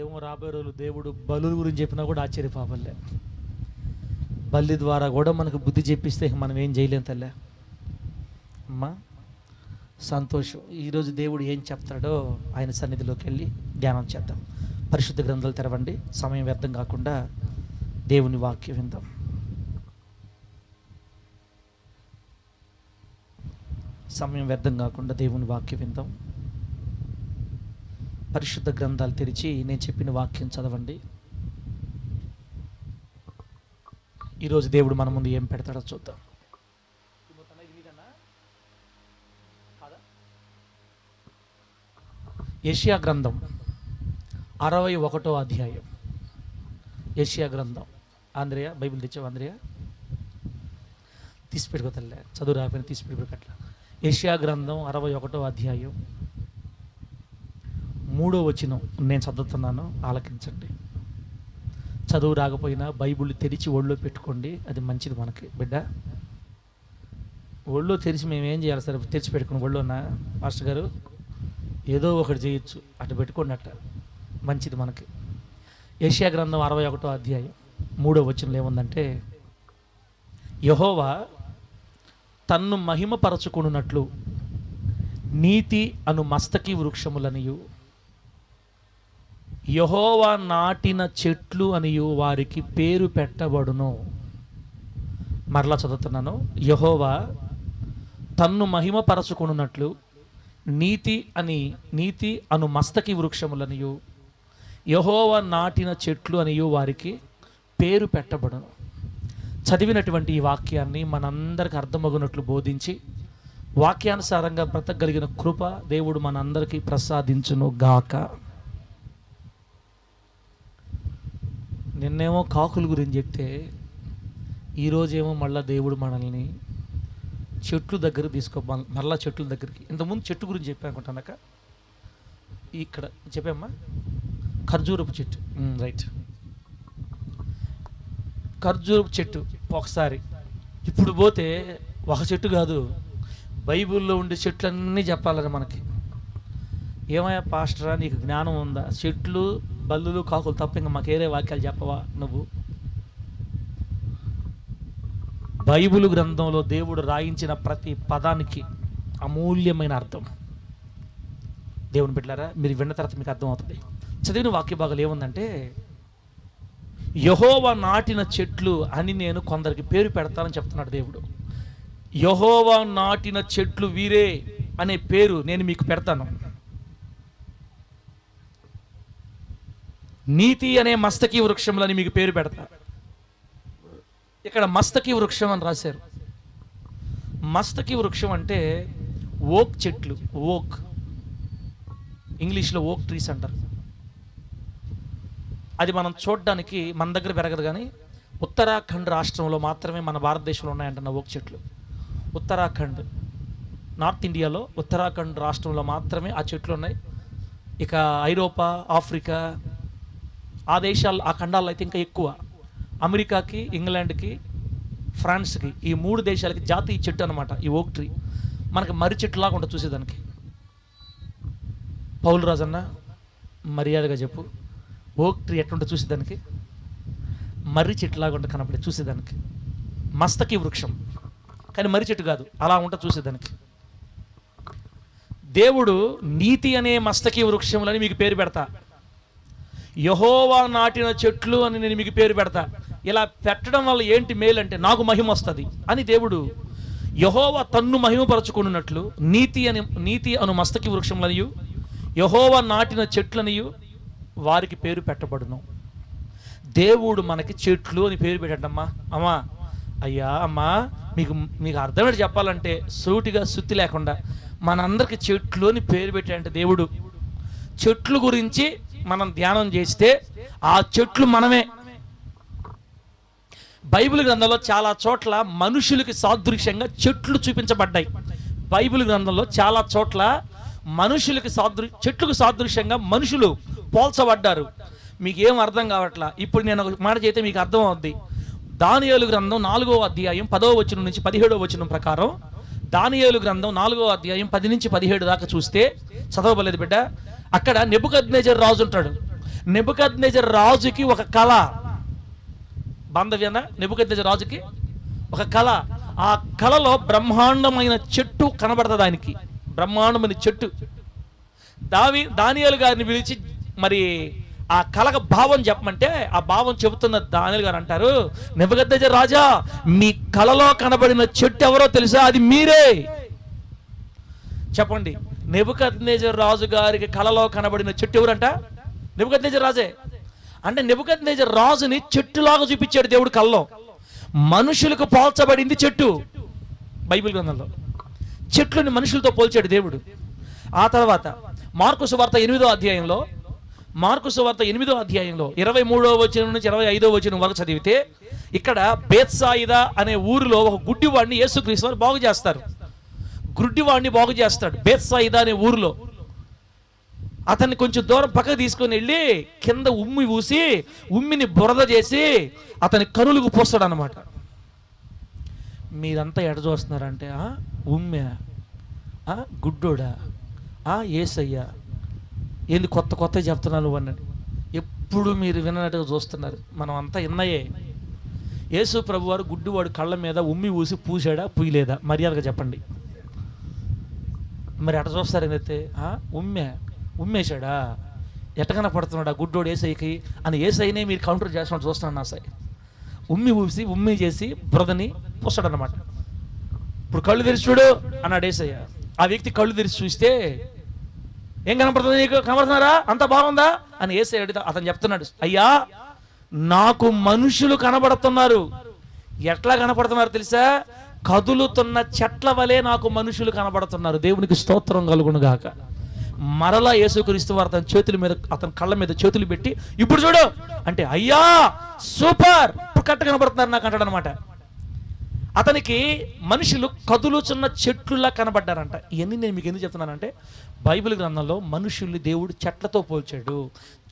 ఏమో రాబోయే రోజులు దేవుడు బలుల గురించి చెప్పినా కూడా ఆశ్చర్యపోవలే. బల్లి ద్వారా కూడా మనకు బుద్ధి చెప్పిస్తే మనం ఏం చేయలేం తల్లే. అమ్మా సంతోషం. ఈరోజు దేవుడు ఏం చెప్తాడో ఆయన సన్నిధిలోకి వెళ్ళి ధ్యానం చేద్దాం. పరిశుద్ధ గ్రంథాలు తెరవండి. సమయం వ్యర్థం కాకుండా దేవుని వాక్యం విందాం. సమయం వ్యర్థం కాకుండా దేవుని వాక్యం విందాం. పరిశుద్ధ గ్రంథాలు తెరిచి నేను చెప్పిన వాక్యం చదవండి. ఈరోజు దేవుడు మన ముందు ఏం పెడతాడో చూద్దాం. యెషయా గ్రంథం 61వ అధ్యాయం. యెషయా గ్రంథం. ఆంధ్రయ బైబిల్ తెచ్చావు? ఆంధ్రయ తీసి పెట్టుకోతలే, చదువు రాకపోయినా తీసి పెట్టుకోట్లా. యెషయా గ్రంథం 61వ అధ్యాయం 3వ వచనం నేను చదువుతున్నాను, ఆలకించండి. చదువు రాకపోయినా బైబిల్ తెరిచి ఒళ్ళో పెట్టుకోండి, అది మంచిది మనకి. బిడ్డ ఒళ్ళో తెరిచి మేము ఏం చేయాలి సార్? తెరిచి పెట్టుకుని ఒళ్ళోనా మాస్టర్ గారు ఏదో ఒకటి చేయొచ్చు, అటు పెట్టుకోండి, అట్ట మంచిది మనకి. యెషయా గ్రంథం 61వ అధ్యాయం 3వ వచనంలో ఏముందంటే, యెహోవా తన్ను మహిమపరచుకున్నట్లు నీతి అను మస్తకి వృక్షములనియు యెహోవా నాటిన చెట్లు అనియు వారికి పేరు పెట్టబడును. మరలా చదువుతున్నాను. యెహోవా తన్ను మహిమపరచుకున్నట్లు నీతి అను మస్తకి వృక్షములనియు యెహోవా నాటిన చెట్లు అనియు వారికి పేరు పెట్టబడును. చదివినటువంటి ఈ వాక్యాన్ని మనందరికి అర్థమగునట్లు బోధించి వాక్యానుసారంగా బ్రతకగలిగిన కృప దేవుడు మనందరికీ ప్రసాదించును గాక. నిన్నేమో కాకుల గురించి చెప్తే ఈరోజేమో మళ్ళీ దేవుడు మనల్ని చెట్లు దగ్గర మళ్ళా చెట్ల దగ్గరికి. ఇంతకుముందు చెట్టు గురించి చెప్పాను అనుకుంటానక, ఇక్కడ చెప్పామ్మా ఖర్జూరపు చెట్టు. రైట్, ఖర్జూరపు చెట్టు ఒకసారి. ఇప్పుడు పోతే ఒక చెట్టు కాదు, బైబిల్లో ఉండే చెట్లన్నీ చెప్పాలని మనకి. ఏమయ్యా పాస్టరా నీకు జ్ఞానం ఉందా? చెట్లు బల్లులు కాకులు తప్ప ఇంకా మాకేరే వాక్యాలు చెప్పవా నువ్వు? బైబిల్ గ్రంథంలో దేవుడు రాయించిన ప్రతి పదానికి అమూల్యమైన అర్థం. దేవుని బిడ్డలారా, మీరు విన్న తర్వాత మీకు అర్థమవుతుంది. చదివిన వాక్య భాగాలు ఏముందంటే, యెహోవా నాటిన చెట్లు అని నేను కొందరికి పేరు పెడతానని చెప్తున్నాడు దేవుడు. యెహోవా నాటిన చెట్లు వీరే అనే పేరు నేను మీకు పెడతాను. నీతి అనే మస్తకి వృక్షములని మీకు పేరు పెడతా. ఇక్కడ మస్తకి వృక్షం అని రాశారు. మస్తకి వృక్షం అంటే ఓక్ చెట్లు. ఓక్ ఇంగ్లీష్లో ఓక్ ట్రీస్ అంటారు. అది మనం చూడడానికి మన దగ్గర పెరగదు, కానీ ఉత్తరాఖండ్ రాష్ట్రంలో మాత్రమే మన భారతదేశంలో ఉన్నాయంటున్న ఓక్ చెట్లు. ఉత్తరాఖండ్, నార్త్ ఇండియాలో ఉత్తరాఖండ్ రాష్ట్రంలో మాత్రమే ఆ చెట్లు ఉన్నాయి. ఇక ఐరోపా, ఆఫ్రికా ఆ దేశాలు, ఆ ఖండాల్లో అయితే ఇంకా ఎక్కువ. అమెరికాకి, ఇంగ్లాండ్కి, ఫ్రాన్స్కి, ఈ 3 దేశాలకి జాతీయ చెట్టు అనమాట ఈ ఓక్ ట్రీ. మనకి మర్రి చెట్టులాగా ఉంటుంది చూసేదానికి. పౌలు రాజన్న మర్యాదగా చెప్పు, ఓక్ ట్రీ ఎట్లుంటుంది చూసేదానికి? మర్రి చెట్టులాగా ఉంటుంది కనపడే చూసేదానికి. మస్తకి వృక్షం కానీ మర్రి చెట్టు కాదు, అలా ఉంటుంది చూసేదానికి. దేవుడు నీతి అనే మస్తకి వృక్షములని మీకు పేరు పెడతా, యెహోవా నాటిన చెట్లు అని నేను మీకు పేరు పెడతా. ఇలా పెట్టడం వల్ల ఏంటి మేలు అంటే, నాకు మహిమ వస్తుంది అని దేవుడు. యెహోవా తన్ను మహిమపరచుకున్నట్లు నీతి అను మస్తకి వృక్షములనియు యెహోవా నాటిన చెట్లనియు వారికి పేరు పెట్టబడును. దేవుడు మనకి చెట్లు అని పేరు పెట్టడమ్మా. అమ్మా, అయ్యా, అమ్మా, మీకు అర్థమేంటి చెప్పాలంటే, సూటిగా సుత్తి లేకుండా మనందరికి చెట్లు అని పేరు పెట్టాడంటే దేవుడు. చెట్లు గురించి మనం ధ్యానం చేస్తే ఆ చెట్లు మనమే. బైబిల్ గ్రంథంలో చాలా చోట్ల మనుషులకి సాదృశ్యంగా చెట్లు చూపించబడ్డాయి. బైబిల్ గ్రంథంలో చాలా చోట్ల మనుషులకి చెట్లకు సాదృశ్యంగా మనుషులు పోల్చబడ్డారు. మీకు ఏం అర్థం కావట్లా. ఇప్పుడు నేను ఒక మాట చేస్తే మీకు అర్థం అవుద్ది. దానియేలు గ్రంథం 4వ అధ్యాయం 10వ వచనం నుంచి 17వ వచనం ప్రకారం దానియేలు గ్రంథం 4వ అధ్యాయం 10 నుంచి 17 దాకా చూస్తే, చదవబలేదు బిడ్డ, అక్కడ నెబుకద్నెజర్ రాజు ఉంటాడు. నెబుకద్నెజర్ రాజుకి ఒక కళ, బాంధవ్యాన నెబుకద్నెజర్ రాజుకి ఒక కళ. ఆ కళలో బ్రహ్మాండమైన చెట్టు కనబడుతుంది ఆయనకి, బ్రహ్మాండమైన చెట్టు. దానియేలు గారిని పిలిచి మరి ఆ కళకు భావం చెప్పమంటే ఆ భావం చెబుతున్న దానియేలు గారు అంటారు, నెబుకద్నెజర్ రాజా, మీ కళలో కనబడిన చెట్టు ఎవరో తెలుసా? అది మీరే. చెప్పండి, నెబుకద్నెజర్ రాజు గారికి కళలో కనబడిన చెట్టు ఎవరంట? నెబుకద్నెజర్ రాజే. అంటే నెబుకద్నెజర్ రాజుని చెట్టులాగా చూపించాడు దేవుడు కళ్ళలో. మనుషులకు పోల్చబడింది చెట్టు. బైబిల్ గ్రంథంలో చెట్లుని మనుషులతో పోల్చాడు దేవుడు. ఆ తర్వాత మార్కు సువార్త 8వ అధ్యాయంలో 23వ వచనం నుంచి 25వ వచనం వరకు చదివితే, ఇక్కడ బేత్సాయిదా అనే ఊరిలో ఒక గుడ్డివాడిని యేసుక్రీస్తు వారు బాగు చేస్తారు. గుడ్డివాడిని బాగు చేస్తాడు బేత్సాయిదా అనే ఊరిలో. అతన్ని కొంచెం దూరం పక్కకు తీసుకొని వెళ్ళి కింద ఉమ్మి ఊసి ఉమ్మిని బురద చేసి అతని కనులకు పోస్తాడు అన్నమాట. మీరంతా ఎడ చూస్తున్నారంటే ఉమ్మె, గుడ్డోడా, ఏసయ్యా, ఏంది కొత్త చెప్తున్నాను అన్నది. ఎప్పుడు మీరు విన్నట్టుగా చూస్తున్నారు. మనం అంతా విన్నాయే. యేసు ప్రభు వారు గుడ్డివాడు కళ్ళ మీద ఉమ్మి ఊసి పూసాడా పూయలేదా? మర్యాదగా చెప్పండి. మరి ఎట చూస్తారనైతే ఉమ్మేశాడా, ఎట్టకన పడుతున్నాడా గుడ్డోడు ఏసైకి అని ఏసైనే మీరు కౌంటర్ చేస్తున్నట్టు చూస్తున్నాను. నా సై ఉమ్మి చేసి బురదని పూస్తాడనమాట. ఇప్పుడు కళ్ళు తెరిచి చూడు అన్నాడు ఏసయ్య. ఆ వ్యక్తి కళ్ళు తెరిచి చూస్తే, ఏం కనపడుతుంది నీకు? కనపడుతున్నారా? అంత బాగుందా అని ఏసయ్య అడిగితే అతను చెప్తున్నాడు, అయ్యా నాకు మనుషులు కనబడుతున్నారు. ఎట్లా కనపడుతున్నారు తెలుసా? కదులుతున్న చెట్ల వలె నాకు మనుషులు కనబడుతున్నారు. దేవునికి స్తోత్రం కలుగును గాక. మరలా యేసుక్రీస్తు వారు అతని చేతుల మీద, అతని కళ్ళ మీద చేతులు పెట్టి, ఇప్పుడు చూడు అంటే, అయ్యా సూపర్, కట్ట కనబడుతున్నారు నాకు అంటాడు అనమాట. అతనికి మనుషులు కదులుచున్న చెట్లులా కనబడ్డారంట. ఇవన్నీ నేను మీకు ఎందుకు చెప్తున్నానంటే, బైబిల్ గ్రంథంలో మనుషుల్ని దేవుడు చెట్లతో పోల్చాడు,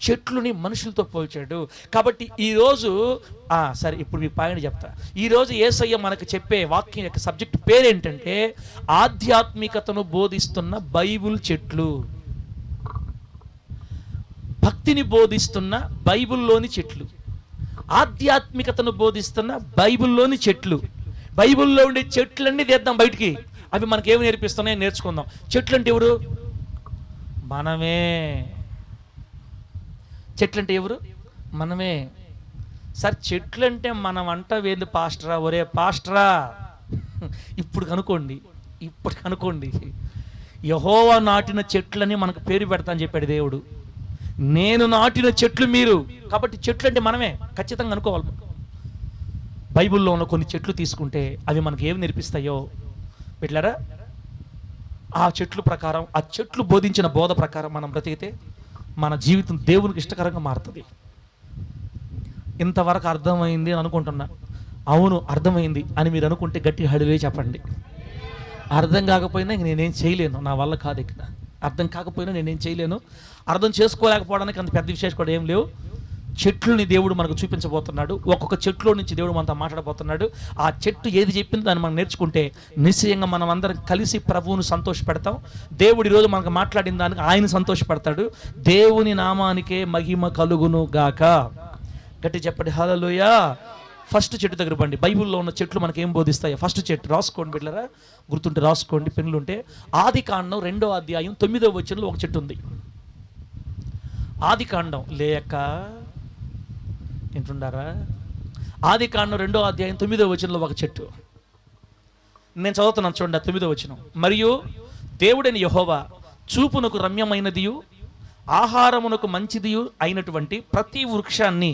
చెట్లుని మనుషులతో పోల్చాడు. కాబట్టి ఈరోజు సరే, ఇప్పుడు మీ పాయింట్ చెప్తా. ఈరోజు యేసయ్య మనకు చెప్పే వాక్యం యొక్క సబ్జెక్ట్ పేరేంటంటే, ఆధ్యాత్మికతను బోధిస్తున్న బైబిల్ చెట్లు. భక్తిని బోధిస్తున్న బైబిల్లోని చెట్లు, ఆధ్యాత్మికతను బోధిస్తున్న బైబిల్లోని చెట్లు. బైబిల్లో ఉండే చెట్లన్నీ తీద్దాం బయటికి. అవి మనకేమి నేర్పిస్తున్నాయో నేర్చుకుందాం. చెట్లు అంటే ఎవరు? మనమే. చెట్లు అంటే ఎవరు? మనమే. సార్ చెట్లు అంటే మనం అంట వేలు పాస్టరా, ఒరే పాస్టరా, ఇప్పుడు కనుకోండి, యెహోవా నాటిన చెట్లని మనకు పేరు పెడతా అని చెప్పాడు దేవుడు. నేను నాటిన చెట్లు మీరు. కాబట్టి చెట్లు అంటే మనమే, ఖచ్చితంగా అనుకోవాలి. బైబిల్లో ఉన్న కొన్ని చెట్లు తీసుకుంటే అవి మనకి ఏమి నేర్పిస్తాయో బిడ్డలారా, ఆ చెట్లు ప్రకారం, ఆ చెట్లు బోధించిన బోధ ప్రకారం మనం బ్రతికితే మన జీవితం దేవునికి ఇష్టకరంగా మారుతుంది. ఇంతవరకు అర్థమైంది అని అనుకుంటున్నా. అవును అర్థమైంది అని మీరు అనుకుంటే గట్టి హడిలే చెప్పండి. అర్థం కాకపోయినా ఇంక నేనేం చేయలేను, నా వల్ల కాదు. ఇక్కడ అర్థం కాకపోయినా నేనేం చేయలేను. అర్థం చేసుకోలేకపోవడానికి అంత పెద్ద విశేషం కూడా ఏం లేవు. చెట్లుని దేవుడు మనకు చూపించబోతున్నాడు. ఒక్కొక్క చెట్లో నుంచి దేవుడు మనతో మాట్లాడబోతున్నాడు. ఆ చెట్టు ఏది చెప్పిందో దాన్ని మనం నేర్చుకుంటే నిశ్చయంగా మనం అందరం కలిసి ప్రభువును సంతోషపెడతాం. దేవుడు ఈరోజు మనకు మాట్లాడిన దానికి ఆయన సంతోషపడతాడు. దేవుని నామానికే మహిమ కలుగును గాక. గట్టి చెప్పండి హల్లెలూయా. ఫస్ట్ చెట్టు దగ్గర పండి. బైబిల్లో ఉన్న చెట్లు మనకి ఏం బోధిస్తాయో ఫస్ట్ చెట్టు రాసుకోండి బిడ్డలారా, గుర్తుంటే రాసుకోండి, పెన్నులుంటే. ఆదికాండం 2వ అధ్యాయం 9వ వచనంలో ఒక చెట్టు ఉంది. ఆదికాండం లేక వింటుండారా? ఆదికాండం 2వ అధ్యాయం 9వ వచనంలో ఒక చెట్టు నేను చదువుతున్నాను చూడండి. 9వ వచనం. మరియు దేవుడైన యెహోవా చూపునకు రమ్యమైనదియు ఆహారమునకు మంచిదియు అయినటువంటి ప్రతి వృక్షాన్ని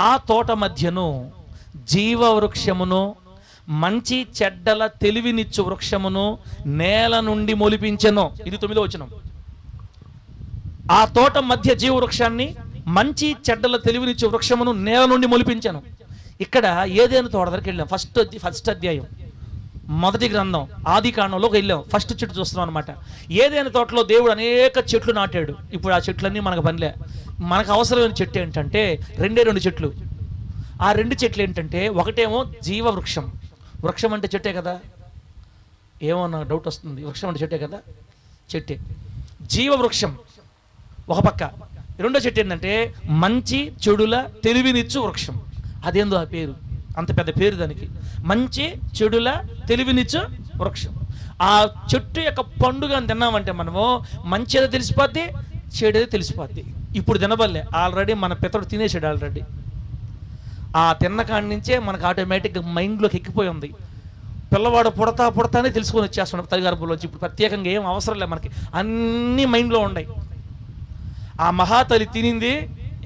ఆ తోట మధ్యను జీవ వృక్షమును మంచి చెడ్డల తెలివినిచ్చు వృక్షమును నేల నుండి మొలిపించెను. ఇది 9వ వచనం. ఆ తోట మధ్య జీవ వృక్షాన్ని మంచి చెడ్డల తెలివినిచ్చు వృక్షమును నేల నుండి మొలిపించాను. ఇక్కడ ఏదేను తోట దగ్గరికి వెళ్ళాం. ఫస్ట్ అధ్యాయం మొదటి గ్రంథం ఆదికాండంలోకి వెళ్ళాం. ఫస్ట్ చెట్టు చూస్తున్నాం అనమాట. ఏదైనా తోటలో దేవుడు అనేక చెట్లు నాటాడు. ఇప్పుడు ఆ చెట్లన్నీ మనకు పనిలే. మనకు అవసరమైన చెట్టు ఏంటంటే రెండు చెట్లు. ఆ రెండు చెట్లు ఏంటంటే, ఒకటేమో జీవ వృక్షం. వృక్షం అంటే చెట్టే కదా, ఏమో నాకు డౌట్ వస్తుంది. వృక్షం అంటే చెట్టే కదా, చెట్టే. జీవ వృక్షం ఒక పక్క, రెండో చెట్టు ఏంటంటే మంచి చెడుల తెలివినిచ్చు వృక్షం. అదేందో ఆ పేరు, అంత పెద్ద పేరు దానికి, మంచి చెడుల తెలివినిచ్చు వృక్షం. ఆ చెట్టు యొక్క పండుగ తిన్నామంటే మనము మంచి ఏదో తెలిసిపోద్ది, చెడు తెలిసిపోద్ది. ఇప్పుడు తినబల్లే, ఆల్రెడీ మన పితడు తినేసాడు ఆల్రెడీ. ఆ తిన్నకాడి నుంచే మనకు ఆటోమేటిక్గా మైండ్లోకి ఎక్కిపోయి ఉంది. పిల్లవాడు పుడతానే తెలుసుకొని వచ్చేస్తున్నాడు తల్లిగర్భంలోంచి. ఇప్పుడు ప్రత్యేకంగా ఏం అవసరం లేదు, మనకి అన్నీ మైండ్లో ఉన్నాయి. ఆ మహాతల్లి తినింది,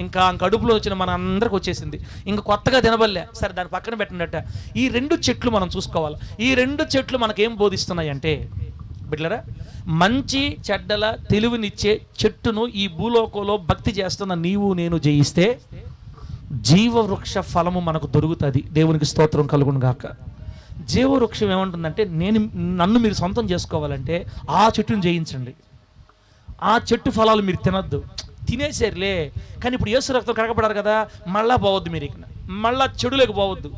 ఇంకా కడుపులో వచ్చిన మన అందరికి వచ్చేసింది, ఇంకా కొత్తగా తినబల్లే. సరే దాని పక్కన పెట్టినట్ట ఈ రెండు చెట్లు మనం చూసుకోవాలి. ఈ రెండు చెట్లు మనకేం బోధిస్తున్నాయి అంటే బిడ్డలారా, మంచి చెడ్డల తెలివినిచ్చే చెట్టును ఈ భూలోకంలో భక్తి చేస్తున్న నీవు నేను జయిస్తే జీవవృక్ష ఫలము మనకు దొరుకుతుంది. దేవునికి స్తోత్రం కలుగును గాక. జీవవృక్షం ఏమంటుందంటే, నన్ను మీరు సొంతం చేసుకోవాలంటే ఆ చెట్టును జయించండి. ఆ చెట్టు ఫలాలు మీరు తినద్దు, తినేసారులే. కానీ ఇప్పుడు యేసు రక్తం కడగబడారు కదా, మళ్ళా పోవద్దు మీరు, ఇక్కడ మళ్ళా చెడులోకి పోవద్దు,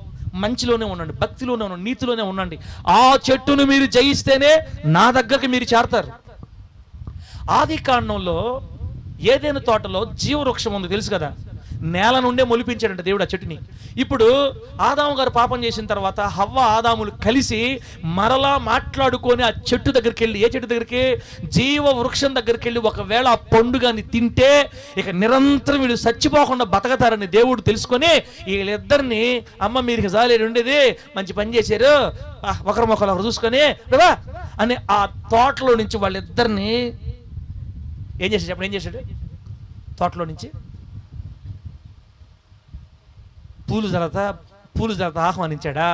మంచిలోనే ఉండండి, భక్తిలోనే ఉండండి, నీతిలోనే ఉండండి. ఆ చెట్టును మీరు జయిస్తేనే నా దగ్గరికి మీరు చేరతారు. ఆది కాండంలో ఏదైనా తోటలో జీవవృక్షం ఉంది తెలుసు కదా, నేల నుండే మొలిపించాడంట దేవుడు ఆ చెట్టుని. ఇప్పుడు ఆదాము గారు పాపం చేసిన తర్వాత హవ్వ ఆదాములు కలిసి మరలా మాట్లాడుకొని ఆ చెట్టు దగ్గరికి వెళ్ళి, ఏ చెట్టు దగ్గరికి, జీవ వృక్షం దగ్గరికి వెళ్ళి, ఒకవేళ ఆ పండుగని తింటే ఇక నిరంతరం వీళ్ళు చచ్చిపోకుండా బతకతారని దేవుడు తెలుసుకొని వీళ్ళిద్దరిని, అమ్మ మీరు జాలేడు ఉండేది, మంచి పని చేశారు, ఒకరు చూసుకొని కదా అని ఆ తోటలో నుంచి వాళ్ళిద్దరిని ఏం చేశాడు చెప్పండి, ఏం చేశాడు? తోటలో నుంచి పూలు జలత ఆహ్వానించాడా,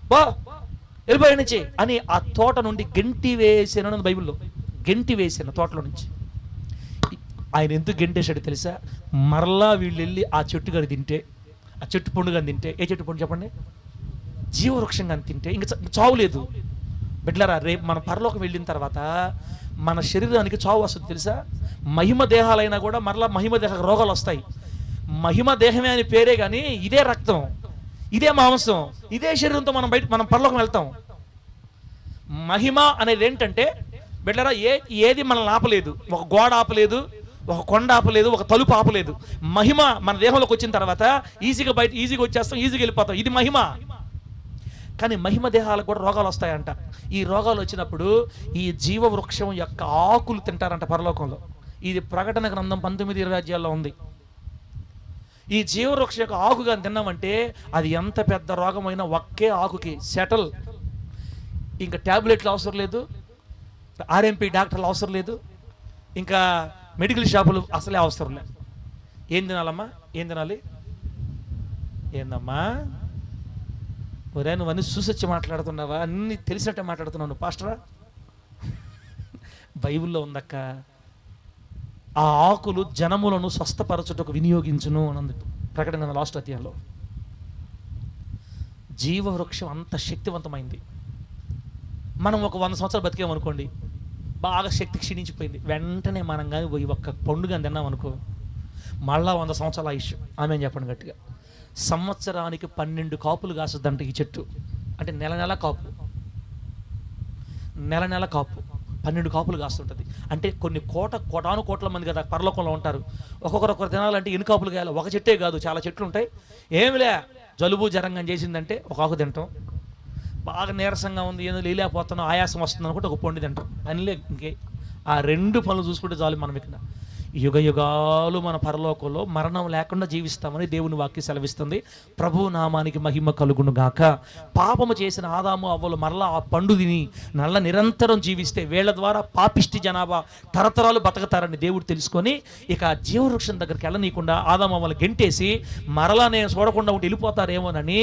బా వెళ్ళిపోయి నుంచి అని ఆ తోట నుండి గెంటి వేసాను బైబిల్లో. గెంటి వేసాను తోటలో నుంచి. ఆయన ఎందుకు గెంటేశాడు తెలుసా? మరలా వీళ్ళు వెళ్ళి ఆ చెట్టు కానీ తింటే, ఆ చెట్టు పండు కానీ తింటే, ఏ చెట్టు పండు చెప్పండి, జీవవృక్షం కానీ తింటే ఇంకా చావులేదు. బిడ్డలారా, రేపు మన పరలోకం వెళ్ళిన తర్వాత మన శరీరానికి చావు వస్తుంది తెలుసా? మహిమ దేహాలైనా కూడా మరలా మహిమ దేహ రోగాలు వస్తాయి. మహిమ దేహమే అని పేరే కానీ ఇదే రక్తం, ఇదే మాంసం, ఇదే శరీరంతో మనం పరలోకం వెళ్తాం. మహిమ అనేది ఏంటంటే బిడ్డలారా, ఏది మనల్ని ఆపలేదు, ఒక గోడ ఆపలేదు, ఒక కొండ ఆపలేదు, ఒక తలుపు ఆపలేదు. మహిమ మన దేహంలోకి వచ్చిన తర్వాత ఈజీగా వచ్చేస్తాం, ఈజీగా వెళ్ళిపోతాం. ఇది మహిమ. కానీ మహిమ దేహాలకు కూడా రోగాలు వస్తాయంట. ఈ రోగాలు వచ్చినప్పుడు ఈ జీవవృక్షం యొక్క ఆకులు తింటారంట పరలోకంలో. ఇది ప్రకటన గ్రంథం 19-20 అధ్యాయాల్లో ఉంది. ఈ జీవవృక్షం యొక్క ఆకుగా తిన్నామంటే అది ఎంత పెద్ద రోగమైనా ఒకే ఆకుకి సెటల్. ఇంకా ట్యాబ్లెట్లు అవసరం లేదు, ఆర్ఎంపీ డాక్టర్లు అవసరం లేదు, ఇంకా మెడికల్ షాపులు అసలే అవసరం లేదు. ఏం తినాలమ్మా, ఏం తినాలి, ఏందమ్మా ఒరే నువ్వు అన్నీ చూసొచ్చి మాట్లాడుతున్నావా, అన్నీ తెలిసినట్టే మాట్లాడుతున్నావు నువ్వు పాస్టరా? బైబిల్లో ఉందక్క, ఆ ఆకులు జనములను స్వస్థపరచుటకు వినియోగించును అని ఉంది ప్రకటన లాస్ట్ అధ్యాయంలో. జీవవృక్షం అంత శక్తివంతమైంది. మనం ఒక 100 సంవత్సరాలు బతికేమనుకోండి, బాగా శక్తి క్షీణించిపోయింది. వెంటనే మనం కానీ పోయి ఒక్క పండుగ తిన్నాం అనుకో, మళ్ళా 100 సంవత్సరాల ఆయుష్. ఆమె చెప్పండి గట్టిగా. సంవత్సరానికి 12 కాపులు కాస్తుందంట ఈ చెట్టు. అంటే నెల కాపు, నెల కాపు 12 కాపులు కాస్తుంటుంది. అంటే కొన్ని కోటాను కోట్ల మంది కదా పరలోకంలో ఉంటారు. ఒక్కొక్కరు తినాలంటే ఎన్ని కాపులు కాయాలి? ఒక చెట్టే కాదు, చాలా చెట్లు ఉంటాయి. ఏమిలే జలుబు జరంగం చేసిందంటే ఒక ఆకు తింటాం, బాగా నీరసంగా ఉంది ఏదో లేలేకపోతున్నాం ఆయాసం వస్తుంది అనుకుంటే ఒక పండు తింటాం. అనిలే ఇంకే ఆ 2 పనులు చూసుకుంటే చాలు మనం ఇక్కడ యుగ యుగాలు మన పరలోకంలో మరణం లేకుండా జీవిస్తామని దేవుని వాక్యం సెలవిస్తుంది. ప్రభు నామానికి మహిమ కలుగును గాక. పాపము చేసిన ఆదాము అవ్వలు మరలా ఆ పండు తిని నిరంతరం జీవిస్తే వీళ్ళ ద్వారా పాపిష్టి జనాభా తరతరాలు బతకతారని దేవుడు తెలుసుకొని ఇక జీవవృక్షం దగ్గరికి వెళ్ళనీయకుండా ఆదాము అవ్వలు గెంటేసి మరలా నేను చూడకుండా ఉంటే వెళ్ళిపోతారేమోనని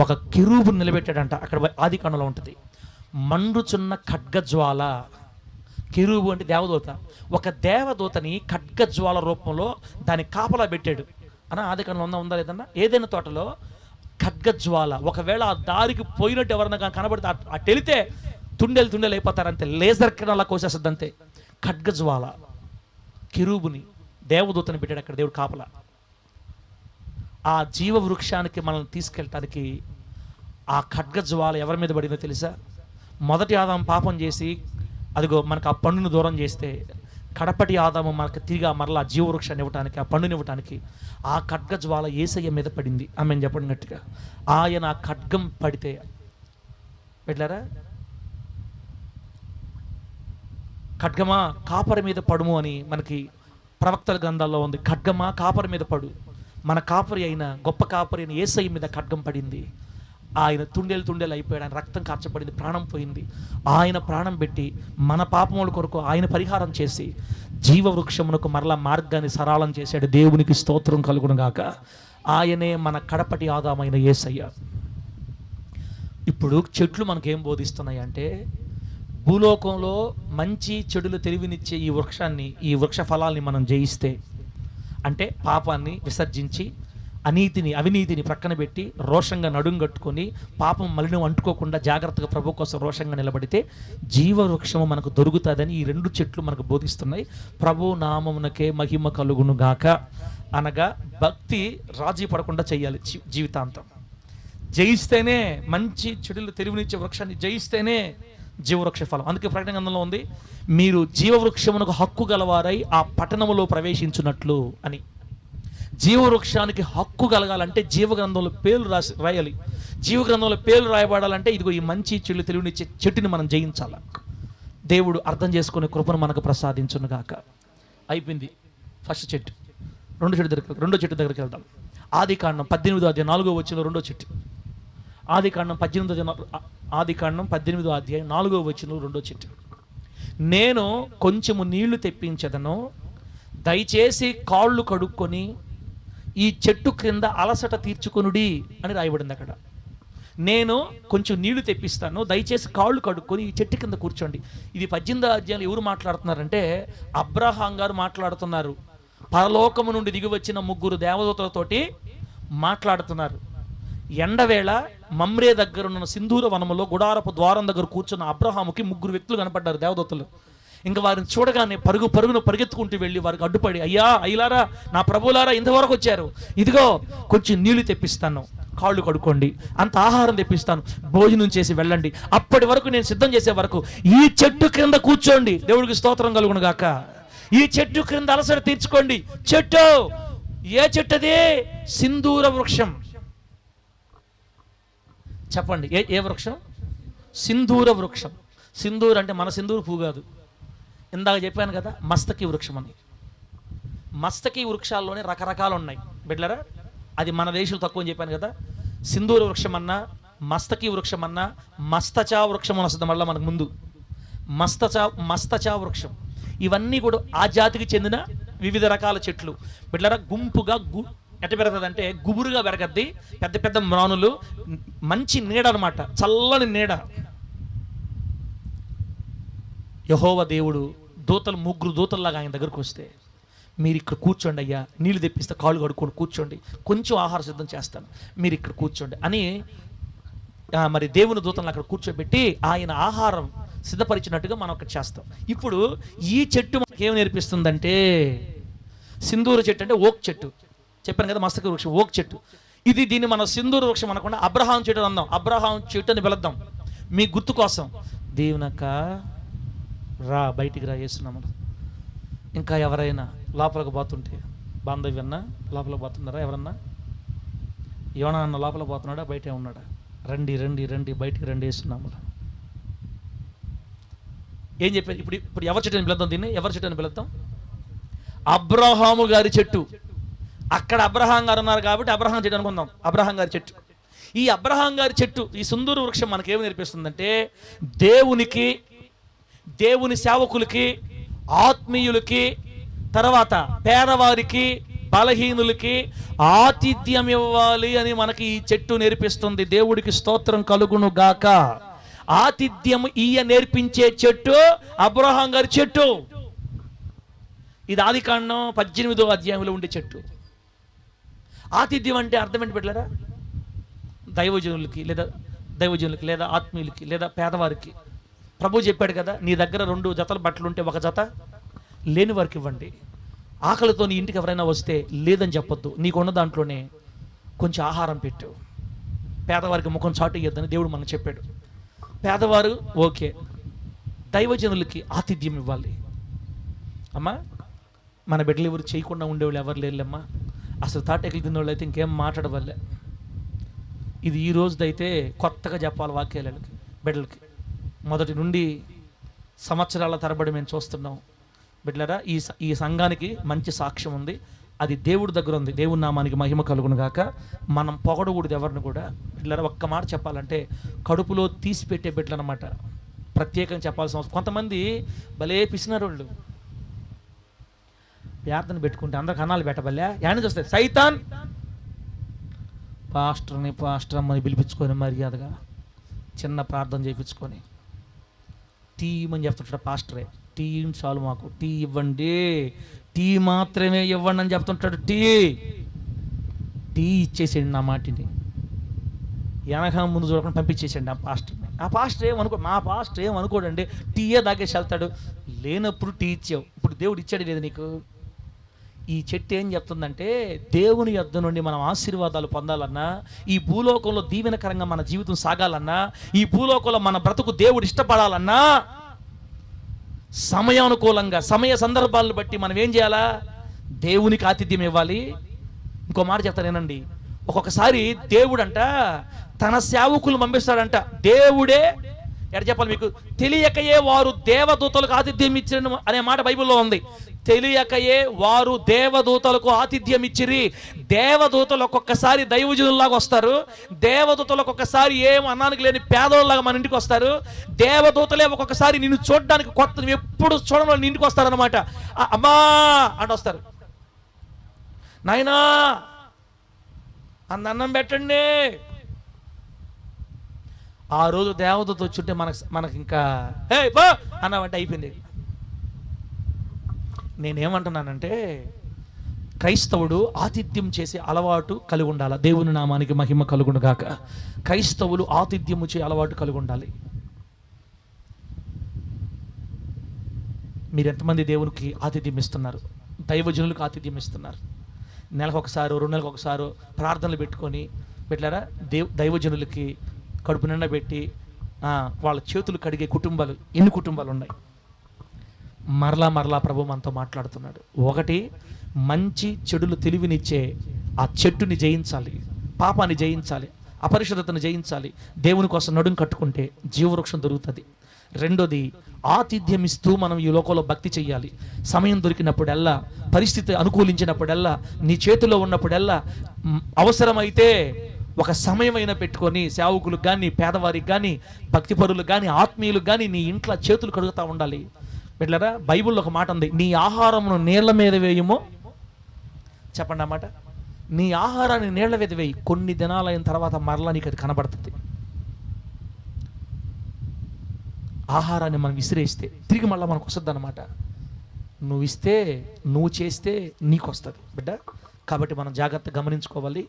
ఒక కెరూబుని నిలబెట్టాడంట. అక్కడ ఆదికాండంలో ఉంటుంది. మండుచున్న ఖడ్గజ్వాల. కెరూబు అంటే దేవదూత. ఒక దేవదూతని ఖడ్గజ్వాల రూపంలో దాన్ని కాపలా పెట్టాడు అన్న. ఆదికాండంలో ఉందా లేదన్నా? ఏదైనా తోటలో ఖడ్గజ్వాల. ఒకవేళ ఆ దారికి పోయినట్టు ఎవరన్నా కానీ కనబడితే అటు వెళితే తుండెలు అయిపోతారంతే, లేజర్ కిరణాల కోసేస్తుంది అంతే. ఖడ్గజ్వాల కెరూబుని దేవదూతని పెట్టాడు అక్కడ దేవుడు కాపలా. ఆ జీవ వృక్షానికి మనల్ని తీసుకెళ్ళటానికి ఆ ఖడ్గజ్వాల ఎవరి మీద పడిందో తెలుసా? మొదటి ఆదాము పాపం చేసి అదిగో మనకు ఆ పండును దూరం చేస్తే కడపటి ఆదాము మనకు తిరిగి మరలా జీవవృక్షాన్ని ఇవ్వటానికి, ఆ పండుని ఇవ్వటానికి ఆ ఖడ్గ జ్వాల యేసయ్య మీద పడింది. ఆమె చెప్పండి గట్టిగా. ఆయన ఆ ఖడ్గం పడితే పెట్టారా, ఖడ్గమా కాపరి మీద పడుము అని మనకి ప్రవక్తల గ్రంథాల్లో ఉంది. ఖడ్గమా కాపరి మీద పడు. మన కాపరి అయిన గొప్ప కాపరి అయిన యేసయ్య మీద ఖడ్గం పడింది. ఆయన తుండేలు అయిపోయాడు. ఆయన రక్తం కార్చబడింది, ప్రాణం పోయింది. ఆయన ప్రాణం పెట్టి మన పాపముల కొరకు ఆయన పరిహారం చేసి జీవవృక్షమునకు మరలా మార్గాన్ని సరళం చేశాడు. దేవునికి స్తోత్రం కలుగును గాక. ఆయనే మన కడపటి ఆదామైన యేసయ్య. ఇప్పుడు చెట్లు మనకేం బోధిస్తున్నాయి అంటే, భూలోకంలో మంచి చెడులు తెలివినిచ్చే ఈ వృక్షాన్ని, ఈ వృక్ష ఫలాల్ని మనం జయిస్తే, అంటే పాపాన్ని విసర్జించి అవినీతిని ప్రక్కన పెట్టి రోషంగా నడుంగట్టుకొని పాపం మలినం అంటుకోకుండా జాగ్రత్తగా ప్రభు కోసం రోషంగా నిలబడితే జీవవృక్షము మనకు దొరుకుతుందని ఈ రెండు చెట్లు మనకు బోధిస్తున్నాయి. ప్రభు నామమునకే మహిమ కలుగును గాక. అనగా భక్తి రాజీ పడకుండా చేయాలి జీవితాంతం. జయిస్తేనే, మంచి చెడులు తెలివినిచ్చే వృక్షాన్ని జయిస్తేనే జీవవృక్ష ఫలం. అందుకే ప్రకటన గ్రంథంలో ఉంది, మీరు జీవవృక్షమునకు హక్కు గలవారై ఆ పట్టణములో ప్రవేశించున్నట్లు అని. జీవవృక్షానికి హక్కు కలగాలంటే జీవగ్రంథంలో పేర్లు రాయాలి. జీవగ్రంథంలో పేర్లు రాయబడాలంటే ఇదిగో ఈ మంచి చెడు తెలివినిచ్చే చెట్టుని మనం జయించాలి. దేవుడు అర్థం చేసుకునే కృపను మనకు ప్రసాదించును గాక. అయిపోయింది ఫస్ట్ చెట్టు. రెండో చెట్టు దగ్గరికి వెళ్దాం. ఆదికాండం 18వ అధ్యాయం 4వ వచనంలో రెండో చెట్టు. ఆదికాండం 18వ అధ్యాయం 4వ వచనంలో రెండో చెట్టు. నేను కొంచెము నీళ్లు తెప్పించదను, దయచేసి కాళ్ళు కడుక్కొని ఈ చెట్టు క్రింద అలసట తీర్చుకొనుడి అని రాయబడింది అక్కడ. నేను కొంచెం నీళ్లు తెప్పిస్తాను, దయచేసి కాళ్ళు కడుక్కొని ఈ చెట్టు కింద కూర్చోండి. ఇది 18వ అధ్యాయంలో ఎవరు మాట్లాడుతున్నారంటే అబ్రహాం గారు మాట్లాడుతున్నారు. పరలోకము నుండి దిగి వచ్చిన 3 దేవదూతలతోటి మాట్లాడుతున్నారు. ఎండవేళ మమ్రే దగ్గర ఉన్న సింధూర వనములో గుడారపు ద్వారం దగ్గర కూర్చున్న అబ్రహాముకి 3 వ్యక్తులు కనపడ్డారు, దేవదూతలు. ఇంకా వారిని చూడగానే పరుగున పరిగెత్తుకుంటూ వెళ్ళి వారికి అడ్డుపడి, అయ్యారా నా ప్రభులారా ఇంతవరకు వచ్చారు, ఇదిగో కొంచెం నీళ్లు తెప్పిస్తాను, కాళ్ళు కడుక్కోండి, అంత ఆహారం తెప్పిస్తాను, భోజనం చేసి వెళ్ళండి, అప్పటి వరకు నేను సిద్ధం చేసే వరకు ఈ చెట్టు క్రింద కూర్చోండి. దేవుడికి స్తోత్రం కలుగును గాక. ఈ చెట్టు క్రింద అలసట తీర్చుకోండి. చెట్టు ఏ చెట్టు అది? సింధూర వృక్షం. చెప్పండి, ఏ వృక్షం? సింధూర వృక్షం. సింధూర్ అంటే మన సింధూరు పువ్వు కాదు. ఇందాక చెప్పాను కదా, మస్తకి వృక్షం అని. మస్తకి వృక్షాల్లోనే రకరకాలు ఉన్నాయి బిడ్డలారా. అది మన దేశంలో తక్కువ అని చెప్పాను కదా. సింధూర వృక్షం అన్నా, మస్తకి వృక్షం అన్నా, మస్తచా వృక్షం అని వస్తుంది మళ్ళీ మనకు ముందు. మస్తచా వృక్షం. ఇవన్నీ కూడా ఆ జాతికి చెందిన వివిధ రకాల చెట్లు బిడ్డలారా. గుంపుగా ఎట్ట పెరుగుతుంది అంటే గుబురుగా పెరగద్ది, పెద్ద పెద్ద మ్రానులు, మంచి నీడ అనమాట, చల్లని నీడ. యెహోవా దేవుడు దూతలు 3 దూతల్లాగా ఆయన దగ్గరకు వస్తే, మీరు ఇక్కడ కూర్చోండి అయ్యా, నీళ్ళు తెప్పిస్తే కాళ్ళు కడుక్కొని కూర్చోండి, కొంచెం ఆహారం సిద్ధం చేస్తాను, మీరు ఇక్కడ కూర్చోండి అని మరి దేవుని దూతలను అక్కడ కూర్చోబెట్టి ఆయన ఆహారం సిద్ధపరిచినట్టుగా మనం అక్కడ చేస్తాం. ఇప్పుడు ఈ చెట్టు మనకి ఏం నేర్పిస్తుందంటే, సింధూర చెట్టు అంటే ఓక్ చెట్టు చెప్పాను కదా, మస్తక వృక్షం ఓక్ చెట్టు. దీన్ని మన సింధూర వృక్షం అనకుండా అబ్రహాం చెట్టు అందాం. అబ్రహాం చెట్టు అని పిలుద్దాం మీ గుర్తు కోసం. దేవునక్క రా, బయటికి రా చేస్తున్నాము. ఇంకా ఎవరైనా లోపలికి పోతుంటే, బాంధవ్యన్నా లోపలికి పోతున్నారా? ఎవరన్నా ఏమన్నా లోపలికి పోతున్నాడా, బయటే ఉన్నాడా? రండి రండి రండి, బయటికి రండి వేస్తున్నాము. ఏం చెప్పారు? ఇప్పుడు ఎవరి చెట్టు అని పిలుద్దాం దీన్ని? ఎవరి చెట్టు అని పిలుద్దాం? అబ్రహాము గారి చెట్టు. అక్కడ అబ్రహాం గారు ఉన్నారు కాబట్టి అబ్రహాం చెట్టు అనుకుందాం. అబ్రహాం గారి చెట్టు. ఈ అబ్రహాం గారి చెట్టు, ఈ సింధూర వృక్షం మనకేమి నేర్పిస్తుందంటే, దేవుని సేవకులకి, ఆత్మీయులకి, తర్వాత పేదవారికి, బలహీనులకి ఆతిథ్యం ఇవ్వాలి అని మనకి ఈ చెట్టు నేర్పిస్తుంది. దేవుడికి స్తోత్రం కలుగును గాక. ఆతిథ్యం నేర్పించే చెట్టు అబ్రహాం గారి చెట్టు. ఇది ఆదికాండం 18వ అధ్యాయంలో ఉండే చెట్టు. ఆతిథ్యం అంటే అర్థం ఏంటి పెట్టలేరా? దైవజనులకి లేదా ఆత్మీయులకి లేదా పేదవారికి. ప్రభు చెప్పాడు కదా, నీ దగ్గర 2 జతల బట్టలు ఉంటే 1 జత లేని వారికి ఇవ్వండి. ఆకలితో నీ ఇంటికి ఎవరైనా వస్తే లేదని చెప్పొద్దు, నీకున్న దాంట్లోనే కొంచెం ఆహారం పెట్టు. పేదవారికి ముఖం చాటు ఇయ్యొద్దని దేవుడు మనకు చెప్పాడు. పేదవారు ఓకే, దైవజనులకి ఆతిథ్యం ఇవ్వాలి. అమ్మా, మన బిడ్డలు ఎవరు చేయకుండా ఉండేవాళ్ళు ఎవరు లేరులేమ్మా. అసలు తాటెక్కలు తిన్న వాళ్ళు అయితే ఇంకేం మాట్లాడవల్లే. ఇది ఈ రోజుదైతే కొత్తగా చెప్పాలి వాక్యాలకి బిడ్డలకి. మొదటి నుండి సంవత్సరాల తరబడి మేము చూస్తున్నాం బిడ్డలారా. ఈ సంఘానికి మంచి సాక్ష్యం ఉంది, అది దేవుడి దగ్గర ఉంది. దేవుడి నామానికి మహిమ కలుగును గాక. మనం పొగడకూడదు ఎవరిని కూడా బిడ్డలారా. ఒక్క మాట చెప్పాలంటే కడుపులో తీసి పెట్టే బిడ్డలు అనమాట. ప్రత్యేకంగా చెప్పాల్సిన అవసరం. కొంతమంది భలే పిసినారు వాళ్ళు, ప్రార్థన పెట్టుకుంటే అందరికి అన్నాలు పెట్టబల్లే యాని చూస్తే సైతాన్ పాస్టర్ అమ్మని పిలిపించుకొని మర్యాదగా చిన్న ప్రార్థన చేయించుకొని టీమని చెప్తుంటాడు పాస్టరే. టీ చాలు మాకు, టీ ఇవ్వండి, టీ మాత్రమే ఇవ్వండి అని చెప్తుంటాడు. టీ ఇచ్చేసేయండి నా మాటిని. వెనక ముందు చూడకుండా పంపించేసేయండి ఆ పాస్టర్ని. ఆ పాస్టర్ ఏమనుకో, మా పాస్టర్ ఏమనుకోడండి, టీయే దాగేసి వెళ్తాడు. లేనప్పుడు టీ ఇచ్చావు, ఇప్పుడు దేవుడు ఇచ్చాడు లేదు నీకు. ఈ చెట్టు ఏం చెప్తుందంటే దేవుని యొద్ద నుండి మనం ఆశీర్వాదాలు పొందాలన్నా, ఈ భూలోకంలో దీవెనకరంగా మన జీవితం సాగాలన్నా, ఈ భూలోకంలో మన బ్రతుకు దేవుడు ఇష్టపడాలన్నా సమయానుకూలంగా సమయ సందర్భాలను బట్టి మనం ఏం చేయాలా? దేవునికి ఆతిథ్యం ఇవ్వాలి. ఇంకో మాట చెప్తానేనండి, ఒక్కొక్కసారి దేవుడంట తన సేవకులు పంపిస్తాడంట. దేవుడే ఎక్కడ చెప్పాలి మీకు, తెలియకయే వారు దేవదూతలకు ఆతిథ్యం ఇచ్చిన అనే మాట బైబిల్లో ఉంది. తెలియకయే వారు దేవదూతలకు ఆతిథ్యం ఇచ్చిరి. దేవదూతలు ఒక్కొక్కసారి దైవజనుల్లాగా వస్తారు, దేవదూతలు ఒక్కొక్కసారి ఏం అన్నానికి లేని పేదోళ్ళలాగా మన ఇంటికి వస్తారు. దేవదూతలే ఒక్కొక్కసారి నిన్ను చూడడానికి కొత్త, నువ్వు ఎప్పుడు చూడడం వాళ్ళు ఇంటికి వస్తారనమాట. అమ్మా అంటే వస్తారు, నాయనా అన్నం పెట్టండి. ఆ రోజు దేవదూత వచ్చుంటే మనకి ఇంకా అన్నమాట అయిపోయింది. నేనేమంటున్నానంటే క్రైస్తవుడు ఆతిథ్యం చేసే అలవాటు కలిగి ఉండాలి. దేవుని నామానికి మహిమ కలుగును గాక. క్రైస్తవులు ఆతిథ్యము చే అలవాటు కలిగి ఉండాలి. మీరు ఎంతమంది దేవునికి ఆతిథ్యం ఇస్తున్నారు? దైవజనులకు ఆతిథ్యం ఇస్తున్నారు? నెలకు ఒకసారి 2 నెలలకు ఒకసారి ప్రార్థనలు పెట్టుకొని పెట్టారా? దైవజనులకి కడుపు నిండా పెట్టి వాళ్ళ చేతులు కడిగే కుటుంబాలు ఎన్ని కుటుంబాలు ఉన్నాయి? మరలా ప్రభు మనతో మాట్లాడుతున్నాడు. ఒకటి, మంచి చెడులు తెలివినిచ్చే ఆ చెట్టుని జయించాలి, పాపాన్ని జయించాలి, అపరిశుద్ధతను జయించాలి. దేవుని కోసం నడుం కట్టుకుంటే జీవవృక్షం దొరుకుతుంది. రెండోది, ఆతిథ్యం ఇస్తూ మనం ఈ లోకంలో భక్తి చెయ్యాలి. సమయం దొరికినప్పుడల్లా, పరిస్థితి అనుకూలించినప్పుడల్లా, నీ చేతిలో ఉన్నప్పుడల్లా, అవసరమైతే ఒక సమయమైనా పెట్టుకొని సేవకులకు కానీ, పేదవారికి కానీ, భక్తిపరులకు కానీ, ఆత్మీయులకు కానీ నీ ఇంట్లో చేతులు కడుగుతూ ఉండాలి. బిడ్డలారా, బైబిల్లో ఒక మాట ఉంది, నీ ఆహారమును నీళ్ల మీద వేయము. చెప్పండి అన్నమాట. నీ ఆహారాన్ని నీళ్ల మీద వేయి, కొన్ని దినాలైన తర్వాత మరలా నీకు అది కనబడుతుంది. ఆహారాన్ని మనం విసిరేస్తే తిరిగి మళ్ళీ మనకు వస్తుంది అన్నమాట. నువ్వు ఇస్తే, నువ్వు చేస్తే నీకు వస్తుంది బిడ్డ. కాబట్టి మనం జాగ్రత్తగా గమనించుకోవాలి.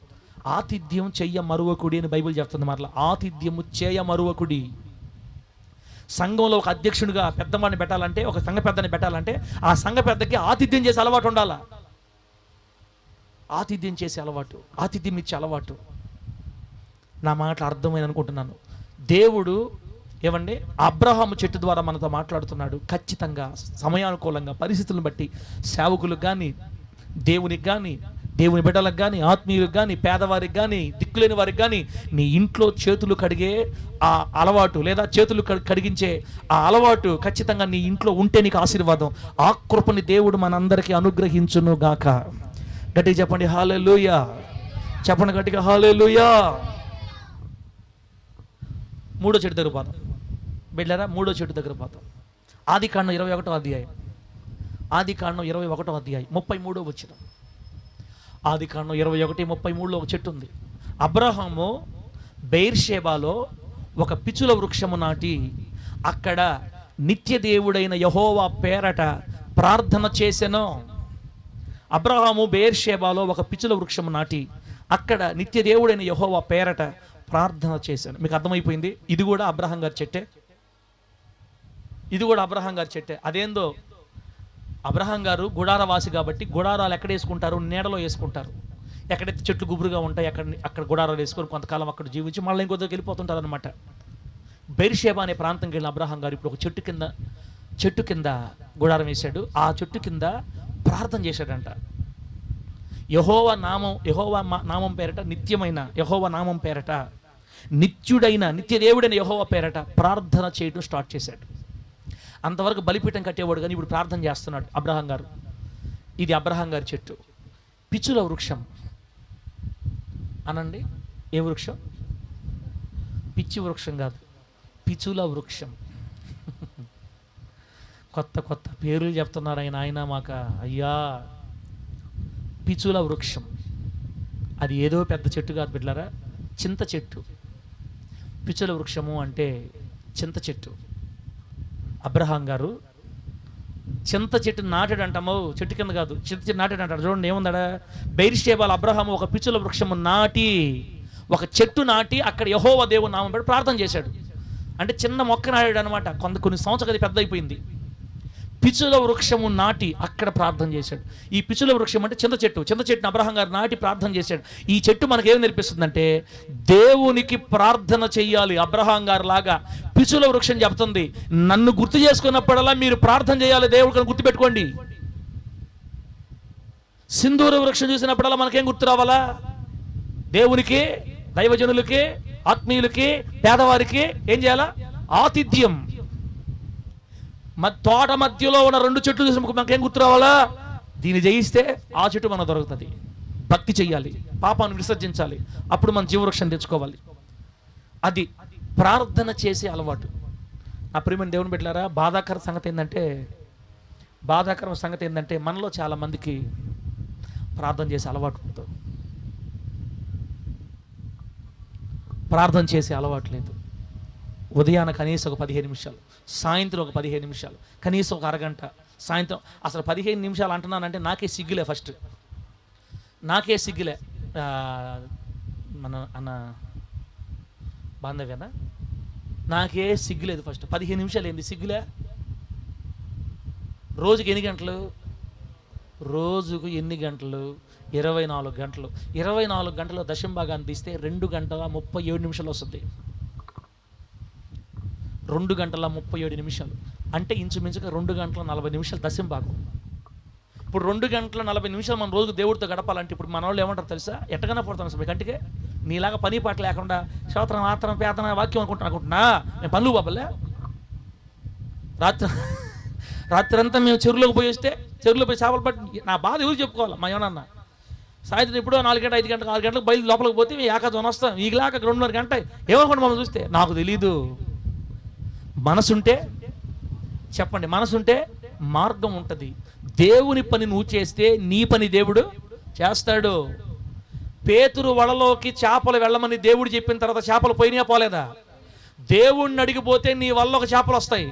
ఆతిథ్యం చెయ్య మరువకుడి అని బైబిల్ చెప్తుంది. మరలా ఆతిథ్యము చేయ మరువకుడి. సంఘంలో ఒక అధ్యక్షుడిగా పెద్దవాడిని పెట్టాలంటే, ఒక సంఘ పెద్దని పెట్టాలంటే ఆ సంఘ పెద్దకి ఆతిథ్యం చేసే అలవాటు ఉండాలా. ఆతిథ్యం చేసే అలవాటు, ఆతిథ్యం ఇచ్చే అలవాటు. నా మాటలు అర్థమైంది అనుకుంటున్నాను. దేవుడు ఏమండి అబ్రహాము చెట్టు ద్వారా మనతో మాట్లాడుతున్నాడు. ఖచ్చితంగా సమయానుకూలంగా పరిస్థితులను బట్టి సేవకులకు కానీ, దేవునికి కానీ, దేవుని బిడ్డలకు కానీ, ఆత్మీయులకు కానీ, పేదవారికి కానీ, దిక్కులేని వారికి కానీ నీ ఇంట్లో చేతులు కడిగే ఆ అలవాటు, లేదా చేతులు కడిగించే ఆ అలవాటు ఖచ్చితంగా నీ ఇంట్లో ఉంటే నీకు ఆశీర్వాదం. ఆ కృపని దేవుడు మనందరికీ అనుగ్రహించును గాక. గట్టిగా చెప్పండి హల్లెలూయా. చెప్పండి గట్టిగా హల్లెలూయా. 3వ చెట్టు దగ్గర పోతాం బిడ్డలారా. 3వ చెట్టు దగ్గర పోతాం. ఆదికాండం 21వ అధ్యాయం. ఆదికాండం 21వ అధ్యాయం 33వ వచనం. ఆదికాండం 21:33లో ఒక చెట్టు ఉంది. అబ్రహాము బెయిర్షెబాలో ఒక పిచుల వృక్షము నాటి అక్కడ నిత్య దేవుడైన యెహోవా పేరట ప్రార్థన చేసెను. అబ్రహాము బెయిర్షెబాలో ఒక పిచుల వృక్షము నాటి అక్కడ నిత్య దేవుడైన యెహోవా పేరట ప్రార్థన చేశాను. మీకు అర్థమైపోయింది, ఇది కూడా అబ్రహాం గారి చెట్టే. ఇది కూడా అబ్రహాం గారి చెట్టే. అదేందో, అబ్రహాం గారు గుడారవాసి కాబట్టి గుడారాలు ఎక్కడ వేసుకుంటారు? నీడలో వేసుకుంటారు. ఎక్కడైతే చెట్లు గుబురుగా ఉంటాయి అక్కడ గుడారాలు వేసుకొని కొంతకాలం అక్కడ జీవించి మళ్ళీ ఇంకో దగ్గరికి వెళ్ళిపోతుంటారు అనమాట. బెయిర్షెబా అనే ప్రాంతంకి వెళ్ళిన అబ్రహాం గారు ఇప్పుడు ఒక చెట్టు కింద చెట్టు కింద గుడారం వేశాడు. ఆ చెట్టు కింద ప్రార్థన చేశాడంట. యెహోవా నామం పేరట, నిత్యమైన యెహోవా నామం పేరట, నిత్యుడైన నిత్యదేవుడైన యెహోవా పేరట ప్రార్థన చేయడం స్టార్ట్ చేశాడు. అంతవరకు బలిపీఠం కట్టేవాడు, కానీ ఇప్పుడు ప్రార్థన చేస్తున్నాడు అబ్రహాం గారు. ఇది అబ్రహాం గారి చెట్టు. పిచ్చుల వృక్షం అనండి. ఏ వృక్షం? పిచ్చి వృక్షం కాదు, పిచ్చుల వృక్షం. కొత్త కొత్త పేర్లు చెప్తున్నారు ఆయన మాక. అయ్యా, పిచ్చుల వృక్షం. అది ఏదో పెద్ద చెట్టు కాదు బిడ్డలారా, చింత చెట్టు. పిచ్చుల వృక్షము అంటే చింత చెట్టు. అబ్రహాం గారు చింత చెట్టు నాటాడంటామో, చెట్టు కింద కాదు, చింత చెట్టు నాటాడంటాడు. చూడండి ఏముందాడా, బెయిర్షెబాలో అబ్రహాము ఒక పిచ్చుల వృక్షము నాటి, ఒక చెట్టు నాటి అక్కడ యెహోవా దేవుని నామం పెట్టి ప్రార్థన చేశాడు. అంటే చిన్న మొక్క నాటాడు అనమాట. కొన్ని సంవత్సరాలు అది పెద్ద అయిపోయింది. పిచ్చుల వృక్షము నాటి అక్కడ ప్రార్థన చేశాడు. ఈ పిచ్చుల వృక్షం అంటే చింత చెట్టుని అబ్రహాం గారు నాటి ప్రార్థన చేశాడు. ఈ చెట్టు మనకేం నేర్పిస్తుందంటే దేవునికి ప్రార్థన చెయ్యాలి. అబ్రహాం గారు లాగా పిచ్చుల వృక్షం చెప్తుంది, నన్ను గుర్తు చేసుకున్నప్పుడల్లా మీరు ప్రార్థన చేయాలి దేవుడికి, గుర్తుపెట్టుకోండి. సింధూర వృక్షం చూసినప్పుడల్లా మనకేం గుర్తు రావాలా? దేవునికి, దైవజనులకి, ఆత్మీయులకి, పేదవారికి ఏం చేయాలా? ఆతిథ్యం. తోట మధ్యలో ఉన్న 2 చెట్లు చూసి మనకేం గుర్తు రావాలా? దీన్ని జయిస్తే ఆ చెట్టు మనకు దొరుకుతుంది. భక్తి చెయ్యాలి, పాపాన్ని విసర్జించాలి, అప్పుడు మన జీవవృక్షం తెచ్చుకోవాలి. అది ప్రార్థన చేసే అలవాటు. నా ప్రియమైన దేవుని బిడ్డలారా, బాధాకరమైన సంగతి ఏంటంటే మనలో చాలా మందికి ప్రార్థన చేసే అలవాటు ఉండదు. ప్రార్థన చేసే అలవాటు లేదు. ఉదయాన కనీసం ఒక 15 నిమిషాలు, సాయంత్రం ఒక 15 నిమిషాలు, కనీసం ఒక అరగంట, సాయంత్రం అసలు 15 నిమిషాలు అంటున్నానంటే నాకే సిగ్గులే. ఫస్ట్ నాకే సిగ్గులే. మన అన్న బాంధవ్యనా, నాకే సిగ్గులేదు. ఫస్ట్ 15 నిమిషాలు ఏంది సిగ్గులే? రోజుకి ఎన్ని గంటలు? రోజుకు ఎన్ని గంటలు? 24 గంటలు. 24 గంటలు దశంభాగాన్ని తీస్తే 2 గంటల 37 నిమిషాలు వస్తుంది. 2 గంటల 37 నిమిషాలు అంటే ఇంచుమించుగా 2 గంటల 40 నిమిషాలు దశంభాగం. ఇప్పుడు 2 గంటల 40 నిమిషాలు మన రోజుకు దేవుడితో గడపాలంటే ఇప్పుడు మన వాళ్ళు ఏమంటారు తెలుసా? ఎట్టగానే పడతాను అసలు కంటికే. నీలాగా పని పాట లేకుండా శ్రోత్రం ఆత్రం పేతన వాక్యం అనుకుంటున్నా నేను పనులు బాబలే. రాత్రి అంతా మేము చెరువులోకి పోయి వస్తే, చెరువులో పోయి చేపలు పట్టి నా బాధ ఎవరు చెప్పుకోవాలి? మా ఏమన్నా సాయంత్రం ఎప్పుడో 4 గంటల 5 గంటలకు 6 గంటలకు బయలు లోపలికి పోతే మేము ఏకాదం వస్తాం. ఈగలాక 2:30 గంట ఏమనుకోండి మమ్మల్ని చూస్తే. నాకు తెలీదు. మనసుంటే చెప్పండి, మనసుంటే మార్గం ఉంటుంది. దేవుని పని నువ్వు చేస్తే నీ పని దేవుడు చేస్తాడు. పేతురు వలలోకి చేపలు వెళ్ళమని దేవుడు చెప్పిన తర్వాత చేపలు పోయినా పోలేదా? దేవుణ్ణి అడిగిపోతే నీ వల్ల ఒక చేపలు వస్తాయి.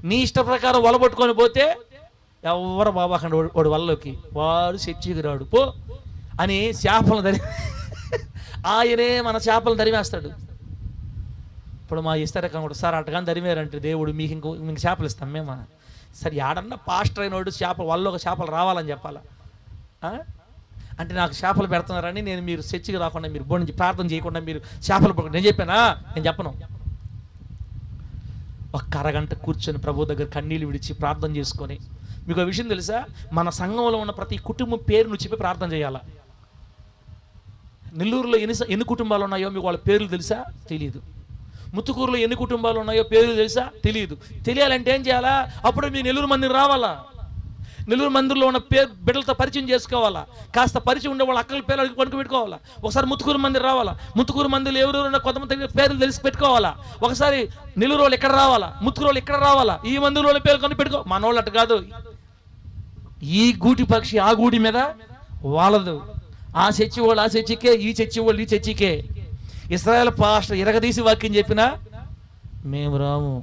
నీ ఇష్ట ప్రకారం వల పట్టుకొని పోతే ఎవరు బాబాకండి వాడు వలలోకి, వాడు చర్చికి రాడు పో అని చేపలను ఆయనే మన చేపలను తరిమేస్తాడు. ఇప్పుడు మా ఇస్తారే కూడా సార్ అట్టగాని తరిమేరంటే దేవుడు మీకు చేపలు ఇస్తాం మేము. సరే ఆడన్నా పాస్టర్ అయినోడు చేపలు వల్ల ఒక చేపలు రావాలని చెప్పాలా? అంటే నాకు చేపలు పెడుతున్నారని నేను మీరు చర్చికి రాకుండా, మీరు బోడి ప్రార్థన చేయకుండా మీరు చేపలు పడుకోండి నేను చెప్పానా? నేను చెప్పను. ఒక్క అరగంట కూర్చొని ప్రభు దగ్గర కన్నీళ్ళు విడిచి ప్రార్థన చేసుకొని, మీకు విషయం తెలుసా? మన సంఘంలో ఉన్న ప్రతి కుటుంబం పేరును చెప్పి ప్రార్థన చేయాలా. నెల్లూరులో ఎన్ని కుటుంబాలు ఉన్నాయో మీకు వాళ్ళ పేర్లు తెలుసా? తెలియదు. ముత్తుకూరులో ఎన్ని కుటుంబాలు ఉన్నాయో పేర్లు తెలుసా? తెలియదు. తెలియాలంటే ఏం చేయాలా? అప్పుడు మీ నెల్లూరు మందిరం రావాలా. నెల్లూరు మందిరంలో ఉన్న బిడ్డలతో పరిచయం చేసుకోవాలా. కాస్త పరిచయం ఉండే వాళ్ళ అక్కల పేర్లు కొనుక్కు పెట్టుకోవాలా. ఒకసారి ముత్తుకూరు మందిరం రావాలా. ముత్తుకూరు మందిరం ఎవరెవరున్నా కొంతమంది పేర్లు తెలిసి పెట్టుకోవాలా. ఒకసారి నెల్లూరు వాళ్ళు ఎక్కడ రావాలా, ముత్తుకూరు వాళ్ళు ఎక్కడ రావాలా, ఈ మందిరంలో పేర్లు కొని పెట్టుకో. మన వాళ్ళు అట్టు కాదు. ఈ గూటి పక్షి ఆ గూటి మీద వాళ్ళదు. ఆ చర్చి వాళ్ళు ఆ చర్చికే, ఈ చర్చి వాళ్ళు ఈ చర్చికే. ఇశ్రాయేల్ పాస్టర్ ఇరగదీసి వాక్యం చెప్పినా మేము రాము.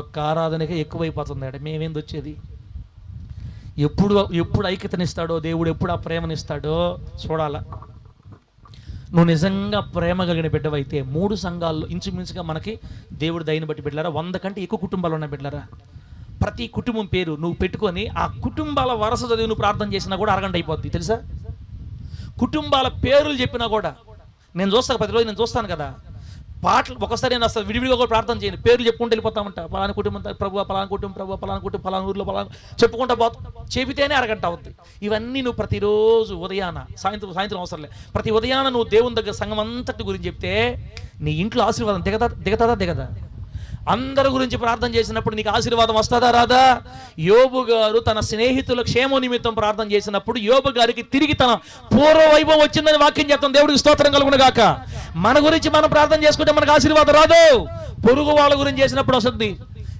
ఒక్క ఆరాధనకే ఎక్కువైపోతుంది. అంటే మేమేంది వచ్చేది? ఎప్పుడు ఐక్యతనిస్తాడో దేవుడు, ఎప్పుడు ఆ ప్రేమనిస్తాడో చూడాలా. నువ్వు నిజంగా ప్రేమ కలిగిన బిడ్డవైతే 3 సంఘాల్లో ఇంచుమించుగా మనకి దేవుడు దయని బట్టి బిడ్డలారా 100 కంటే ఎక్కువ కుటుంబాలు ఉన్నాయి బిడ్డలారా. ప్రతి కుటుంబం పేరు నువ్వు పెట్టుకొని ఆ కుటుంబాల వరస చదివి నువ్వు ప్రార్థన చేసినా కూడా అరగంట అయిపోద్ది తెలుసా. కుటుంబాల పేర్లు చెప్పినా కూడా నేను చూస్తాను, ప్రతిరోజు నేను చూస్తాను కదా. పాటలు ఒకసారి నేను అసలు విడివిడిగా కూడా ప్రార్థన చేయను, పేర్లు చెప్పుకుంటూ వెళ్ళిపోతామంట. పలానా కుటుంబం ప్రభు, పలానా కుటుంబం ప్రభు, పలానా కుటుంబం, పలానా ఊర్లో పలానా చెప్పుకుంటా చెబితేనే అరగంట అవుతుంది. ఇవన్నీ నువ్వు ప్రతిరోజు ఉదయాన సాయంత్రం అవసరం లేదు, ప్రతి ఉదయాన నువ్వు దేవుని దగ్గర సంఘం అంతటి గురించి చెప్తే నీ ఇంట్లో ఆశీర్వాదం దిగదా? అందరి గురించి ప్రార్థన చేసినప్పుడు నీకు ఆశీర్వాదం వస్తుందా రాదా? యోబు గారు తన స్నేహితుల క్షేమ నిమిత్తం ప్రార్థన చేసినప్పుడు యోబు గారికి తిరిగి తన పూర్వ వైభవం వచ్చిందని వాక్యం చెప్తాం. దేవుడికి స్తోత్రం కలుగును గాక. మన గురించి మనం ప్రార్థన చేసుకుంటే మనకు ఆశీర్వాదం రాదు. పొరుగు వాళ్ళ గురించి చేసినప్పుడు వస్తుంది,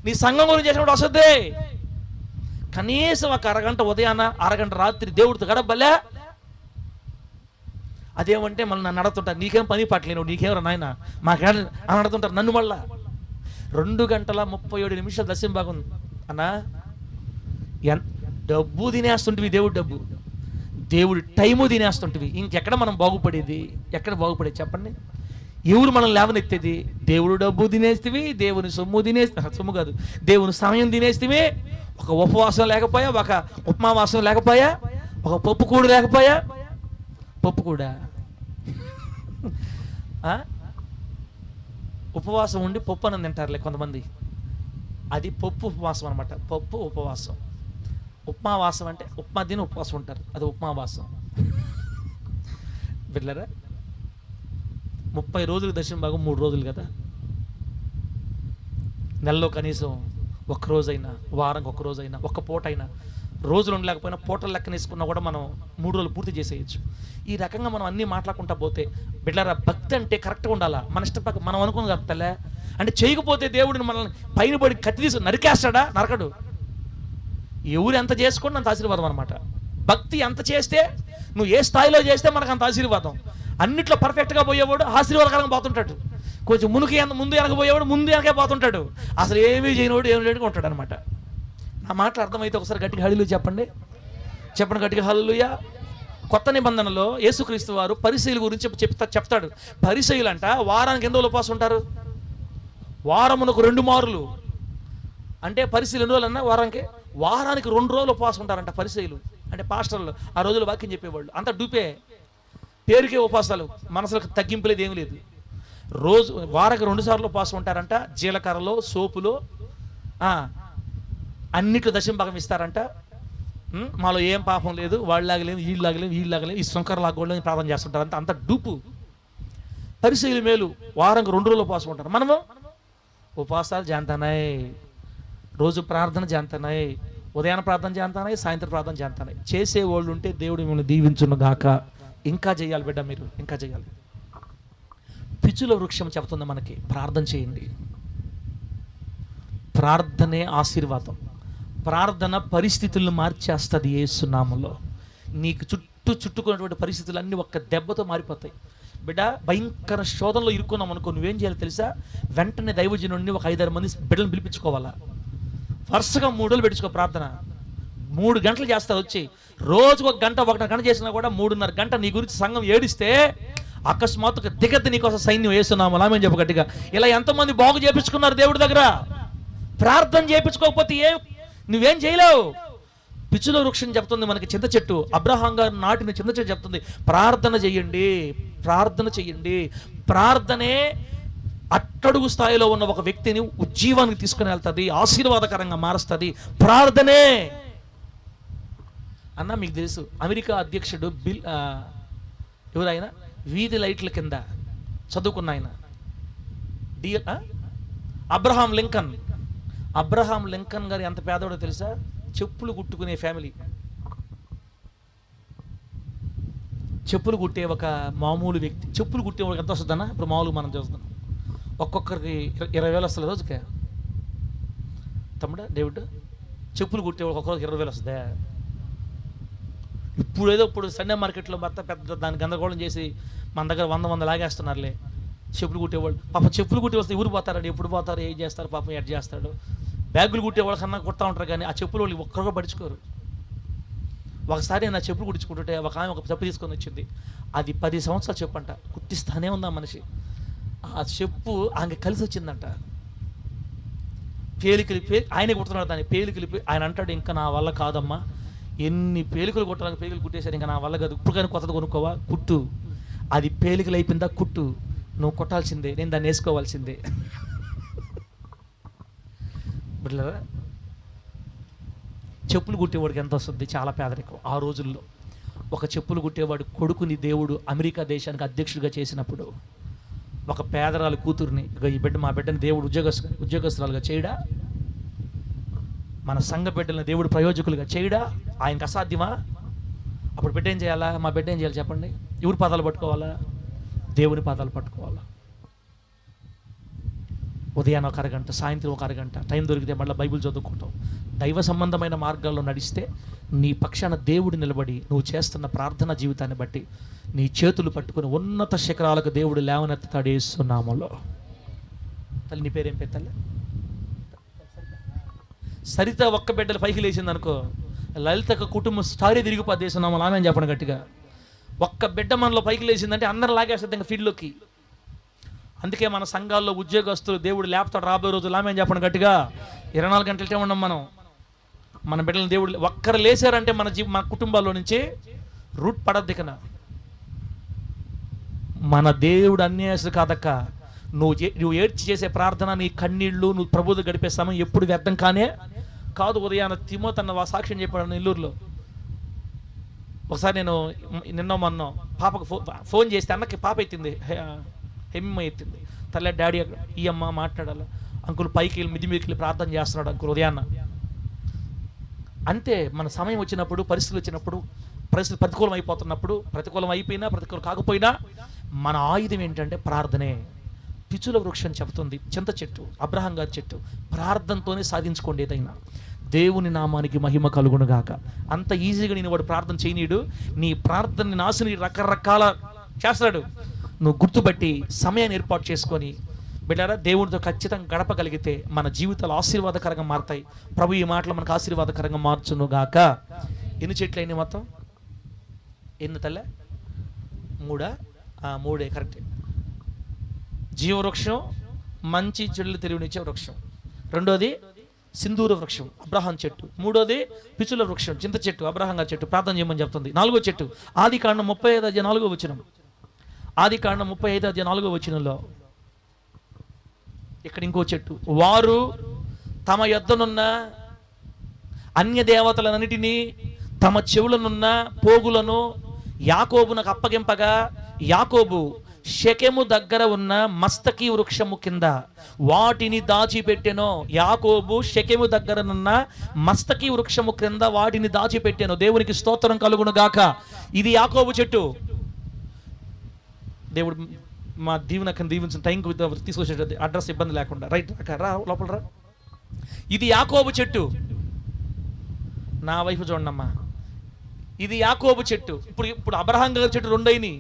నీ సంఘం గురించి చేసినప్పుడు వస్తుంది. కనీసం ఒక అరగంట ఉదయాన, అరగంట రాత్రి దేవుడితో గడపలే. అదేమంటే మళ్ళీ నన్ను అడుగుతుంటారు, నీకేం పని పట్టలేను, నీకేమరా నాయన మాకు అని అడుగుతుంటారు నన్ను. మళ్ళా 2 గంటల 37 నిమిషాలు దశంభాగం అన్నా. డబ్బు తినేస్తుంటివి, దేవుడి టైము తినేస్తుంటివి. ఇంకెక్కడ మనం బాగుపడేది? ఎక్కడ బాగుపడేది చెప్పండి? ఎవరు మనం లేవనెత్తేది? దేవుడు డబ్బు తినేస్తేవి, దేవుని సొమ్ము కాదు, దేవుని సమయం తినేస్తేవి. ఒక ఉపవాసం లేకపోయా, ఒక ఉపమావాసం లేకపోయా, ఒక పప్పు కూడు లేకపోయా. పప్పు కూడా ఉపవాసం ఉండి పప్పు అని తింటారులే కొంతమంది. అది పప్పు ఉపవాసం అనమాట. పప్పు ఉపవాసం. ఉప్మావాసం అంటే ఉప్మా తిని ఉపవాసం ఉంటారు, అది ఉప్మావాసం. బిడ్డలారా, 30 రోజులు దర్శనం భాగం 3 రోజులు కదా. నెలలో కనీసం ఒక్క రోజైనా, వారానికి ఒక్క రోజైనా, ఒక్క పూట అయినా, రోజులు ఉండలేకపోయినా పూటలు లెక్కనేసుకున్నా కూడా మనం 3 రోజులు పూర్తి చేసేయచ్చు. ఈ రకంగా మనం అన్నీ మాట్లాడుకుంటా పోతే బిడ్డలారా, భక్తి అంటే కరెక్ట్గా ఉండాలా. మన ఇష్టపక్క మనం అనుకుని కరెక్టలే అంటే చేయకపోతే దేవుడిని మనల్ని పైన పడి కత్తి తీసి నరికేస్తాడా? నరకడు. ఎవరు ఎంత చేసుకోండి అంత ఆశీర్వాదం అనమాట. భక్తి ఎంత చేస్తే, నువ్వు ఏ స్థాయిలో చేస్తే మనకు అంత ఆశీర్వాదం. అన్నిట్లో పర్ఫెక్ట్గా పోయేవాడు ఆశీర్వాదకరంగా పోతుంటాడు. కొంచెం ముందు వెనకపోయేవాడు ముందు వెనకే పోతుంటాడు. అసలు ఏమీ చేయనివాడు ఏమి లేడుగా ఉంటాడు అనమాట. నా మాటలు అర్థమైతే ఒకసారి గట్టిగా హల్లెలూయా చెప్పండి గట్టిగా హల్లెలూయా. కొత్త నిబంధనలో యేసుక్రీస్తు వారు పరిసయ్యుల గురించి చెప్తాడు. పరిసయ్యులు అంట వారానికి ఎన్ని రోజులు ఉపవాసం ఉంటారు? వారమునకు 2 మార్లు. అంటే పరిసయ్యులు ఎన్ని రోజులు అన్నా వారానికి 2 రోజులు ఉపవాసం ఉంటారంట పరిసయ్యులు. అంటే పాస్టర్లు ఆ రోజులు వాక్యం చెప్పేవాళ్ళు. అంత డూపే, పేరుకే ఉపవాసాలు, మనసులకు తగ్గింపులేదు ఏమి లేదు. వారానికి 2 సార్లు ఉపవాసం ఉంటారంట. జీలకర్రలో, సోపులో, అన్నిట్లో దశంభాగం ఇస్తారంట. మాలో ఏం పాపం లేదు, వాళ్ళలాగలేము, వీళ్ళలాగలేము, ఈ శంకర్లాగోళ్ళని ప్రార్థన చేస్తుంటారు. అంత డూపు. పరిసయ్యుల మేలు, వారానికి 2 రోజులు ఉపవాసం ఉంటారు. మనము ఉపవాసాలు జాంతానాయి, రోజు ప్రార్థన జాంతానాయి, ఉదయాన ప్రార్థన జాంతానాయి, సాయంత్రం ప్రార్థన జాంతానాయి. చేసేవాళ్ళు ఉంటే దేవుడు మిమ్మల్ని దీవించును గాక. ఇంకా చేయాలి బిడ్డ, మీరు ఇంకా చేయాలి. పిచ్చుల వృక్షం చెప్తుంది మనకి, ప్రార్థన చేయండి. ప్రార్థనే ఆశీర్వాదం. ప్రార్థన పరిస్థితులను మార్చేస్తుంది. యేసు నామములో నీకు చుట్టుకున్నటువంటి పరిస్థితులు అన్నీ ఒక్క దెబ్బతో మారిపోతాయి. బిడ్డ, భయంకర శోధనలో ఇరుక్కున్నాం అనుకో, నువ్వేం చేయాలి తెలుసా? వెంటనే దైవజనుడిని ఒక 5-6 మంది బిడ్డలను పిలిపించుకోవాలా. వరుసగా 3 రోజులు పెట్టుకో ప్రార్థన. 3 గంటలు చేస్తారు వచ్చి. రోజుకు 1 గంట 1 గంట చేసినా కూడా 3:30 గంట నీ గురించి సంఘం ఏడిస్తే అకస్మాత్తుగా దిగద్ది నీకోసం సైన్యం వేస్తున్నాము. అలామేం చెప్పు గట్టిగా. ఇలా ఎంతమంది బాగు చేపించుకున్నారు దేవుడి దగ్గర. ప్రార్థన చేయించుకోకపోతే నువ్వేం చేయలేవు. పిచ్చుల వృక్షం చెప్తుంది మనకి, చింత చెట్టు, అబ్రహాం గారు నాటిన చింత చెట్టు చెప్తుంది, ప్రార్థన చెయ్యండి. ప్రార్థనే అట్టడుగు స్థాయిలో ఉన్న ఒక వ్యక్తిని ఉజ్జీవానికి తీసుకుని వెళ్తుంది, ఆశీర్వాదకరంగా మారుస్తుంది. ప్రార్థనే అన్న. మీకు తెలుసు అమెరికా అధ్యక్షుడు ఎవరైనా వీధి లైట్ల కింద చదువుకున్న ఆయన అబ్రహాం లింకన్ గారు ఎంత పేదవాడో తెలుసా? చెప్పులు కుట్టుకునే ఫ్యామిలీ. చెప్పులు కుట్టే ఒక మామూలు వ్యక్తి. చెప్పులు కుట్టేవాడికి ఎంత వస్తుందన్నా? ఇప్పుడు మామూలుగా మనం చూస్తున్నాం, ఒక్కొక్కరికి 20,000 వస్తుంది రోజుకే. తమ్ముడా డేవిడ్, చెప్పులు కుట్టేవాడు ఒక్కొక్కరికి 20,000 వస్తుందా? ఇప్పుడు సండే మార్కెట్లో పెద్ద దాన్ని గందరగోళం చేసి మన దగ్గర 100 లాగేస్తున్నారులే. చెప్పులు కుట్టేవాళ్ళు పాపం చెప్పులు కుట్టి వస్తే ఊరు పోతారండి, ఎప్పుడు పోతారు, ఏం చేస్తారు, పాపం ఎడ్ చేస్తాడు. బ్యాగులు కుట్టేవాళ్ళ కన్నా కుడతా ఉంటారు, కానీ ఆ చెప్పులు వాళ్ళు ఒక్కరుగా పడుచుకోరు. ఒకసారి నా చెప్పులు కుట్టించుకుంటుంటే ఒక ఆమె ఒక చెప్పు తీసుకొని వచ్చింది. అది 10 సంవత్సరాలు చెప్పు అంట, కుట్టిస్తానే ఉందా మనిషి. ఆ చెప్పు ఆమె కలిసి వచ్చిందంట. పేలికలిపి ఆయనే కుడుతున్నాడు దాన్ని. పేలికలిపి ఆయన అంటాడు, ఇంకా నా వల్ల కాదమ్మా, ఎన్ని పేలికలు కుట్టడానికి పేలికలు కుట్టేశారు, ఇంకా నా వల్ల కాదు, ఇప్పుడు కానీ కొత్తది కొనుక్కోవా, కుట్టు. అది పేలికలు అయిపోయిందా, కుట్టు. నువ్వు కొట్టాల్సిందే, నేను దాన్ని వేసుకోవాల్సిందే. బిడ్డలారా, చెప్పులు కుట్టేవాడికి ఎంత వస్తుంది? చాలా పేదరికం. ఆ రోజుల్లో ఒక చెప్పులు కుట్టేవాడు కొడుకుని దేవుడు అమెరికా దేశానికి అధ్యక్షుడిగా చేసినప్పుడు ఒక పేదరాలు కూతుర్ని, ఇక ఈ బిడ్డ మా బిడ్డని దేవుడు ఉద్యోగస్తురాలుగా చేయడా? మన సంఘ బిడ్డలను దేవుడు ప్రయోజకులుగా చేయడా? ఆయనకు అసాధ్యమా? అప్పుడు బిడ్డ ఏం చేయాలా? మా బిడ్డ ఏం చేయాలి చెప్పండి? ఎవరి పాదాలు పట్టుకోవాలా? దేవుని పాదాలు పట్టుకోవాలా. ఉదయాన్ని ఒక అరగంట, సాయంత్రం ఒక అరగంట టైం దొరికితే మళ్ళీ బైబిల్ చదువుకుంటాం. దైవ సంబంధమైన మార్గాల్లో నడిస్తే నీ పక్షాన దేవుడు నిలబడి నువ్వు చేస్తున్న ప్రార్థన జీవితాన్ని బట్టి నీ చేతులు పట్టుకుని ఉన్నత శిఖరాలకు దేవుడు లేవనెత్తుతాడు యేసు నామములో. తల్లి, నీ పేరేం పేరు తల్లి? సరిత ఒక్క బిడ్డలు పైకి లేచింది అనుకో, లలితకు కుటుంబం స్టారీ తిరిగిపోద్ది యేసు నామములో. ఆమె అని చెప్పండి గట్టిగా. ఒక్క బిడ్డ మనలో పైకి లేచిందంటే అందరు లాగేస్తుంది ఇంకా ఫీల్డ్లోకి. అందుకే మన సంఘాల్లో ఉద్యోగస్తులు దేవుడు లేపుతాడు రాబోయే రోజులు. ఆమె అని చెప్పండి గట్టిగా. 24 గంటలే ఉన్నాం మనం. మన బిడ్డలను దేవుడు ఒక్కరు లేచారంటే మన కుటుంబాల్లో నుంచి రూట్ పడద్ది కన్నా. మన దేవుడు అన్యాయసు కాదక్క. నువ్వు ఏడ్చి చేసే ప్రార్థన, నీ కన్నీళ్ళు, నువ్వు ప్రభువుతో గడిపే సమయం ఎప్పుడు వ్యర్థం కానే కాదు. ఉదయాన తిమోతన్న సాక్ష్యం చెప్పాడు నెల్లూరులో. ఒకసారి నేను మొన్న పాపకు ఫోన్ చేస్తే, అన్నకి పాప ఎత్తింది, హెమ్మ ఎత్తింది. తల్లి, డాడీ ఈ అమ్మ మాట్లాడాలి, అంకుల్ పైకి వెళ్ళి మిది మీదకి వెళ్ళి ప్రార్థన చేస్తున్నాడు అంకుల్ ఉదయాన్న. అంతే, మన సమయం వచ్చినప్పుడు, పరిస్థితులు వచ్చినప్పుడు, పరిస్థితి ప్రతికూలం అయిపోతున్నప్పుడు, ప్రతికూలం అయిపోయినా ప్రతికూలం కాకపోయినా మన ఆయుధం ఏంటంటే ప్రార్థనే. పిచ్చుల వృక్షం చెబుతుంది, చింత చెట్టు, అబ్రహాం గారి చెట్టు, ప్రార్థనతోనే సాధించుకోండి ఏదైనా. దేవుని నామానికి మహిమ కలుగును గాక. అంత ఈజీగా నేను వాడు ప్రార్థన చేయనీడు. నీ ప్రార్థనని నాశని రకరకాల చేస్తాడు. నువ్వు గుర్తుపట్టి సమయాన్ని ఏర్పాటు చేసుకొని బిడ్డారా దేవునితో ఖచ్చితంగా గడపగలిగితే మన జీవితాలు ఆశీర్వాదకరంగా మారుతాయి. ప్రభు ఈ మాటలు మనకు ఆశీర్వాదకరంగా మార్చును గాక. ఎన్ని చెట్లు అయినాయి మొత్తం? ఎన్ని తల్లే? మూడే కరెక్ట్. జీవవృక్షం, మంచి చెడులు తెలివినిచ్చే వృక్షం. రెండోది సింధూర వృక్షం, అబ్రహాం చెట్టు. మూడోది పిచ్చుల వృక్షం, చింత చెట్టు, అబ్రహాం గారి చెట్టు. ప్రార్థన చేయమని చెప్తుంది. 4వ చెట్టు ఆదికాండం 35:4 వచనం. ఆదికాండం 35:4 వచనంలో ఇక్కడ ఇంకో చెట్టు. వారు తమ యొద్దనున్న అన్య దేవతలన్నిటినీ తమ చెవులనున్న పోగులను యాకోబునకు అప్పగింపగా, యాకోబు షెకెము దగ్గర ఉన్న మస్తకి వృక్షము కింద వాటిని దాచిపెట్టెను. యాకోబు షెకెము దగ్గరనున్న మస్తకి వృక్షము క్రింద వాటిని దాచిపెట్టెను. దేవునికి స్తోత్రం కలుగును గాక. ఇది యాకోబు చెట్టు. దేవుడు మా దీవెనకని దీవించిన టైంకి తీసుకొచ్చేటది, అడ్రస్ ఇబ్బంది లేకుండా. రైట్ రా, లోపల రా. ఇది యాకోబు చెట్టు. నా వైపు చూడండమ్మా, ఇది యాకోబు చెట్టు. ఇప్పుడు అబ్రహాం గారి చెట్టు రెండైని.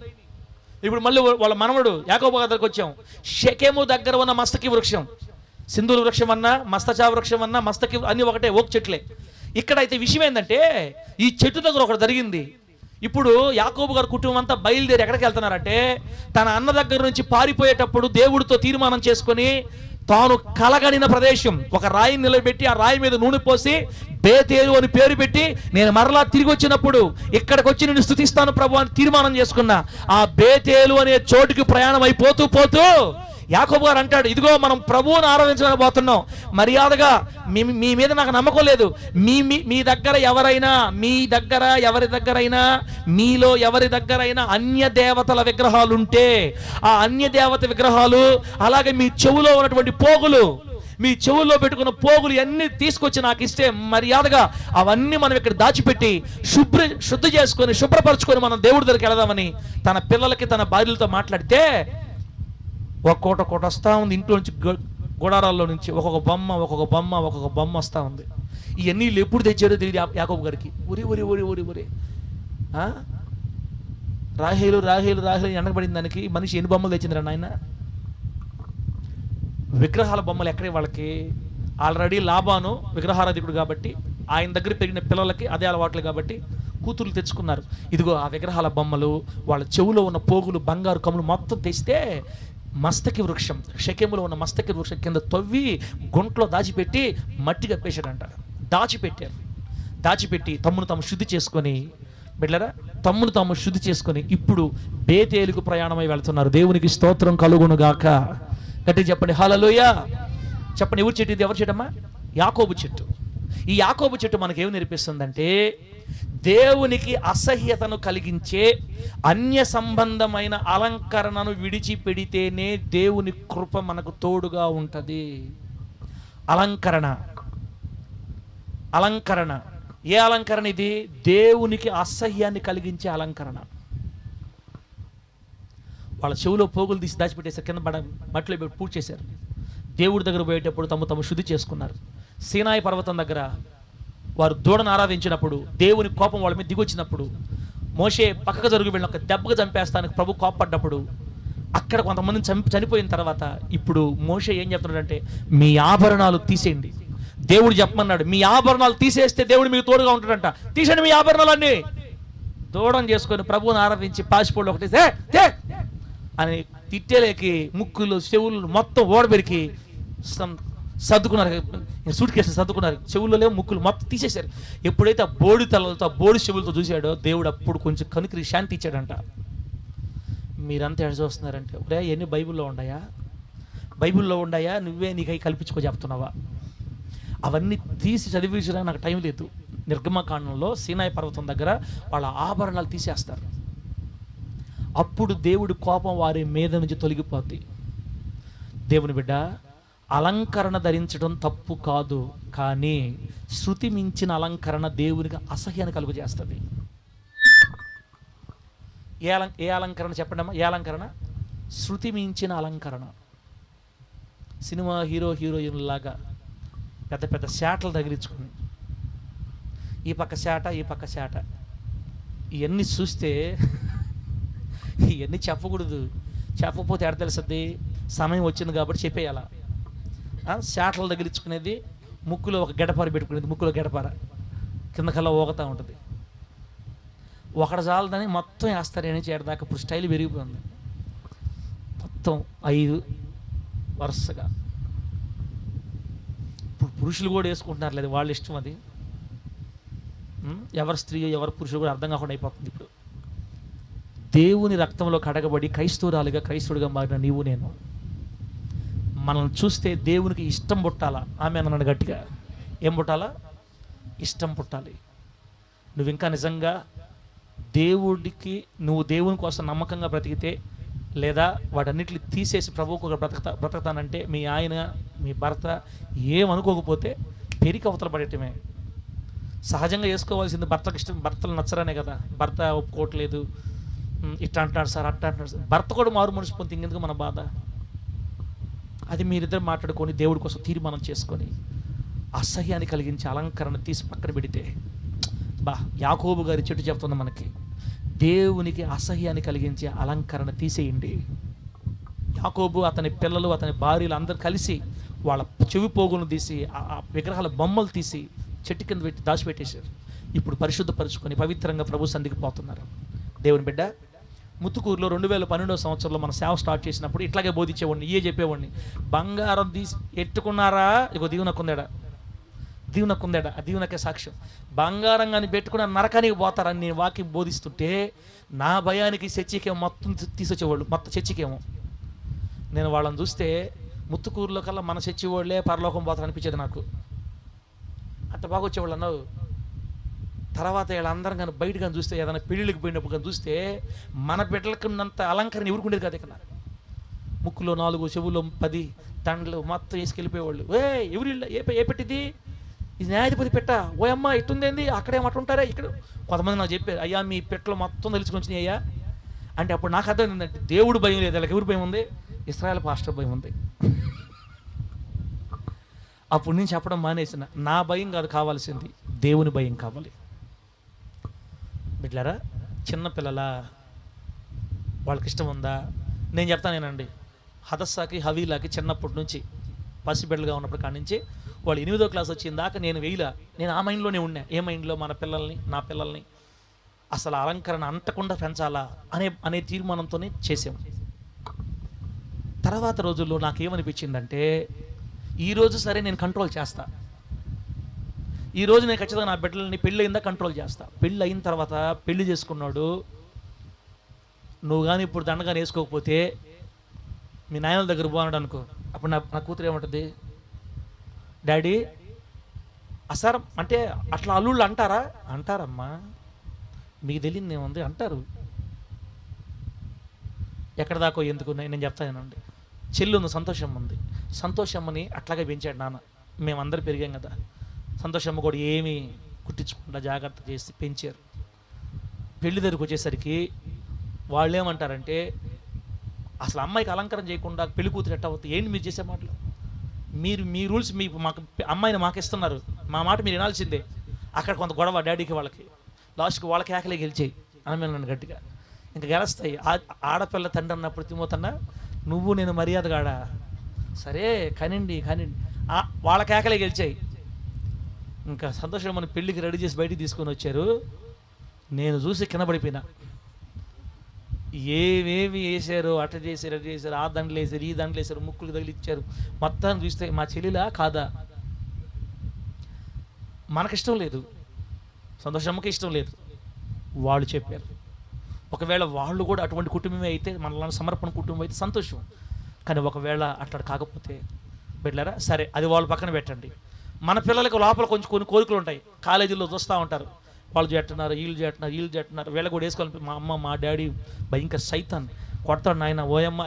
ఇప్పుడు మళ్ళీ వాళ్ళ మనవడు యాకోబు దగ్గరకు వచ్చాం. షెకెము దగ్గర ఉన్న మస్తకి వృక్షం, సింధూర వృక్షం అన్నా, మస్తచా వృక్షం అన్నా, మస్తకి అన్ని ఒకటే, ఓక్ చెట్లే. ఇక్కడైతే విషయం ఏంటంటే ఈ చెట్టు దగ్గర ఒకటి జరిగింది. ఇప్పుడు యాకోబు గారి కుటుంబం అంతా బయలుదేరి ఎక్కడికి వెళ్తున్నారంటే, తన అన్న దగ్గర నుంచి పారిపోయేటప్పుడు దేవుడితో తీర్మానం చేసుకొని తాను కలగడిన ప్రదేశం ఒక రాయిని నిలబెట్టి, ఆ రాయి మీద నూనె పోసి బేతేలు అని పేరు పెట్టి, నేను మరలా తిరిగి వచ్చినప్పుడు ఇక్కడికి వచ్చి నేను స్తుతిస్తాను ప్రభు అని తీర్మానం చేసుకున్నా. ఆ బేతేలు అనే చోటుకి ప్రయాణం అయిపోతూ పోతూ యాకోబు గారు అంటాడు, ఇదిగో మనం ప్రభువుని ఆరాధించడానికి పోతున్నాం. మర్యాదగా మీ మీద నాకు నమ్మకం లేదు. మీ దగ్గర ఎవరైనా, ఎవరి దగ్గరైనా, మీలో ఎవరి దగ్గరైనా అన్య దేవతల విగ్రహాలు ఉంటే, ఆ అన్య దేవత విగ్రహాలు, అలాగే మీ చెవులో ఉన్నటువంటి పోగులు, మీ చెవుల్లో పెట్టుకున్న పోగులు అన్ని తీసుకొచ్చి నాకు ఇస్తే మర్యాదగా అవన్నీ మనం ఇక్కడ దాచిపెట్టి శుద్ధి చేసుకొని శుభ్రపరచుకొని మనం దేవుడి దగ్గరికి వెళదామని తన పిల్లలకి, తన భార్యలతో మాట్లాడితే ఒక్కోట వస్తూ ఉంది. ఇంట్లో నుంచి గుడారాల్లో నుంచి ఒక్కొక్క బొమ్మ వస్తూ ఉంది. ఇవన్నీ ఎప్పుడు తెచ్చారో తెలియదు యాకోబు గారికి. ఒరి రాహేలు వెనకబడిన దానికి మనిషి ఎన్ని బొమ్మలు తెచ్చిందిరా నాయన? విగ్రహాల బొమ్మలు ఎక్కడే వాళ్ళకి. ఆల్రెడీ లాబాను విగ్రహారాధికుడు కాబట్టి ఆయన దగ్గర పెరిగిన పిల్లలకి అదే అలవాట్లు కాబట్టి కూతుర్లు తెచ్చుకున్నారు. ఇదిగో ఆ విగ్రహాల బొమ్మలు, వాళ్ళ చెవులో ఉన్న పోగులు, బంగారు కమ్ములు మొత్తం తెస్తే మస్తకి వృక్షం, షెకెములో ఉన్న మస్తకి వృక్షం కింద తవ్వి గుంట్లో దాచిపెట్టి మట్టి కప్పేశాడంట. దాచిపెట్టి తమ్మును తాము శుద్ధి చేసుకొని బిడ్డలారా, తమ్మును తాము శుద్ధి చేసుకొని ఇప్పుడు బేతేలుకు ప్రయాణమై వెళ్తున్నారు. దేవునికి స్తోత్రం కలుగును గాక. గట్టిగా చెప్పండి హల్లెలూయా. చెప్పండి, ఎవరి చెట్టు ఇది? ఎవరి చెట్టమ్మా? యాకోబు చెట్టు. ఈ యాకోబు చెట్టు మనకి ఏమి నేర్పిస్తుందంటే, దేవునికి అసహ్యతను కలిగించే అన్య సంబంధమైన అలంకరణను విడిచిపెడితేనే దేవుని కృప మనకు తోడుగా ఉంటుంది. అలంకరణ, అలంకరణ. ఏ అలంకరణ ఇది? దేవునికి అసహ్యాన్ని కలిగించే అలంకరణ. వాళ్ళ చెవులో పోగులు తీసి దాచిపెట్టేశారు, కింద మట్టిలో పెట్టి పూజ చేశారు. దేవుడి దగ్గర పోయేటప్పుడు తమ శుద్ధి చేసుకున్నారు. సీనాయి పర్వతం దగ్గర వారు దూడను ఆరాధించినప్పుడు దేవుని కోపం వాళ్ళ మీద దిగొచ్చినప్పుడు, మోషే పక్కకు జరుగు వెళ్ళిన ఒక దెబ్బకు చంపేస్తానికి ప్రభు కోపపడ్డప్పుడు, అక్కడ కొంతమందిని చనిపోయిన తర్వాత ఇప్పుడు మోషే ఏం చెప్తున్నాడంటే, మీ ఆభరణాలు తీసేయండి. దేవుడు చెప్పమన్నాడు, మీ ఆభరణాలు తీసేస్తే దేవుడు మీకు తోడుగా ఉంటాడంట. తీసేయండి మీ ఆభరణాలన్నీ. దూడం చేసుకొని ప్రభువుని ఆరాధించి పాసిపోళ్ళు ఒకటి అని తిట్టేలేకి ముక్కులు చెవులు మొత్తం ఓడబెరికి సర్దుకున్నారు. Suit case సర్దుకున్నారు. చెవుల్లో లేవు, ముక్కులు మొత్తం తీసేశారు. ఎప్పుడైతే ఆ బోడి తలలతో, ఆ బోడి చెవులతో చూశాడో దేవుడు అప్పుడు కొంచెం కనుకరి శాంతి ఇచ్చాడంట. మీరంతా ఎడ చూస్తున్నారంటే, ఒరే ఎన్ని బైబిల్లో ఉన్నాయా? బైబిల్లో ఉన్నాయా? నువ్వే నీకై కల్పించుకో చెప్తున్నావా? అవన్నీ తీసి చదివించడానికి నాకు టైం లేదు. నిర్గమకాండంలో సీనాయి పర్వతం దగ్గర వాళ్ళ ఆభరణాలు తీసేస్తారు. అప్పుడు దేవుడి కోపం వారి మీద నుంచి తొలగిపోద్ది. దేవుని బిడ్డ, అలంకరణ ధరించడం తప్పు కాదు, కానీ శృతి మించిన అలంకరణ దేవునికి అసహ్యాన్ని కలుగజేస్తుంది. ఏ అలంకరణ చెప్పండి అమ్మా? ఏ అలంకరణ? శృతి మించిన అలంకరణ. సినిమా హీరోయిన్లాగా పెద్ద పెద్ద శాటలు తగిలించుకుని, ఈ పక్క శాట, ఈ పక్క శాట, ఇవన్నీ చూస్తే ఇవన్నీ చెప్పకూడదు. చెప్పకపోతే ఎడ తెలుస్తుంది? సమయం వచ్చింది కాబట్టి చెప్పేయాల. శాటలు తగిలించుకునేది, ముక్కులో ఒక గడపార పెట్టుకునేది, ముక్కులో గడపార కింద కల్లా ఊగుతూ ఉంటుంది. ఒకటి చాలదని మొత్తం వేస్తారు. ఏం చేయడానికి ఇప్పుడు స్టైల్ పెరిగిపోయింది. మొత్తం 5 వరుసగా. ఇప్పుడు పురుషులు కూడా వేసుకుంటున్నారు, లేదు వాళ్ళ ఇష్టం అది. ఎవరు స్త్రీయో ఎవరు పురుషులు కూడా అర్థం కాకుండా అయిపోతుంది. ఇప్పుడు దేవుని రక్తంలో కడగబడి క్రైస్తవురాలుగా, క్రైస్తవుడిగా మారిన నీవు నేను, మనల్ని చూస్తే దేవునికి ఇష్టం పుట్టాలా? ఆమె అన్నాడు గట్టిగా. ఏం పుట్టాలా? ఇష్టం పుట్టాలి. నువ్వు ఇంకా నిజంగా దేవుడికి, నువ్వు దేవుని కోసం నమ్మకంగా బ్రతికితే, లేదా వాటన్నిటిని తీసేసి ప్రభువుకు ఒక బ్రతకతానంటే, మీ ఆయన, మీ భర్త ఏమనుకోకపోతే పెరిగి అవతల పడేయటమే. సహజంగా చేసుకోవాల్సింది భర్తకు ఇష్టం, భర్తలు నచ్చరనే కదా. భర్త ఒప్పుకోవట్లేదు, ఇట్లా అంటున్నాడు సార్, అట్లా అంటున్నాడు సార్. భర్త కూడా మారు మనిషిపోతే ఇంకెందుకు మన బాధ? అది మీరిద్దరు మాట్లాడుకొని దేవుడి కోసం తీర్మానం చేసుకొని అసహ్యాన్ని కలిగించే అలంకరణ తీసి పక్కన పెడితే, యాకోబు గారి చెట్టు చెప్తుంది మనకి, దేవునికి అసహ్యాన్ని కలిగించే అలంకరణ తీసేయండి. యాకోబు, అతని పిల్లలు, అతని భార్యలు అందరూ కలిసి వాళ్ళ చెవి పోగులను తీసి, ఆ విగ్రహాల బొమ్మలు తీసి చెట్టు కింద పెట్టి దాచిపెట్టేశారు. ఇప్పుడు పరిశుద్ధపరుచుకొని పవిత్రంగా ప్రభు సన్నిధికి పోతున్నారు. దేవుని బిడ్డ, ముత్తుకూరులో 2012 సంవత్సరంలో మన సేవ స్టార్ట్ చేసినప్పుడు ఇట్లాగే బోధించేవాడిని, చెప్పేవాడిని. బంగారం తీసి ఎట్టుకున్నారా? ఇగో దీవునకుందేడా, దీవునకుందేడా, ఆ దీవునకే సాక్ష్యం. బంగారం కానీ పెట్టుకున్న నరకానికి పోతారని నేను వాక్యం బోధిస్తుంటే, నా భయానికి చర్చికేమో మొత్తం తీసుకొచ్చేవాళ్ళు, మొత్తం చర్చికేమో. నేను వాళ్ళని చూస్తే ముత్తుకూరులో కల్లా మన చర్చి వాళ్ళే పరలోకం పోతారు అనిపించేది నాకు. అంత బాగా వచ్చేవాళ్ళు అన్నావు. తర్వాత వీళ్ళందరం కానీ బయట కానీ చూస్తే, ఏదైనా పెళ్ళిళ్ళకి పోయినప్పుడు కానీ చూస్తే, మన బిడ్డలకు ఉన్నంత అలంకరణ ఎవరుకుండేది కాదు. ఇక్కడ ముక్కులో 4, చెవులో 10 దండలు మొత్తం వేసుకెళ్ళిపోయేవాళ్ళు. ఎవరు ఏ పెట్టింది? ఇది న్యాయాధిపతి పెట్ట. ఓ అమ్మ ఇట్టుందేంది, అక్కడేమట్టు ఉంటారా? ఇక్కడ కొంతమంది నాకు చెప్పారు, అయ్యా మీ పెట్టలో మొత్తం తెలుసుకొని అయ్యా అంటే. అప్పుడు నాకు అర్థం ఏంటంటే, దేవుడు భయం లేదు, వాళ్ళకి ఎవరు భయం ఉంది? ఇశ్రాయేల్ పాస్టర్ భయం ఉంది. అప్పుడు నేను చెప్పడం మానేసిన, నా భయం కాదు కావాల్సింది, దేవుని భయం కావాలి. బిడ్డలారా, చిన్నపిల్లల వాళ్ళకి ఇష్టం ఉందా? నేను చెప్తానేనండి, హదస్సాకి హవీలాకి చిన్నప్పటి నుంచి, పసిబిడ్డలుగా ఉన్నప్పటి కాడి నుంచి వాళ్ళు 8వ క్లాస్ వచ్చిన దాకా నేను నేను ఆ మైండ్లోనే ఉన్నా. ఏ మైండ్లో? మన పిల్లల్ని, నా పిల్లల్ని అసలు అలంకరణ అంటకుండా పెంచాలా అనే తీర్మానంతోనే చేసాము. తర్వాత రోజుల్లో నాకేమనిపించిందంటే, ఈరోజు సరే నేను కంట్రోల్ చేస్తా, ఈ రోజు నేను ఖచ్చితంగా నా బిడ్డలని పెళ్ళి అయిందా కంట్రోల్ చేస్తా. పెళ్ళి అయిన తర్వాత పెళ్లి చేసుకున్నాడు, నువ్వు కానీ ఇప్పుడు దండగానే వేసుకోకపోతే మీ నాయనల దగ్గర పోనాడు అనుకో, అప్పుడు నా కూతురు ఏమంటుంది, డాడీ సార్ అంటే అట్లా అల్లుళ్ళు అంటారా? అంటారమ్మా, మీకు తెలియదు ఏముంది అంటారు. ఎక్కడ దాకో ఎందుకు నేను చెప్తానండి. చెల్లి ఉంది, సంతోషమ్మ ఉంది. సంతోషమ్మని అట్లాగే పెంచాడు నాన్న. మేమందరూ పెరిగాం కదా. సంతోషమ్మ కూడా ఏమీ కుట్టించకుండా జాగ్రత్త చేసి పెంచారు. పెళ్లి దగ్గరికి వచ్చేసరికి వాళ్ళు ఏమంటారంటే, అసలు అమ్మాయికి అలంకరణ చేయకుండా పెళ్లి కూతురు ఎట్ట అవుతుంది, ఏంటి మీరు చేసే మాటలు, మీ రూల్స్ మాకు అమ్మాయిని మాకు ఇస్తున్నారు, మా మాట మీరు వినాల్సిందే. అక్కడ కొంత గొడవ డాడీకి వాళ్ళకి, లాస్ట్కి వాళ్ళకి కేకలే గెలిచాయి ఆమె నన్ను గట్టిగా. ఇంకా గెలుస్తాయి. ఆడపిల్ల తండ్రి అన్నప్పుడు తిమోతన్నా నువ్వు నేను మర్యాదగాడా, సరే కానివ్వండి వాళ్ళ కేకలే గెలిచాయి. ఇంకా సంతోషం మన పెళ్ళికి రెడీ చేసి బయటికి తీసుకొని వచ్చారు. నేను చూసి కింద పడిపోయినా. ఏమేమి వేసారు, అట్ట చేశారు, అటు చేశారు, ఆ దండలు వేసారు, ఈ దండలు వేసారు, ముక్కులు తగిలిచ్చారు. మొత్తాన్ని చూస్తే మా చెల్లిలా కాదా, మనకిష్టం లేదు, సంతోషమ్మకి ఇష్టం లేదు. వాళ్ళు చెప్పారు. ఒకవేళ వాళ్ళు కూడా అటువంటి కుటుంబమే అయితే, మన సమర్పణ కుటుంబం అయితే సంతోషం. కానీ ఒకవేళ అట్లా కాకపోతే బిడ్డలారా, సరే అది వాళ్ళు పక్కన పెట్టండి. మన పిల్లలకు లోపల కొంచెం కొన్ని కోరికలు ఉంటాయి. కాలేజీల్లో చూస్తూ ఉంటారు, వాళ్ళు చేస్తున్నారు, వీళ్ళు చేస్తున్నారు, వీళ్ళ కూడా వేసుకోవాలి. మా అమ్మ మా డాడీ భయంకర సైతాన్, కొడతాడు నాయన ఓయమ్మ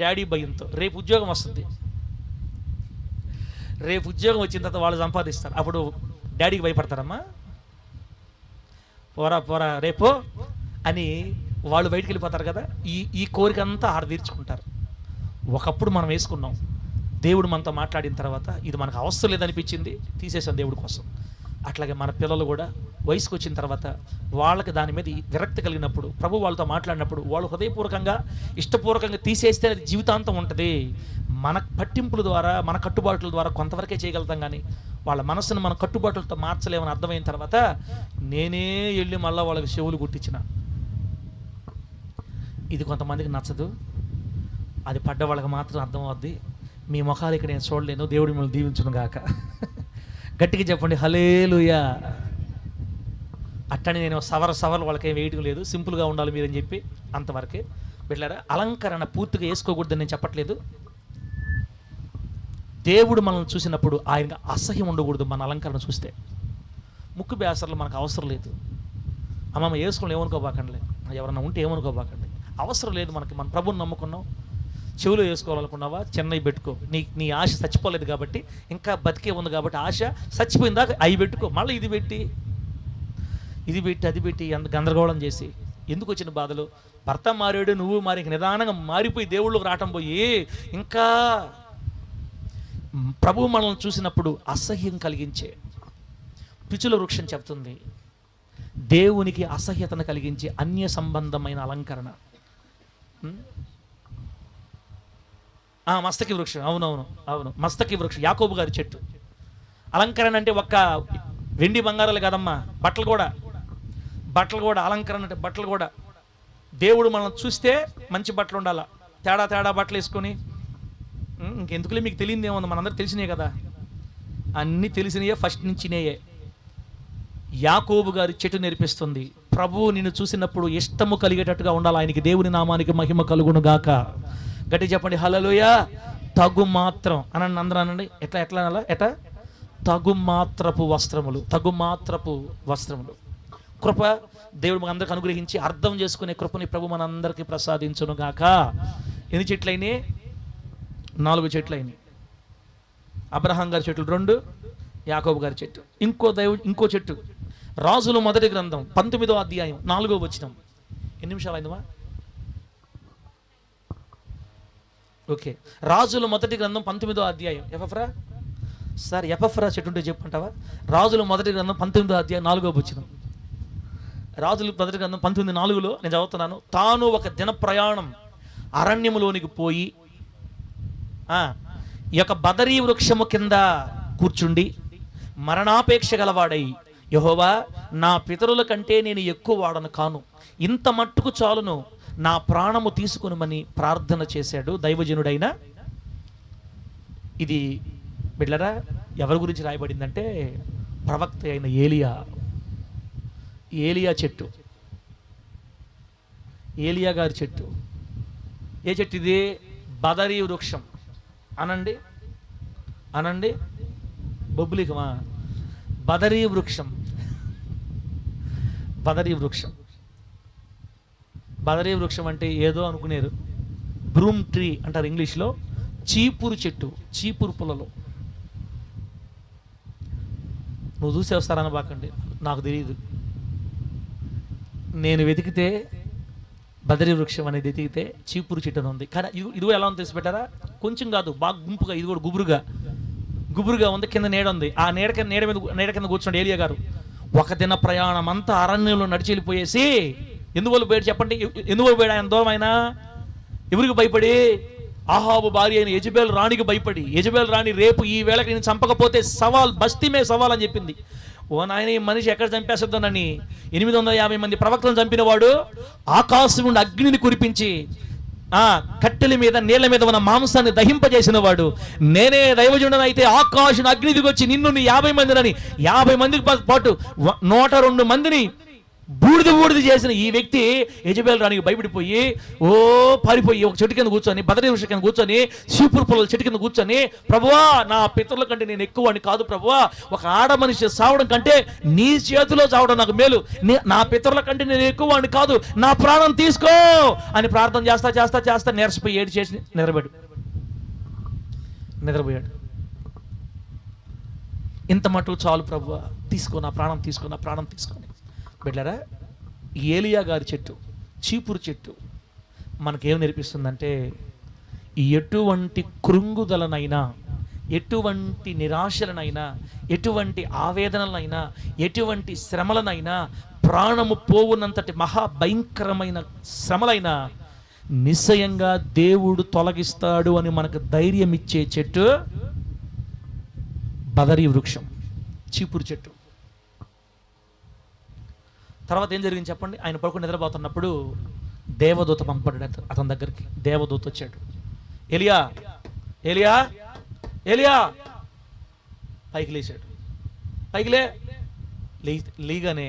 డాడీ భయంతో. రేపు ఉద్యోగం వస్తుంది, రేపు ఉద్యోగం వచ్చిన తర్వాత వాళ్ళు సంపాదిస్తారు, అప్పుడు డాడీకి భయపడతారమ్మా, పోరా రేపో అని వాళ్ళు బయటికి వెళ్ళిపోతారు కదా. ఈ కోరిక అంతా ఆడ తీర్చుకుంటారు. ఒకప్పుడు మనం వేసుకున్నాం, దేవుడు మనతో మాట్లాడిన తర్వాత ఇది మనకు అవసరం లేదనిపించింది, తీసేసాం దేవుడి కోసం. అట్లాగే మన పిల్లలు కూడా వయసుకు వచ్చిన తర్వాత వాళ్ళకి దాని మీద విరక్తి కలిగినప్పుడు, ప్రభు వాళ్ళతో మాట్లాడినప్పుడు వాళ్ళు హృదయపూర్వకంగా ఇష్టపూర్వకంగా తీసేస్తే అది జీవితాంతం ఉంటుంది. మన పట్టింపుల ద్వారా, మన కట్టుబాట్ల ద్వారా కొంతవరకే చేయగలుగుతాం, కానీ వాళ్ళ మనసును మన కట్టుబాట్లతో మార్చలేమని అర్థమైన తర్వాత నేనే వెళ్ళి మళ్ళీ వాళ్ళకి చెవులు గుట్టించిన. ఇది కొంతమందికి నచ్చదు, అది పడ్డ వాళ్ళకి మాత్రం అర్థం అవుద్ది. మీ ముఖాలు ఇక్కడ నేను చూడలేను, దేవుడు మిమ్మల్ని దీవించును గాక. గట్టిగా చెప్పండి హల్లెలూయా. అట్టని నేను సవర్ వాళ్ళకి ఏం వేయడం లేదు, సింపుల్గా ఉండాలి మీరని చెప్పి అంతవరకే. బిడ్డలారా, అలంకరణ పూర్తిగా వేసుకోకూడదని నేను చెప్పట్లేదు. దేవుడు మనల్ని చూసినప్పుడు ఆయన అసహ్యం ఉండకూడదు. మన అలంకరణ చూస్తే ముక్కు బేసర్లు మనకు అవసరం లేదు. అమ్మమ్మ వేసుకోవాలి ఏమనుకోబాకండి, ఎవరన్నా ఉంటే ఏమనుకోబాకండి, అవసరం లేదు మనకి. మన ప్రభుని నమ్ముకున్నాం, చెవులు వేసుకోవాలనుకున్నావా చిన్నవి పెట్టుకో. నీ ఆశ చచ్చిపోలేదు కాబట్టి, ఇంకా బతికే ఉంది కాబట్టి, ఆశ చచ్చిపోయిందాక అవి పెట్టుకో. మళ్ళీ ఇది పెట్టి అది పెట్టి అంత గందరగోళం చేసి ఎందుకు వచ్చిన బాధలు. భర్త మారాడు, నువ్వు మారి, నిదానంగా మారిపోయి దేవుళ్ళకి రావటం పోయి ఇంకా ప్రభువు మనల్ని చూసినప్పుడు అసహ్యం కలిగించే పిచుల వృక్షం చెప్తుంది, దేవునికి అసహ్యతను కలిగించే అన్య సంబంధమైన అలంకరణ. మస్తకి వృక్షం, అవును మస్తకి వృక్షం, యాకోబు గారి చెట్టు. అలంకరణ అంటే ఒక్క వెండి బంగారాలు కాదమ్మా, బట్టలు కూడా అలంకరణ అంటే బట్టలు కూడా. దేవుడు మనం చూస్తే మంచి బట్టలు ఉండాలా, తేడా బట్టలు వేసుకొని ఇంకెందుకులే, మీకు తెలియదు ఏముంది, మనందరూ తెలిసినాయి కదా, అన్నీ తెలిసినయే, ఫస్ట్ నుంచినేయే. యాకోబు గారి చెట్టు నేర్పిస్తుంది, ప్రభువు నిన్ను చూసినప్పుడు ఇష్టము కలిగేటట్టుగా ఉండాలి. ఆయనకి, దేవుని నామానికి మహిమ కలుగును గాక. గట్టి చెప్పండి హల్లెలూయా. తగు మాత్రం అనండి, అందరూ అనండి. ఎట్లా తగు మాత్రపు వస్త్రములు. కృప దేవుడు మన అందరికి అనుగ్రహించి అర్థం చేసుకునే కృపని ప్రభు మన అందరికీ ప్రసాదించును గాక. ఎన్ని చెట్లయినాయి? 4 చెట్లయినాయి. అబ్రహాం గారి చెట్లు 2, యాకోబు గారి చెట్టు. ఇంకో చెట్టు రాజుల మొదటి గ్రంథం 19వ అధ్యాయం 4వ వచనం. ఎన్ని నిమిషాలు అయిందమ్మా? ఓకే, రాజుల మొదటి గ్రంథం 19వ అధ్యాయం. ఎపఫ్రా చెట్టు ఉంటే చెప్పంటావా? రాజుల మొదటి గ్రంథం 19వ అధ్యాయం 4వ వచనం. రాజుల మొదటి గ్రంథం 19:4లో నేను చదువుతున్నాను. తాను ఒక దిన ప్రయాణం అరణ్యములోనికి పోయి ఈ యొక్క బదరీ వృక్షము కింద కూర్చుండి మరణాపేక్ష గలవాడై, యెహోవా నా పితరుల కంటే నేను ఎక్కువ వాడను కాను, ఇంత మట్టుకు చాలును, నా ప్రాణము తీసుకునిమని ప్రార్థన చేశాడు దైవజనుడైన. ఇది బిడ్డలారా ఎవరి గురించి రాయబడిందంటే ప్రవక్త అయిన ఏలియా చెట్టు, ఏలియా గారి చెట్టు. ఏ చెట్టు ఇది? బదరీ వృక్షం. అనండి బొబ్బులికమా? బదరీ వృక్షం. బదరీ వృక్షం అంటే ఏదో అనుకునేరు. బ్రూమ్ ట్రీ అంటారు ఇంగ్లీష్లో. చీపురు చెట్టు, చీపురు పుల్లలో. నువ్వు చూసి వస్తారని బాకండి, నాకు తెలియదు. నేను వెతికితే బదరీ వృక్షం అనేది వెతికితే చీపురు చెట్టు అని ఉంది. కానీ ఇది ఎలా ఉంది తెలిసి పెట్టారా? కొంచెం కాదు, బాగా గుంపుగా, ఇది కూడా గుబురుగా ఉంది. కింద నీడ ఉంది. ఆ నీడ కింద కూర్చున్నాడు ఏలియా గారు. ఒక దిన ప్రయాణం అంతా అరణ్యంలో నడిచి వెళ్ళిపోయేసి, ఎందువల్ల పోయాడు చెప్పండి? ఎందువల్ల పోయాడు ఆయన దూరం? ఆయన ఎవరికి భయపడి? ఆహాబు భార్య అయిన యెజెబెల్ రాణికి భయపడి. యెజెబెల్ రాణి రేపు ఈ వేళకి నేను చంపకపోతే సవాల్, బస్తీమే సవాల్ అని చెప్పింది. ఓ నాయన, ఈ మనిషి ఎక్కడ చంపేస్తుందోనని 850 మంది ప్రవక్తలను చంపినవాడు ఆకాశం నుండి అగ్నిని కురిపించి కట్టెల మీద నీళ్ల మీద ఉన్న మాంసాన్ని దహింపజేసిన వాడు, నేనే దైవజనుడని అయితే ఆకాశం అగ్ని దిగొచ్చి నిన్ను 50 మందిని 50 మందికి పాటు 102 మందిని బూడిద చేసిన ఈ వ్యక్తి యెజెబెల్ రాణికి భయపడిపోయి పారిపోయి ఒక చెట్టు కింద కూర్చొని, బదరీ వృక్షం కింద కూర్చొని, చీపురు పుల్లల చెట్టు కింద కూర్చొని, ప్రభువా, నా పితరుల కంటే నేను ఎక్కువని కాదు ప్రభువా, ఒక ఆడ మనిషి సావడం కంటే నీ చేతిలో చావడం నాకు మేలు. నా పితరుల కంటే నేను ఎక్కువని కాదు, నా ప్రాణం తీసుకో అని ప్రార్థన చేస్తా నీరసిపోయి ఏడు చేసి నిద్రపోయాడు. ఇంత మటుకు చాలు ప్రభువా, తీసుకో నా ప్రాణం, తీసుకొని. బిడ్డలారా, ఏలియా గారి చెట్టు, చీపురు చెట్టు మనకేం నేర్పిస్తుందంటే, ఎటువంటి కృంగుదలనైనా, ఎటువంటి నిరాశలనైనా, ఎటువంటి ఆవేదనలైనా, ఎటువంటి శ్రమలనైనా, ప్రాణము పోవునంతటి మహాభయంకరమైన శ్రమలైనా నిశ్చయంగా దేవుడు తొలగిస్తాడు అని మనకు ధైర్యం ఇచ్చే చెట్టు బదరీ వృక్షం, చీపురు చెట్టు. తర్వాత ఏం జరిగింది చెప్పండి? ఆయన పడుకుని నిద్రపోతున్నప్పుడు దేవదూత పంపబడ్డాడు అతని దగ్గరికి. దేవదూత వచ్చాడు. ఏలియా పైకి లేచాడు. లేగానే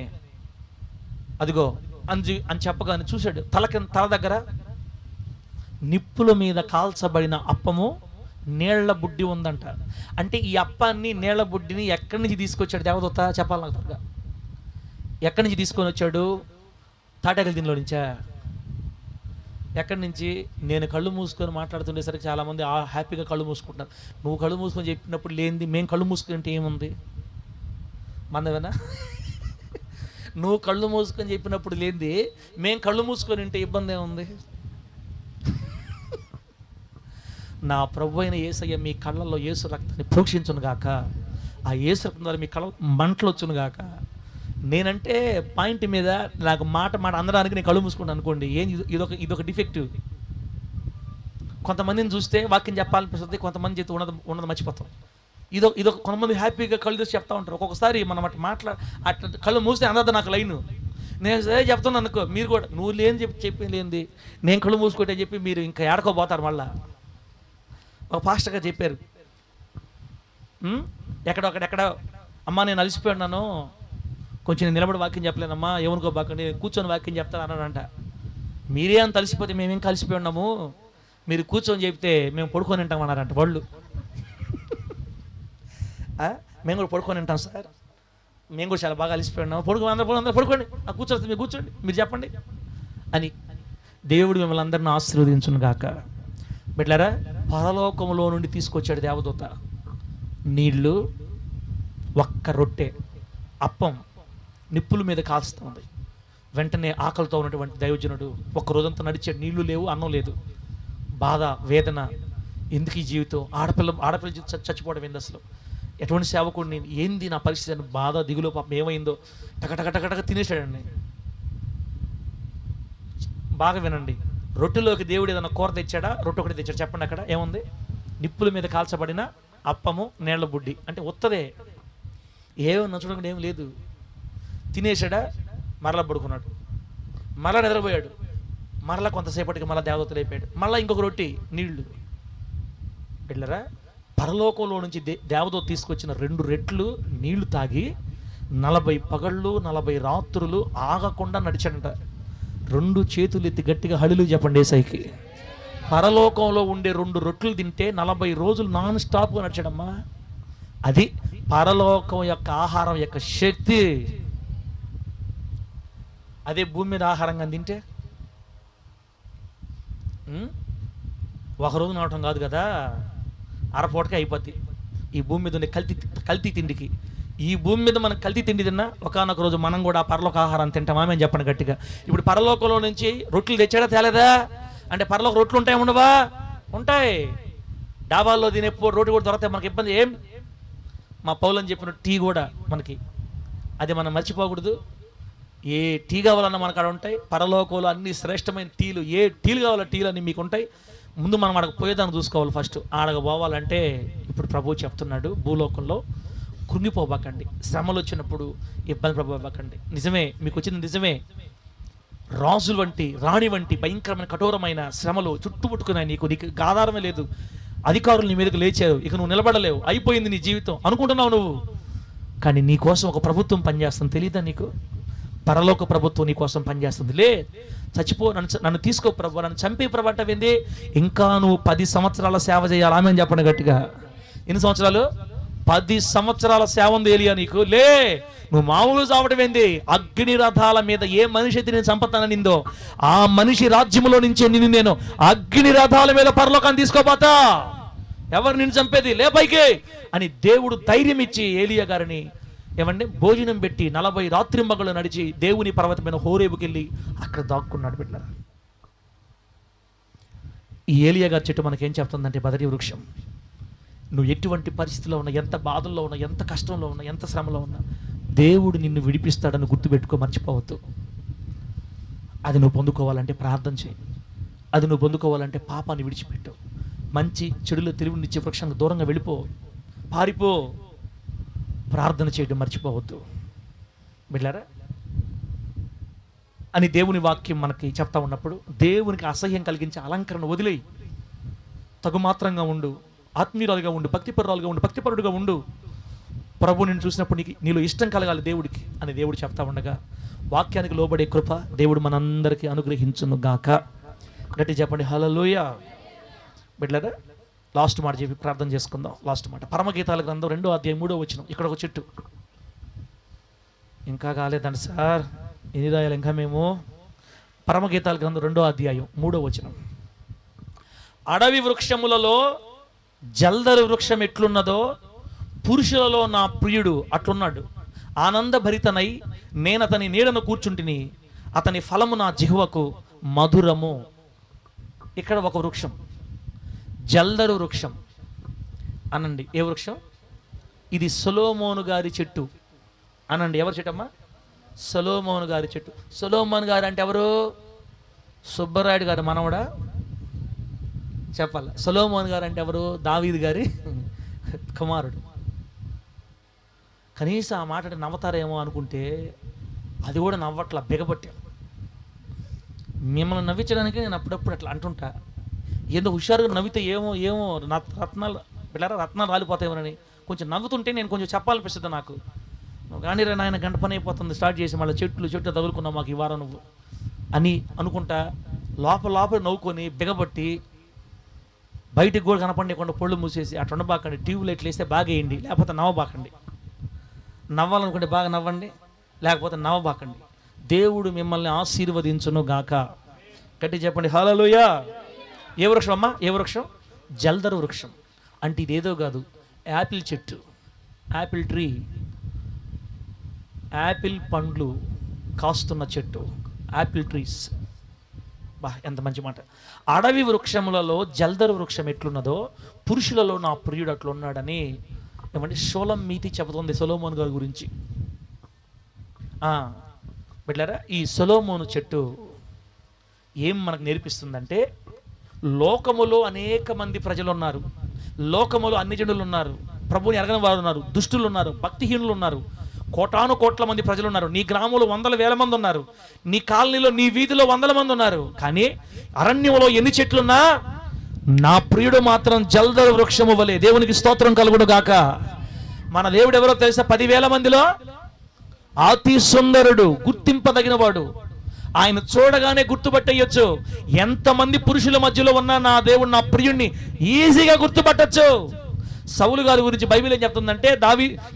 అదిగో అని చెప్పగానే చూశాడు. తల దగ్గర నిప్పుల మీద కాల్చబడిన అప్పము, నీళ్ల బుడ్డి ఉందంట. అంటే ఈ అప్పాన్ని, నీళ్ల బుడ్డిని ఎక్కడి నుంచి తీసుకొచ్చాడు దేవదూత? చెప్పాలి నాకు త్వరగా. ఎక్కడి నుంచి తీసుకొని వచ్చాడు? తాటాకుల దీనిలో నుంచా? ఎక్కడి నుంచి? నేను కళ్ళు మూసుకొని మాట్లాడుతుండేసరికి చాలామంది హ్యాపీగా కళ్ళు మూసుకుంటున్నారు. నువ్వు కళ్ళు మూసుకొని చెప్పినప్పుడు లేనిది మేము కళ్ళు మూసుకుంటే ఏముంది? మందవేనా? నువ్వు కళ్ళు మూసుకొని చెప్పినప్పుడు లేనిది మేము కళ్ళు మూసుకొని ఉంటే ఇబ్బంది ఏముంది? నా ప్రభు అయిన యేసయ్య మీ కళ్ళల్లో యేసు రక్తాన్ని ప్రోక్షించును గాక. ఆ యేసు రక్తం ద్వారా మీ కళ్ళ మంటలు వచ్చును గాక. నేనంటే పాయింట్ మీద నాకు మాట అందడానికి నేను కళ్ళు మూసుకుంటాను అనుకోండి. ఇదొక డిఫెక్టివ్. కొంతమందిని చూస్తే వాక్యం చెప్పాలనిపిస్తుంది, కొంతమంది చేతి ఉన్నది మర్చిపోతాం. ఇదొక కొంతమంది హ్యాపీగా కళ్ళు చూసి చెప్తా ఉంటారు. ఒక్కొక్కసారి మనం అట్లా కళ్ళు మూస్తే అందదు నాకు లైను. నేను సరే చెప్తున్నాను అనుకో, మీరు కూడా నువ్వు చెప్పి లేనిది నేను కళ్ళు మూసుకుంటే చెప్పి మీరు ఇంకా ఏడకోపోతారు. మళ్ళా ఒక పాస్టర్గా చెప్పారు, ఎక్కడ అమ్మా నేను అలసిపోయి ఉన్నాను, కొంచెం నేను నిలబడి వాక్యం చెప్పలేనమ్మా, ఏమనుకోబాకండి, కూర్చొని వాక్యం చెప్తాను అన్నాడంట. మీరే అంత అలసిపోతే మేమేం కలిసిపోయి ఉన్నాము, మీరు కూర్చొని చెప్తే మేము పడుకొని ఉంటాం అన్నారంట వాళ్ళు. మేము కూడా పడుకొని ఉంటాం సార్, మేము కూడా చాలా బాగా అలసిపోయి ఉన్నాము, అందరూ పడుకోండి, కూర్చోండి, మీరు కూర్చోండి, మీరు చెప్పండి అని. దేవుడు మిమ్మల్ని అందరిని ఆశీర్వదించును గాక. బిడ్డలారా, పరలోకములో నుండి తీసుకొచ్చాడు దేవదూత. నీళ్ళు, ఒక్క రొట్టె, అప్పం నిప్పుల మీద కాస్తుంది. వెంటనే ఆకలితో ఉన్నటువంటి దైవజనుడు ఒక్క రోజంతా నడిచాడు. నీళ్లు లేవు, అన్నం లేదు, బాధ, వేదన. ఎందుకు ఈ జీవితం? ఆడపిల్ల చచ్చిపోవడం ఏంది అసలు? ఎటువంటి సేవకుడిని, ఏంది నా పరిస్థితి అని బాధ, దిగులో, పాపం ఏమైందో టకటక తినేశాడండి. బాగా వినండి, రొట్టెలోకి దేవుడు ఏదైనా కూర తెచ్చాడా? రొట్టె ఒకటి తెచ్చాడు. చెప్పండి అక్కడ ఏముంది? నిప్పుల మీద కాల్చబడిన అప్పము, నీళ్ల బుడ్డి. అంటే ఉత్తదే, ఏమన్నా చూడకుండా ఏం లేదు. తినేసాడా? మరలా పడుకున్నాడు, మరలా నిద్రపోయాడు, మరలా కొంతసేపటికి మళ్ళీ దేవదూత లేపాడు, మళ్ళీ ఇంకొక రొట్టి, నీళ్లు. పిల్లరా, పరలోకంలో నుంచి దేవదూత తీసుకొచ్చిన 2 రెట్లు నీళ్లు తాగి 40 పగళ్ళు 40 రాత్రులు ఆగకుండా నడిచాడంట. 2 చేతులు ఎత్తి గట్టిగా హల్లెలూయా చెప్పండి యేసయ్యకి. పరలోకంలో ఉండే 2 రొట్టెలు తింటే 40 రోజులు నాన్ స్టాప్గా నడిచాడమ్మా. అది పరలోకం యొక్క ఆహారం యొక్క శక్తి. అదే భూమి మీద ఆహారంగా తింటే ఒకరోజు నడవటం కాదు కదా, అరపూటకే అయిపోద్ది. ఈ భూమి మీద ఉండే కల్తీ తిండికి, ఈ భూమి మీద మనం కల్తీ తిండి తిన్నా ఒకనొక రోజు మనం కూడా పరలోక ఆహారం తింటామా మేము చెప్పండి గట్టిగా. ఇప్పుడు పరలోకంలో నుంచి రొట్టెలు తెచ్చాడా తేలేదా అంటే, పరలోక రొట్టెలు ఉంటాయి ఉండవా? ఉంటాయి. డాబాల్లో తినేప్పుడు రోడ్డు కూడా దొరకతాయి, మనకి ఇబ్బంది ఏం. మా పౌలని చెప్పిన టీ కూడా మనకి, అది మనం మర్చిపోకూడదు. ఏ టీ కావాలన్నా మనకు అక్కడ ఉంటాయి. పరలోకంలో అన్ని శ్రేష్టమైన టీలు, ఏ టీలు కావాలో టీలు అన్నీ మీకు ఉంటాయి. ముందు మనం ఆడకు పోయేదాన్ని చూసుకోవాలి ఫస్ట్. ఆడకు పోవాలంటే ఇప్పుడు ప్రభువు చెప్తున్నాడు, భూలోకంలో కృంగిపోబాకండి, శ్రమలు వచ్చినప్పుడు ఇబ్బంది పడబాకండి. నిజమే, మీకు వచ్చింది నిజమే. రాజుల వంటి రాణి వంటి భయంకరమైన కఠోరమైన శ్రమలు చుట్టుముట్టుకున్నాయి. నీకు ఆధారమే లేదు. అధికారులు నీ మీదకి లేచారు, ఇక నువ్వు నిలబడలేవు, అయిపోయింది నీ జీవితం అనుకుంటున్నావు నువ్వు. కానీ నీ కోసం ఒక ప్రభుత్వం పనిచేస్తుంది, తెలియదా నీకు? పరలోక ప్రభుత్వం నీ కోసం పనిచేస్తుంది. లే, చచ్చిపో, నన్ను తీసుకో ప్రభు, నన్ను చంపే ప్రభు అంటేంది. ఇంకా నువ్వు 10 సంవత్సరాల సేవ చేయాలి. ఆమె చెప్పండి గట్టిగా. ఎన్ని సంవత్సరాలు? 10 సంవత్సరాల సేవ ఉంది ఏలియా నీకు. లే, నువ్వు మామూలు చావటం ఏంది? అగ్ని రథాల మీద ఏ మనిషి అయితే నేను చంపుతాననిందో ఆ మనిషి రాజ్యంలో నుంచే నిన్ను నేను అగ్ని రథాల మీద పరలోకాన్ని తీసుకోపోతా. ఎవరు నిన్ను చంపేది? లే పైకి అని దేవుడు ధైర్యం ఇచ్చి ఏలియా గారిని ఏమంటే భోజనం పెట్టి 40 రాత్రింబగళ్ళు నడిచి దేవుని పర్వతమైన హోరేబుకి వెళ్ళి అక్కడ దాక్కున్నాడు. బిడ్డలారా, ఈ ఏలియా గారి చెట్టు మనకేం చెప్తుందంటే, బదరీ వృక్షం, నువ్వు ఎటువంటి పరిస్థితిలో ఉన్నా, ఎంత బాధల్లో ఉన్నా, ఎంత కష్టంలో ఉన్నా, ఎంత శ్రమలో ఉన్నా, దేవుడు నిన్ను విడిపిస్తాడని గుర్తుపెట్టుకో, మర్చిపోవద్దు. అది నువ్వు పొందుకోవాలంటే ప్రార్థన చేయి. అది నువ్వు పొందుకోవాలంటే పాపాన్ని విడిచిపెట్టు. మంచి చెడులో తెలివినిచ్చే వృక్షానికి దూరంగా వెళ్ళిపో, పారిపో. ప్రార్థన చేయడం మర్చిపోవద్దు బిడ్డలారా అని దేవుని వాక్యం మనకి చెప్తా ఉన్నప్పుడు, దేవునికి అసహ్యం కలిగించే అలంకరణ వదిలేయి. తగుమాత్రంగా ఉండు, ఆత్మీయురాలుగా ఉండు, భక్తిపరురాలుగా ఉండు, భక్తిపరుడుగా ఉండు. ప్రభు నిన్ను చూసినప్పుడు నీలో ఇష్టం కలగాలి దేవుడికి అని దేవుడు చెప్తా ఉండగా, వాక్యానికి లోబడే కృప దేవుడు మనందరికీ అనుగ్రహించును గాక. గట్టి చెప్పండి హల్లెలూయా. బిడ్డలారా, లాస్ట్ మాట చెప్పి ప్రార్థన చేసుకుందాం. లాస్ట్ మాట, పరమగీతాల గ్రంథం 2వ అధ్యాయం 3వ వచనం. ఇక్కడ ఒక చెట్టు, ఇంకా కాలేదండి సార్, ఎన్ని రాయాలి ఇంకా మేము? పరమగీతాల గ్రంథం 2వ అధ్యాయం 3వ వచనం. అడవి వృక్షములలో జల్దరు వృక్షం ఎట్లున్నదో పురుషులలో నా ప్రియుడు అట్లున్నాడు. ఆనందభరితనై నేను అతని నీడను కూర్చుంటిని, అతని ఫలము నా జిహ్వకు మధురము. ఇక్కడ ఒక వృక్షం, జల్దరు వృక్షం అనండి. ఏ వృక్షం ఇది? సొలొమోను గారి చెట్టు అనండి. ఎవరి చెట్టు అమ్మా? సొలొమోను గారి చెట్టు. సొలొమోను గారు అంటే ఎవరు? సుబ్బరాయుడు గారు మనవడా? చెప్పాలి. సొలొమోను గారు అంటే ఎవరు? దావీదు గారి కుమారుడు. కనీసం ఆ మాట నవ్వుతారేమో అనుకుంటే అది కూడా నవ్వట్లా, బిగబట్టాం. మిమ్మల్ని నవ్వించడానికి నేను అప్పుడప్పుడు అట్లా అంటుంటా. ఏదో హుషారుగా నవ్వితే ఏమో రత్నాలు బిళ్ళారా, రత్నాలు రాలిపోతాయేమోనని కొంచెం నవ్వుతుంటే నేను కొంచెం చెప్పాలనిపిస్తుంది నాకు. కానీ రా నాయన, గంట పని అయిపోతుంది, స్టార్ట్ చేసి మళ్ళీ చెట్లు తగులుకున్నావు మాకు ఈ వారం నువ్వు అని అనుకుంటా లోపల నవ్వుకొని బిగబట్టి బయటికి కూడా కనపడకుండా పళ్ళు మూసేసి అట్లా ఉండబాకండి. ట్యూబ్ లైట్లు వేస్తే బాగా వేయండి, లేకపోతే నవ్వబాకండి. నవ్వాలనుకుంటే బాగా నవ్వండి, లేకపోతే నవ్వబాకండి. దేవుడు మిమ్మల్ని ఆశీర్వదించును గాక. గట్టి చెప్పండి హల్లెలూయా. ఏ వృక్షం అమ్మా? ఏ వృక్షం? జల్దరు వృక్షం. అంటే ఇదేదో కాదు, యాపిల్ చెట్టు, యాపిల్ ట్రీ, యాపిల్ పండ్లు కాస్తున్న చెట్టు, యాపిల్ ట్రీస్. బా, ఎంత మంచి మాట. అడవి వృక్షములలో జల్దరు వృక్షం ఎట్లున్నదో పురుషులలో నా ప్రియుడు అట్లున్నాడని ఏమంటే షోలం మీతి చెబుతుంది సొలొమోను గారి గురించి. బిడ్డలారా, ఈ సొలొమోను చెట్టు ఏం మనకు నేర్పిస్తుందంటే, లోకములో అనేక మంది ప్రజలు ఉన్నారు, లోకములో అన్ని జనులు ఉన్నారు, ప్రభువుని ఎరగని వారు ఉన్నారు, దుష్టులు ఉన్నారు, భక్తిహీనులు ఉన్నారు, కోటాను కోట్ల మంది ప్రజలు ఉన్నారు. నీ గ్రామంలో 100,000 మంది ఉన్నారు, నీ కాలనీలో నీ వీధిలో 100 మంది ఉన్నారు. కానీ అరణ్యంలో ఎన్ని చెట్లున్నా నా ప్రియుడు మాత్రం జల్దరు వృక్షము వలె. దేవునికి స్తోత్రం కలుగును గాక. మన దేవుడు ఎవరో తెలుసా? 10,000 మందిలో అతి సుందరుడు, గుర్తింపదగిన వాడు. ఆయన చూడగానే గుర్తుపట్టేయచ్చు. ఎంతమంది పురుషుల మధ్యలో ఉన్నా నా దేవుడు నా ప్రియుణ్ణి ఈజీగా గుర్తుపట్టచ్చు. సౌలు గారి గురించి బైబిల్ ఏం చెప్తుందంటే,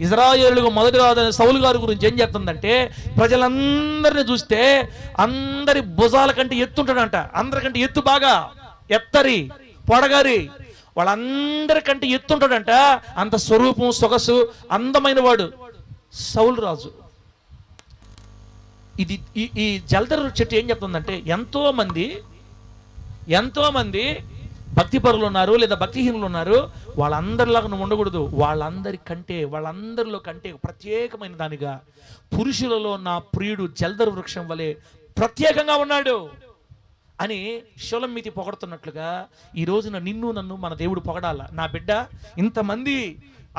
ఇజ్రాయేలుకు మొదటి రాజు సౌలు గారి గురించి ఏం చెప్తుందంటే, ప్రజలందరినీ చూస్తే అందరి భుజాల కంటే ఎత్తుంటాడంట. అందరికంటే ఎత్తు, బాగా ఎత్తరి, పొడగారి, వాళ్ళందరికంటే ఎత్తుంటాడంట. అంత స్వరూపం, సొగసు, అందమైన వాడు సౌలు రాజు. ఇది ఈ జలదర చెట్టు ఏం చెప్తుందంటే, ఎంతో మంది భక్తి పరులు ఉన్నారు, లేదా భక్తిహీనులు ఉన్నారు. వాళ్ళందరిలాగా నువ్వు ఉండకూడదు. వాళ్ళందరిలో కంటే ప్రత్యేకమైన దానిగా పురుషులలో నా ప్రియుడు జలదర వృక్షం వలె ప్రత్యేకంగా ఉన్నాడు అని షోలమ్మీతి పొగడుతున్నట్లుగా ఈ రోజున నిన్ను నన్ను మన దేవుడు పొగడాల. నా బిడ్డ ఇంతమంది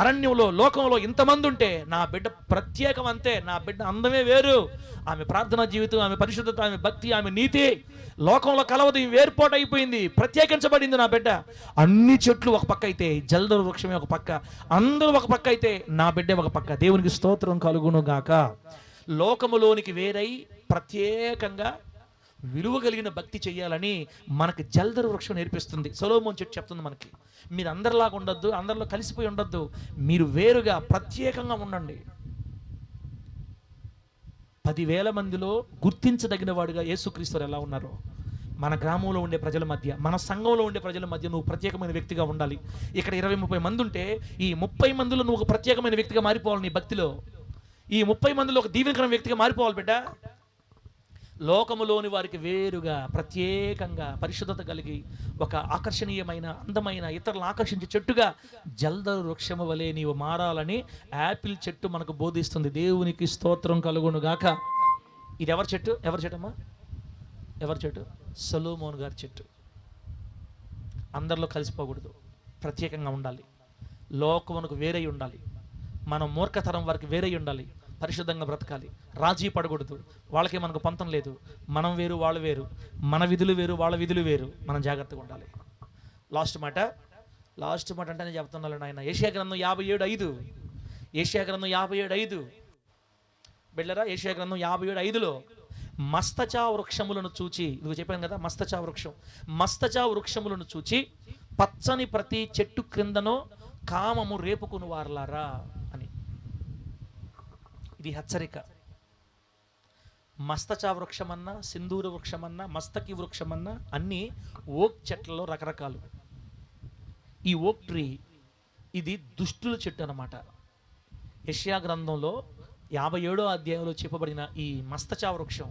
అరణ్యంలో, లోకంలో ఇంతమంది ఉంటే నా బిడ్డ ప్రత్యేకం అంతే. నా బిడ్డ అందమే వేరు. ఆమె ప్రార్థనా జీవితం, ఆమె పరిశుద్ధత, ఆమె భక్తి, ఆమె నీతి లోకంలో కలవదు. వేర్పాటు అయిపోయింది, ప్రత్యేకించబడింది నా బిడ్డ. అన్ని చెట్లు ఒక పక్క అయితే, జలదర వృక్షమే ఒక పక్క, అందరూ ఒక పక్క అయితే నా బిడ్డే ఒక పక్క. దేవునికి స్తోత్రం కలుగును గాక. లోకములోనికి వేరై ప్రత్యేకంగా విలువ కలిగిన భక్తి చేయాలని మనకి జలదర వృక్షం నేర్పిస్తుంది. సొలొమోను చెట్టు చెప్తుంది మనకి, మీరు అందరిలాగా ఉండొద్దు, అందరిలో కలిసిపోయి ఉండొద్దు, మీరు వేరుగా ప్రత్యేకంగా ఉండండి. 10,000 మందిలో గుర్తించదగిన వాడుగా యేసుక్రీస్తు ఎలా ఉన్నారో, మన గ్రామంలో ఉండే ప్రజల మధ్య, మన సంఘంలో ఉండే ప్రజల మధ్య నువ్వు ప్రత్యేకమైన వ్యక్తిగా ఉండాలి. ఇక్కడ 20-30 మంది ఉంటే ఈ 30 మందిలో నువ్వు ఒక ప్రత్యేకమైన వ్యక్తిగా మారిపోవాలి. నీ భక్తిలో ఈ 30 మందిలో ఒక దీవెనకరమైన వ్యక్తిగా మారిపోవాలి బిడ్డ. లోకములోని వారికి వేరుగా ప్రత్యేకంగా పరిశుద్ధత కలిగి ఒక ఆకర్షణీయమైన, అందమైన, ఇతరులను ఆకర్షించే చెట్టుగా జలదర వృక్షము వలె నీవు మారాలని యాపిల్ చెట్టు మనకు బోధిస్తుంది. దేవునికి స్తోత్రం కలుగును గాక. ఇది ఎవరి చెట్టు? ఎవరి చెట్టు? సొలొమోను గారి చెట్టు. అందరిలో కలిసిపోకూడదు, ప్రత్యేకంగా ఉండాలి, లోకమునకు వేరై ఉండాలి, మనం మూర్ఖతరం వారికి వేరై ఉండాలి, పరిశుద్ధంగా బ్రతకాలి, రాజీ పడకూడదు. వాళ్ళకి మనకు పంతం లేదు, మనం వేరు వాళ్ళు వేరు, మన విధులు వేరు వాళ్ళ విధులు వేరు, మనం జాగ్రత్తగా ఉండాలి. లాస్ట్ మాట అంటేనే చెప్తున్నాను ఆయన. యెషయా గ్రంథం 57:5. యెషయా గ్రంథం 57:5 బిళ్ళరా. యెషయా గ్రంథం 57:5లో మస్తచా వృక్షములను చూచి, ఇదిగో చెప్పాను కదా, మస్తచా వృక్షములను చూచి పచ్చని ప్రతి చెట్టు క్రిందనో కామము రేపుకుని వారలారా అని. ఇది హెచ్చరిక. మస్తచా వృక్షమన్నా, సింధూర వృక్షమన్నా, మస్తకి వృక్షమన్నా అన్నీ ఓక్ చెట్లలో రకరకాలు. ఈ ఓక్ ట్రీ ఇది దుష్టుల చెట్టు అన్నమాట. యెషయా గ్రంథంలో 57వ అధ్యాయంలో చెప్పబడిన ఈ మస్తచా వృక్షం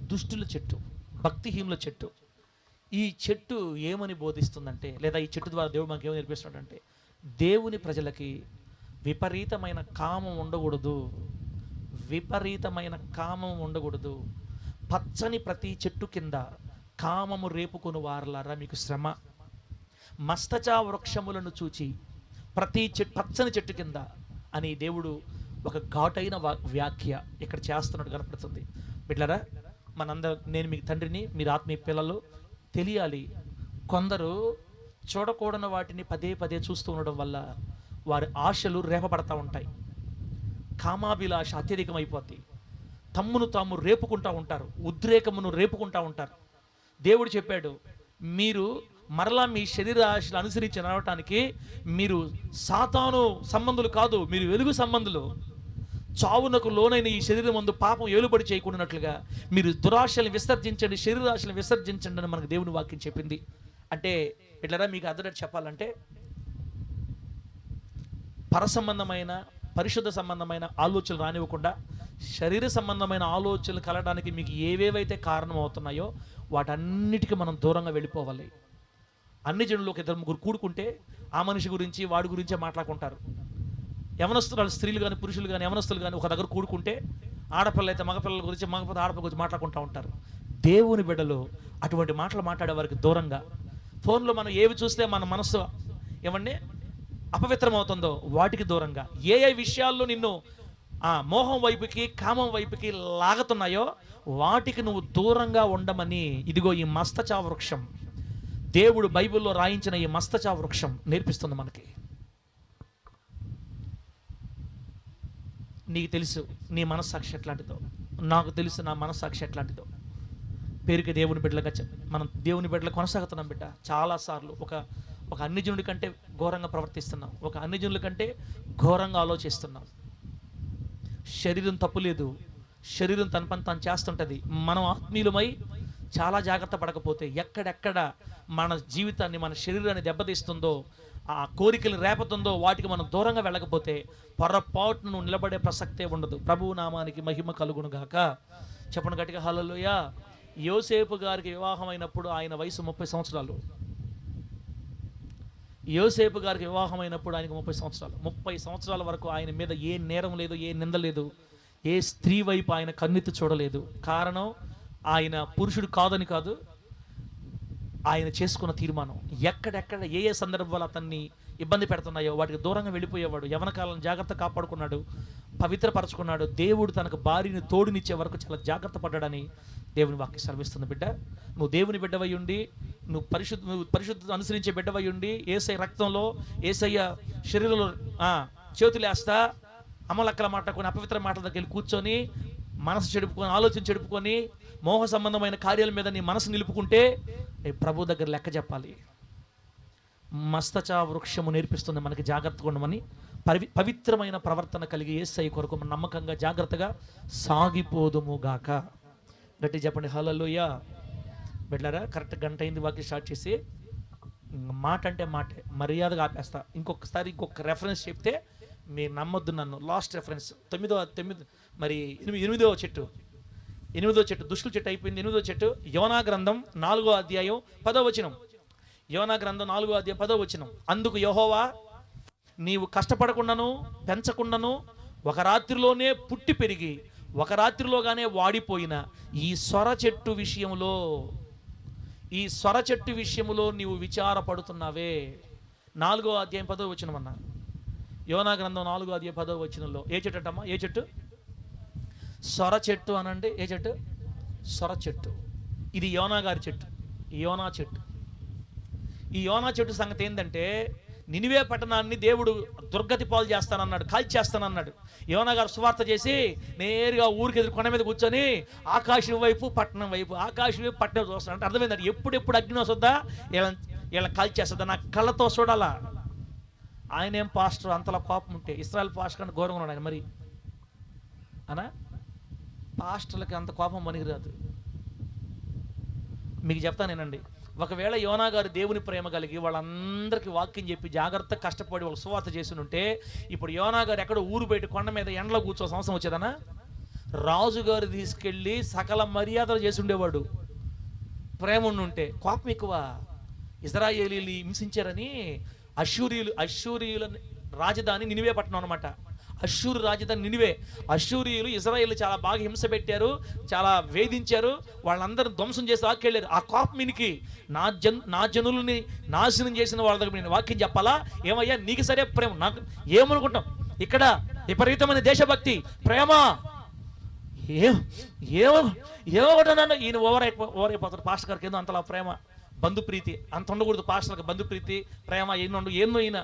దుష్టుల చెట్టు, భక్తిహీనుల చెట్టు. ఈ చెట్టు ఏమని బోధిస్తుందంటే, లేదా ఈ చెట్టు ద్వారా దేవుడు మనకి ఏమని నేర్పిస్తున్నాడంటే, దేవుని ప్రజలకి విపరీతమైన కామం ఉండకూడదు, పచ్చని ప్రతి చెట్టు కింద కామము రేపుకొని వారలారా మీకు శ్రమ. మస్తచా వృక్షములను చూచి ప్రతి పచ్చని చెట్టు కింద అని దేవుడు ఒక ఘాటైన వ్యాఖ్య ఇక్కడ చేస్తున్నట్టు కనపడుతుంది. బిడ్డలారా, నేను మీకు తండ్రిని, మీరు ఆత్మీయ పిల్లలు తెలియాలి. కొందరు చూడకూడని వాటిని పదే చూస్తూ ఉండడం వల్ల వారి ఆశలు రేపబడతా ఉంటాయి. కామాభిలాష అత్యధికం అయిపోద్ది. తమ్మును తాము రేపుకుంటూ ఉంటారు, ఉద్రేకమును రేపుకుంటూ ఉంటారు. దేవుడు చెప్పాడు, మీరు మరలా మీ శరీర ఆశలు అనుసరించి నడవటానికి మీరు సాతాను సంబంధులు కాదు, మీరు వెలుగు సంబంధులు. చావునకు లోనైన ఈ శరీరం ముందు పాపం ఏలుబడి చేయకుండానట్లుగా మీరు దురాశలను విసర్జించండి, శరీరాశలను విసర్జించండి అని మనకు దేవుని వాక్యం చెప్పింది. అంటే ఇట్లరా మీకు అర్థం చెప్పాలంటే, పరసంబంధమైన, పరిశుద్ధ సంబంధమైన ఆలోచనలు రానివ్వకుండా శరీర సంబంధమైన ఆలోచనలు కలగడానికి మీకు ఏవేవైతే కారణం అవుతున్నాయో వాటన్నిటికీ మనం దూరంగా వెళ్ళిపోవాలి. అన్ని జనులు ఒక 2-3 కూడుకుంటే ఆ మనిషి గురించి వాడి గురించే మాట్లాడుకుంటారు. యవనస్తులు, స్త్రీలు కానీ పురుషులు కానీ యవనస్తులు కానీ ఒక దగ్గర కూడుకుంటే ఆడపిల్లలు అయితే మగపిల్లల గురించి, మగపిల్లలు ఆడపిల్ల గురించి మాట్లాడుకుంటూ ఉంటారు. దేవుని బిడ్డలు అటువంటి మాటలు మాట్లాడే వారికి దూరంగా, ఫోన్లో మనం ఏవి చూస్తే మన మనస్సు ఏమండి అపవిత్రం అవుతుందో వాటికి దూరంగా, ఏ విషయాల్లో నిన్ను ఆ మోహం వైపుకి, కామం వైపుకి లాగుతున్నాయో వాటికి నువ్వు దూరంగా ఉండమని ఇదిగో ఈ మస్తచా వృక్షం, దేవుడు బైబిల్లో రాయించిన ఈ మస్తచా వృక్షం నేర్పిస్తుంది మనకి. నీకు తెలుసు నీ మనస్సాక్షి ఎట్లాంటిదో, నాకు తెలుసు నా మనస్సాక్షి ఎట్లాంటిదో. పేరుకి దేవుని బిడ్డలుగా మనం దేవుని బిడ్డలు కొనసాగుతున్నాం బిడ్డ. చాలాసార్లు ఒక అన్యజనుడి కంటే ఘోరంగా ప్రవర్తిస్తున్నాం, ఒక అన్యజనుల కంటే ఘోరంగా ఆలోచిస్తున్నాం. శరీరం తప్పులేదు, శరీరం తన పని తను చేస్తుంటుంది. మనం ఆత్మీయులమై చాలా జాగ్రత్త పడకపోతే, ఎక్కడెక్కడ మన జీవితాన్ని, మన శరీరాన్ని దెబ్బతీస్తుందో, ఆ కోరికలు రేపుతుందో వాటికి మనం దూరంగా వెళ్ళకపోతే పొరపాటును నిలబడే ప్రసక్తే ఉండదు. ప్రభువు నామానికి మహిమ కలుగును గాక. చెప్పండి గట్టిగా హల్లెలూయా. యోసేపు గారికి వివాహమైనప్పుడు ఆయన వయసు 30 సంవత్సరాలు. యోసేపు గారికి వివాహమైనప్పుడు ఆయనకు 30 సంవత్సరాలు. 30 సంవత్సరాల వరకు ఆయన మీద ఏ నేరం లేదు, ఏ నింద లేదు, ఏ స్త్రీ వైపు ఆయన కన్నెత్తి చూడలేదు. కారణం ఆయన పురుషుడు కాదని కాదు, ఆయన చేసుకున్న తీర్మానం. ఎక్కడెక్కడ ఏ ఏ సందర్భాలు అతన్ని ఇబ్బంది పెడుతున్నాయో వాటికి దూరంగా వెళ్ళిపోయేవాడు. యవన కాలం జాగ్రత్త కాపాడుకున్నాడు, పవిత్రపరచుకున్నాడు. దేవుడు తనకు భార్యని తోడునిచ్చే వరకు చాలా జాగ్రత్త పడ్డాడని దేవుని వాక్యం సెలవిస్తుంది. బిడ్డ, నువ్వు దేవుని బిడ్డవై ఉండి, నువ్వు పరిశుద్ధత అనుసరించే బిడ్డవై ఉండి, యేసయ్య రక్తంలో, యేసయ్య శరీరంలో చేతులేస్తా అమలక్కల మాట్లాడుకొని అపవిత్ర మాటల దగ్గర వెళ్ళి కూర్చొని మనసు చెడుపుకొని, ఆలోచన చెడుపుకొని, మోహ సంబంధమైన కార్యాల మీద నీ మనసు నిలుపుకుంటే ప్రభు దగ్గర లెక్క చెప్పాలి. మస్తచ వృక్షము నేర్పిస్తుంది మనకి జాగ్రత్తగా ఉండమని. పవిత్రమైన ప్రవర్తన కలిగి యేసయ్య కొరకు నమ్మకంగా జాగ్రత్తగా సాగిపోదుము గాక. గట్టి చెప్పండి హల్లెలూయా. బిడ్డలారా, కరెక్ట్ గంట అయింది వాక్యం స్టార్ట్ చేసి. మాట అంటే మాటే, మర్యాదగా ఆపేస్తా. ఇంకొక రెఫరెన్స్ చెప్తే మీరు నమ్మొద్దు నన్ను. లాస్ట్ రెఫరెన్స్ 8వ చెట్టు దుష్టుల చెట్టు అయిపోయింది. 8వ చెట్టు యోనా గ్రంథం 4వ అధ్యాయం 10వ వచనం. యోనా గ్రంథం 4వ అధ్యాయం 10వ వచనం. అందుకు యెహోవా, నీవు కష్టపడకుండాను పెంచకుండాను ఒక రాత్రిలోనే పుట్టి పెరిగి ఒక రాత్రిలోగానే వాడిపోయిన ఈ సొర చెట్టు విషయములో నీవు విచారపడుతున్నావే. 4వ అధ్యాయం 10వ వచనం అన్న. యోనా గ్రంథం 4వ అధ్యాయం 10వ వచనంలో ఏ చెట్టు అంటమ్మా? ఏ చెట్టు? సొర చెట్టు అనండి. ఏ చెట్టు? సొర చెట్టు. ఇది యోనా గారి చెట్టు, యోనా చెట్టు. ఈ యోనా చెట్టు సంగతి ఏంటంటే, నినివే పట్టణాన్ని దేవుడు దుర్గతి పాలు చేస్తానన్నాడు, కాల్చేస్తానన్నాడు. యోనా గారు సువార్త చేసి నేరుగా ఊరికి ఎదురు కొండ మీద కూర్చొని ఆకాశం వైపు పట్టణం వైపు, ఆకాశం వైపు పట్టణం చూస్తాను అంటే అర్థమైందండి. ఎప్పుడెప్పుడు అగ్ని వస్తుందా, వీళ్ళని కాల్చేస్తుందా, నా కళ్ళతో చూడాలా. ఆయన ఏం పాస్టర్ అంతలా కోపం ఉంటే, ఇస్రాయల్ పాస్టర్ కంటే ఘోరంగా ఉన్నాడు ఆయన. మరి అనా పాస్టర్లకి అంత కోపం పనికిరాదు. మీకు చెప్తానేనండి, ఒకవేళ యోనా గారు దేవుని ప్రేమ కలిగి వాళ్ళందరికీ వాక్యం చెప్పి జాగ్రత్తగా కష్టపడి వాళ్ళు సువార్త చేసి ఉంటే, ఇప్పుడు యోనా గారు ఎక్కడో ఊరు బయట కొండ మీద ఎండలో కూర్చో సంవత్సరం వచ్చేదనా? రాజుగారు తీసుకెళ్ళి సకల మర్యాదలు చేసి ఉండేవాడు. ప్రేమ ఉంటే. కోపం ఎక్కువ. ఇశ్రాయేలీయులు హింసించారని అశ్షూరీయుల రాజధాని నినివే పట్టణం అనమాట. అశ్షూరు రాజధాని నినివే. అశ్షూరీయులు ఇశ్రాయేలు చాలా బాగా హింస పెట్టారు, చాలా వేధించారు, వాళ్ళందరూ ధ్వంసం చేసి ఆకెళ్ళారు. ఆ కోపమినికి నా జనుల్ని నాశనం చేసిన వాళ్ళ దగ్గర నేను వాక్యం చెప్పాలా? ఏమయ్యా నీకు సరే ప్రేమ, నాకు ఏమనుకుంటాం ఇక్కడ విపరీతమైన దేశభక్తి ప్రేమ ఏమనుకుంటున్నాను. ఈయన ఓవరైపోతాడు. పాస్టర్ గారికి ఏందో అంతలా ప్రేమ, బంధుప్రీతి అంత ఉండకూడదు. పాస్టర్లకు బంధుప్రీతి ప్రేమ ఏందో ఈయన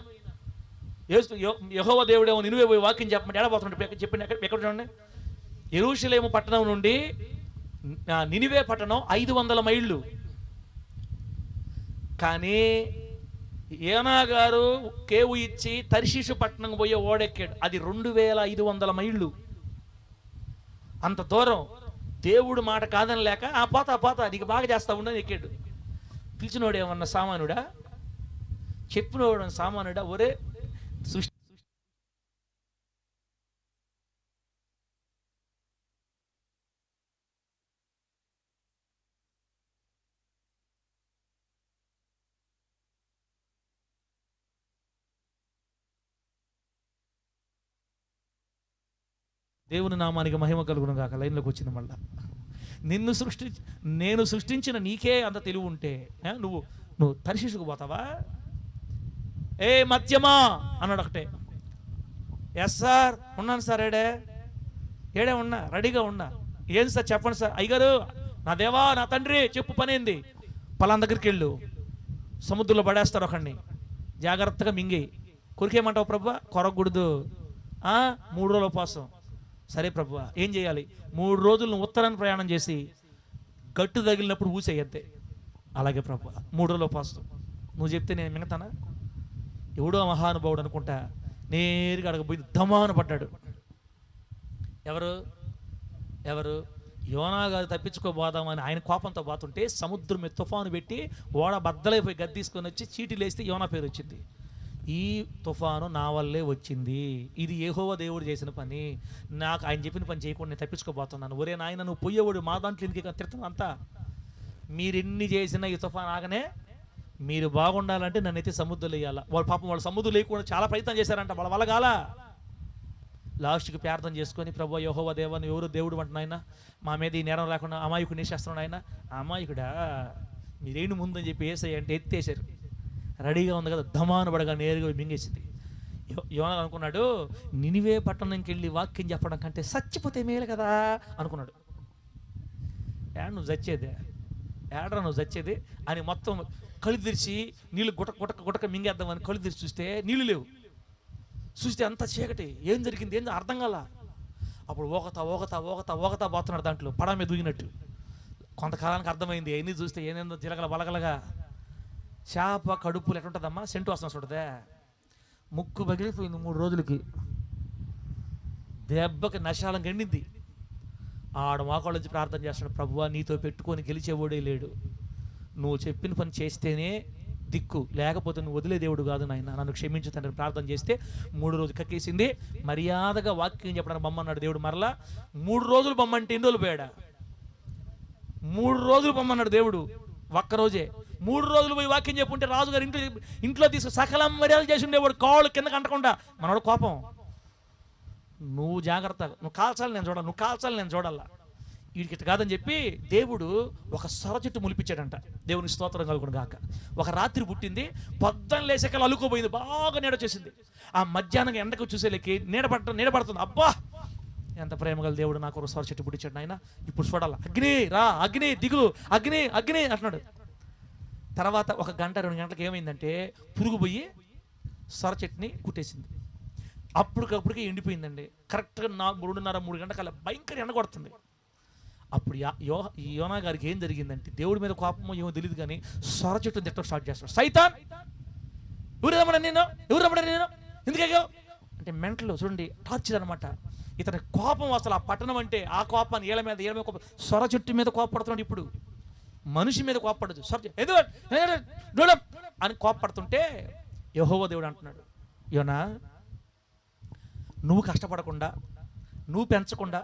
యెహోవా దేవుడేమో నినివే పోయి వాక్యం చెప్పమంటే ఏడబోతున్నాడు. చెప్పండి ఎక్కడ చూడండి. యెరూషలేము పట్టణం నుండి నినివే పట్టణం 500 మైళ్ళు. కానీ యోనా గారు కేవు ఇచ్చి తర్షీషు పట్టణం పోయే ఓడెక్కాడు. అది 2500 మైళ్ళు. అంత దూరం. దేవుడు మాట కాదని లేక పోతా నీకు బాగా చేస్తా ఉండని ఎక్కాడు. పిలిచినోడు ఏమన్నా సామానుడా? చెప్పినోడు సామానుడా? ఒరే సృష్టి దేవుని నామానికి మహిమ కలుగును గాక. లైన్లోకి వచ్చింది మళ్ళా. నేను సృష్టించిన నీకే అంత తెలివి ఉంటే నువ్వు తర్షీషుకు పోతావా? ఏ మత్యమా అన్నాడు ఒకటే. ఎస్ సార్ ఉన్నాను సార్. ఏడే ఉన్నా, రెడీగా ఉన్నా. ఏం సార్ చెప్పండి సార్. అయ్యగారు, నా దేవా, నా తండ్రి, చెప్పు పనేంది? పలానా దగ్గరికి వెళ్ళు, సముద్రంలో పడేస్తారు ఒకడిని, జాగ్రత్తగా మింగి. కొరికేమంటావు ప్రభు? కొరకూడదు. 3 రోజుల ఉపవాసం. సరే ప్రభువా ఏం చేయాలి? 3 రోజులు నువ్వు ఉత్తరాన్ని ప్రయాణం చేసి గట్టు తగిలినప్పుడు ఊసేయంతే. అలాగే ప్రభువా 3 రోజులు ఉపవాసం. నువ్వు చెప్తే నేను మిగతానా? ఎవడో మహానుభావుడు అనుకుంటా నేరుగా అడగబోయి ధమాన పడ్డాడు. ఎవరు యోనా గారు తప్పించుకోబోదామని ఆయన కోపంతో పోతుంటే సముద్రం మీద తుఫాను పెట్టి ఓడ బద్దలైపోయి గది తీసుకొని వచ్చి చీటీలు వేస్తే యోనా పేరు వచ్చింది. ఈ తుఫాను నా వల్లే వచ్చింది, ఇది యెహోవా దేవుడు చేసిన పని, నాకు ఆయన చెప్పిన పని చేయకుండా నేను తప్పించుకోబోతున్నాను. ఒరే నాయన నువ్వు పోయేవాడు మా దాంట్లో ఇంటికి తిడుతున్నా అంతా. మీరెన్ని చేసినా ఈ తుఫాను ఆగనే, మీరు బాగుండాలంటే నన్నైతే సముద్రంలో వేయాల. వాళ్ళు పాపం వాళ్ళు సముద్రం లేకుండా చాలా ప్రయత్నం చేశారంట, వాళ్ళ వల్ల కాల. లాస్ట్కి ప్రార్థన చేసుకొని ప్రభు యెహోవా దేవా నువ్వు ఎవరు దేవుడు అంటున్నాయన, మా మీద ఈ నేరం లేకుండా అమాయకుడు నిశ్చేస్తున్నాడు ఆయన. అమాయకుడా మీరేంటి ముందని చెప్పి వేసాయి అంటే ఎత్తేసారు. రెడీగా ఉంది కదా, ధమాను పడగా నేరుగా మింగేసింది. యోనా అనుకున్నాడు నినివే పట్టణంకి వెళ్ళి వాక్యం చెప్పడం కంటే చచ్చిపోతే మేలు కదా అనుకున్నాడు. నువ్వు చచ్చేది అని మొత్తం కళ్ళు తెరిచి నీళ్ళు గుటక మింగేద్దామని కళ్ళు తెరిచి చూస్తే నీళ్ళు లేవు. చూస్తే అంత చీకటి, ఏం జరిగింది ఏం అర్థం కాల. అప్పుడు ఓగతా పోతున్నాడు దాంట్లో పడా మీద దూగినట్టు. కొంతకాలానికి అర్థమైంది ఎన్ని చూస్తే ఏనేందో జిలగల బలగలగా చేప కడుపులు ఎట్లుంటుందమ్మా, సెంటు వాసన చూడదే. ముక్కు పగిలిపోయింది 3 రోజులకి, దెబ్బకి నశాలం గండింది. ఆడ మోకాళ్ళ నుంచి ప్రార్థన చేస్తున్నాడు, ప్రభువా నీతో పెట్టుకొని గెలిచేవాడే లేడు, నువ్వు చెప్పిన పని చేస్తేనే దిక్కు, లేకపోతే నువ్వు వదిలే దేవుడు కాదు నాయన, నన్ను క్షమించు తండ్రి ప్రార్థన చేస్తే 3 రోజులు కక్కేసింది. మర్యాదగా వాక్యం చెప్పడానికి బొమ్మన్నాడు దేవుడు. మరలా 3 రోజులు బొమ్మంటే ఎన్ని రోజులు పోయాడా? 3 రోజులు బొమ్మన్నాడు దేవుడు ఒక్కరోజే. 3 రోజులు పోయి వాక్యం చెప్పుంటే రాజుగారు ఇంట్లో తీసుకు సకల మర్యాదలు చేసి ఉండేవాడు, కాళ్ళు కింద కంటకుండా. మనోడు కోపం, నువ్వు జాగ్రత్త, నువ్వు కాల్చాలి నేను చూడాలా. వీడికి ఇట్లా కాదని చెప్పి దేవుడు ఒక సొర చెట్టు ములిపించాడంట. దేవుని స్తోత్రం కలుగును గాక. ఒక రాత్రి పుట్టింది, పొద్దున లేసేకల్ అలుకోపోయింది, బాగా నీడ వచ్చేసింది. ఆ మధ్యాహ్నం ఎండకు చూసేలేకి నీడ పడుతుంది. అబ్బా ఎంత ప్రేమగల దేవుడు నాకు ఒక సొర చెట్టు పుట్టించాడు నాయన, ఇప్పుడు చూడాలా. అగ్ని రా, అగ్ని దిగు, అగ్ని అంటున్నాడు. తర్వాత 1 గంట 2 గంటలకు ఏమైందంటే పురుగు పోయి సొర చెట్టుని కుట్టేసింది. అప్పటికప్పటికే ఎండిపోయిందండి. కరెక్ట్గా 2:30 3 గంటల భయంకర ఎండ కొడుతుంది. అప్పుడు యోనా గారికి ఏం జరిగిందంటే దేవుడి మీద కోపమో ఏమో తెలియదు కానీ సొర చెట్టుని తిట్టడం స్టార్ట్ చేస్తాడు. సైతాన్ ఎవరు రమ్మడా నేను ఎందుకు అంటే మెంటలు చూడండి, టార్చర్ అనమాట. ఇతని కోపం అసలు ఆ పట్టణం అంటే ఆ కోపాన్ని ఏళ్ళ మీద కోపం. సొర చెట్టు మీద కోపడుతున్నాడు, ఇప్పుడు మనిషి మీద కోపపడదు. సొర అని కోపడుతుంటే యెహోవా దేవుడు అంటున్నాడు, యోనా నువ్వు కష్టపడకుండా, నువ్వు పెంచకుండా,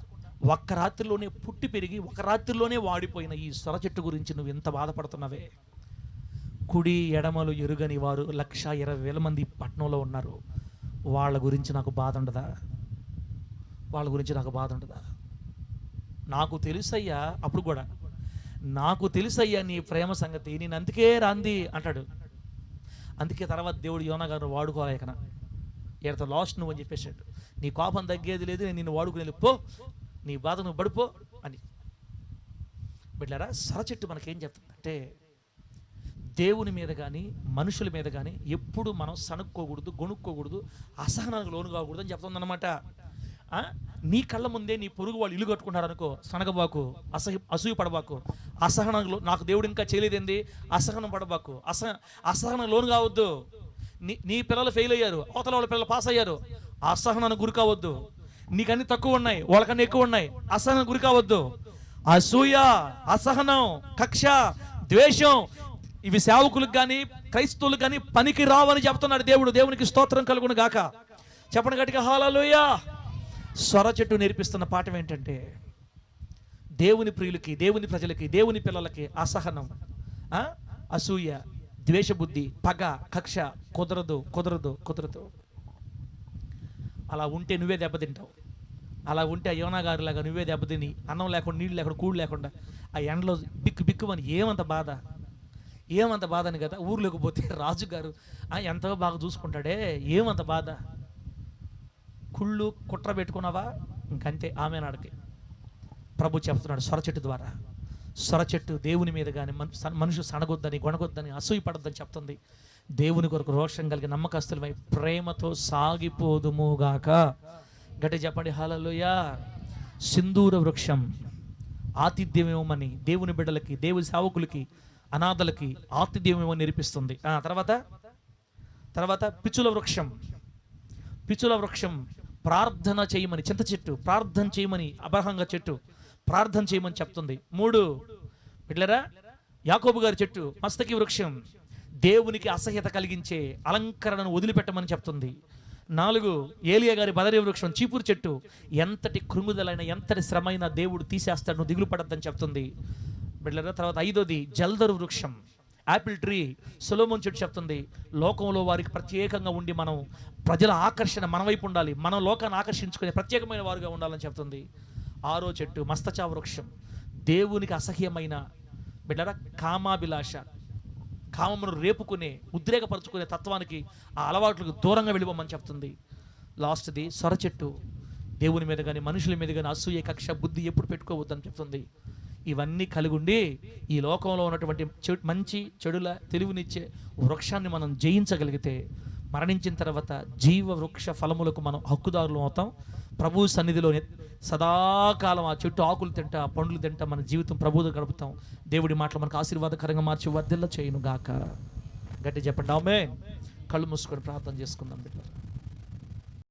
1 రాత్రిలోనే పుట్టి పెరిగి 1 రాత్రిలోనే వాడిపోయిన ఈ సొర చెట్టు గురించి నువ్వు ఎంత బాధపడుతున్నావే. కుడి ఎడమలు ఎరుగని వారు 1,20,000 మంది పట్టణంలో ఉన్నారు. వాళ్ళ గురించి నాకు బాధ ఉండదా? నాకు తెలుసయ్యా, అప్పుడు కూడా నాకు తెలుసయ్యా నీ ప్రేమ సంగతి, నేను అందుకే రాంది అంటాడు. అందుకే తర్వాత దేవుడు యోనా గారు వాడుకోలేకనా ఎడత లాస్ట్ నువ్వు అని చెప్పేశాడు. నీ కోపం తగ్గేది లేదు, నేను నిన్ను వాడుకుని పో, నీ బాధ నువ్వు పడిపో అని. బిడ్డలారా సొర చెట్టు మనకేం చెప్తుందంటే దేవుని మీద కానీ మనుషుల మీద కానీ ఎప్పుడు మనం సణుక్కోకూడదు, గొణుక్కోకూడదు, అసహనానికి లోను కాకూడదు అని చెప్తుందన్నమాట. నీ కళ్ళ ముందే నీ పొరుగు వాళ్ళు ఇల్లు కట్టుకుంటారనుకో, సనగబాకు, అసూయ పడబాకు. అసహనంలో నాకు దేవుడు ఇంకా చేయలేదేంది, అసహనం పడబాకు, అసహనం లోను కావద్దు. నీ పిల్లలు ఫెయిల్ అయ్యారు, అవతల వాళ్ళ పిల్లలు పాస్ అయ్యారు, అసహనానికి గురి కావద్దు. నీకన్నీ తక్కువ ఉన్నాయి, వాళ్ళకన్నా ఎక్కువ ఉన్నాయి, అసహనం గురి కావద్దు. అసూయ, అసహనం, కక్ష, ద్వేషం ఇవి సేవకులకు కానీ క్రైస్తవులకు కానీ పనికి రావని చెప్తున్నాడు దేవుడు. దేవునికి స్తోత్రం కలుగును గాక. చెప్పండి గట్టిగా హల్లెలూయా. సొర చెట్టు నేర్పిస్తున్న పాఠం ఏంటంటే దేవుని ప్రియులకి, దేవుని ప్రజలకి, దేవుని పిల్లలకి అసహనం, అసూయ, ద్వేషబుద్ధి, పగ, కక్ష కుదరదు. అలా ఉంటే నువ్వే దెబ్బతింటావు. అలా ఉంటే ఆ యోనా గారిలాగా నువ్వే దెబ్బతిని అన్నం లేకుండా, నీళ్ళు లేకుండా, కూడు లేకుండా ఆ ఎండలో బిక్కుమని ఏమంత బాధ అని కదా. ఊర్లోకి పోతే రాజుగారు ఎంతో బాగా చూసుకుంటాడే, ఏమంత బాధ. కుళ్ళు కుట్ర పెట్టుకున్నావా ఇంకంతే, ఆమె నాడికి ప్రభు చెప్తున్నాడు సొర చెట్టు ద్వారా. సొర చెట్టు దేవుని మీద కానీ మనుషులు సనగొద్దని, గొనగొద్దని, అసూయపడొద్దని చెప్తుంది. దేవుని కొరకు రోషం కలిగి నమ్మకస్తులమై ప్రేమతో సాగిపోదుముగాక. గట్టి చెప్పండి హల్లెలూయా. సింధూర వృక్షం ఆతిథ్యం ఇవ్వమని దేవుని బిడ్డలకి, దేవుని సేవకులకి, అనాథలకి ఆతిథ్యం ఇవ్వమని నేర్పిస్తుంది. తర్వాత పిచ్చుల వృక్షం. పిచ్చుల వృక్షం ప్రార్థన చేయమని, చింత చెట్టు ప్రార్థన చేయమని, అబ్రహాంగా చెట్టు ప్రార్థన చేయమని చెప్తుంది. 3 బిడ్డలారా, యాకోబు గారి చెట్టు మస్తకి వృక్షం దేవునికి అసహ్యత కలిగించే అలంకరణను వదిలిపెట్టమని చెప్తుంది. 4 ఏలియా గారి బదరీ వృక్షం చీపురు చెట్టు ఎంతటి కృంగుదలైన, ఎంతటి శ్రమైన దేవుడు తీసేస్తాడు, నువ్వు దిగులు పడద్దని చెప్తుంది బిడ్డలారా. తర్వాత 5వది జల్దరు వృక్షం యాపిల్ ట్రీ సొలొమోను చెట్టు చెప్తుంది, లోకంలో వారికి ప్రత్యేకంగా ఉండి మనం ప్రజల ఆకర్షణ మన వైపు ఉండాలి, మనం లోకాన్ని ఆకర్షించుకునే ప్రత్యేకమైన వారుగా ఉండాలని చెప్తుంది. 6వ చెట్టు మస్తచా వృక్షం దేవునికి అసహ్యమైన బిడ్డలారా కామాభిలాష, కామమును రేపుకునే, ఉద్రేకపరుచుకునే తత్వానికి, ఆ అలవాట్లకు దూరంగా వెళ్ళిపోమని చెప్తుంది. లాస్ట్ది సొర చెట్టు దేవుని మీద కానీ మనుషుల మీద కానీ అసూయ, కక్ష, బుద్ధి ఎప్పుడు పెట్టుకోవద్దని చెప్తుంది. ఇవన్నీ కలిగి ఉండి ఈ లోకంలో ఉన్నటువంటి మంచి చెడుల తెలివినిచ్చే వృక్షాన్ని మనం జయించగలిగితే మరణించిన తర్వాత జీవ వృక్ష ఫలములకు మనం హక్కుదారులు అవుతాం. ప్రభు సన్నిధిలో సదాకాలం ఆ చెట్టు ఆకులు తింటా, పండ్లు తింటా మన జీవితం ప్రభువుతో గడుపుతాం. దేవుడి మాటలు మనకు ఆశీర్వాదకరంగా మార్చి వర్ధిల్ల చేయను గాక. గట్టి చెప్పండి ఆమేన్. కళ్ళు మూసుకొని ప్రార్థన చేసుకుందాం బిడ్డ.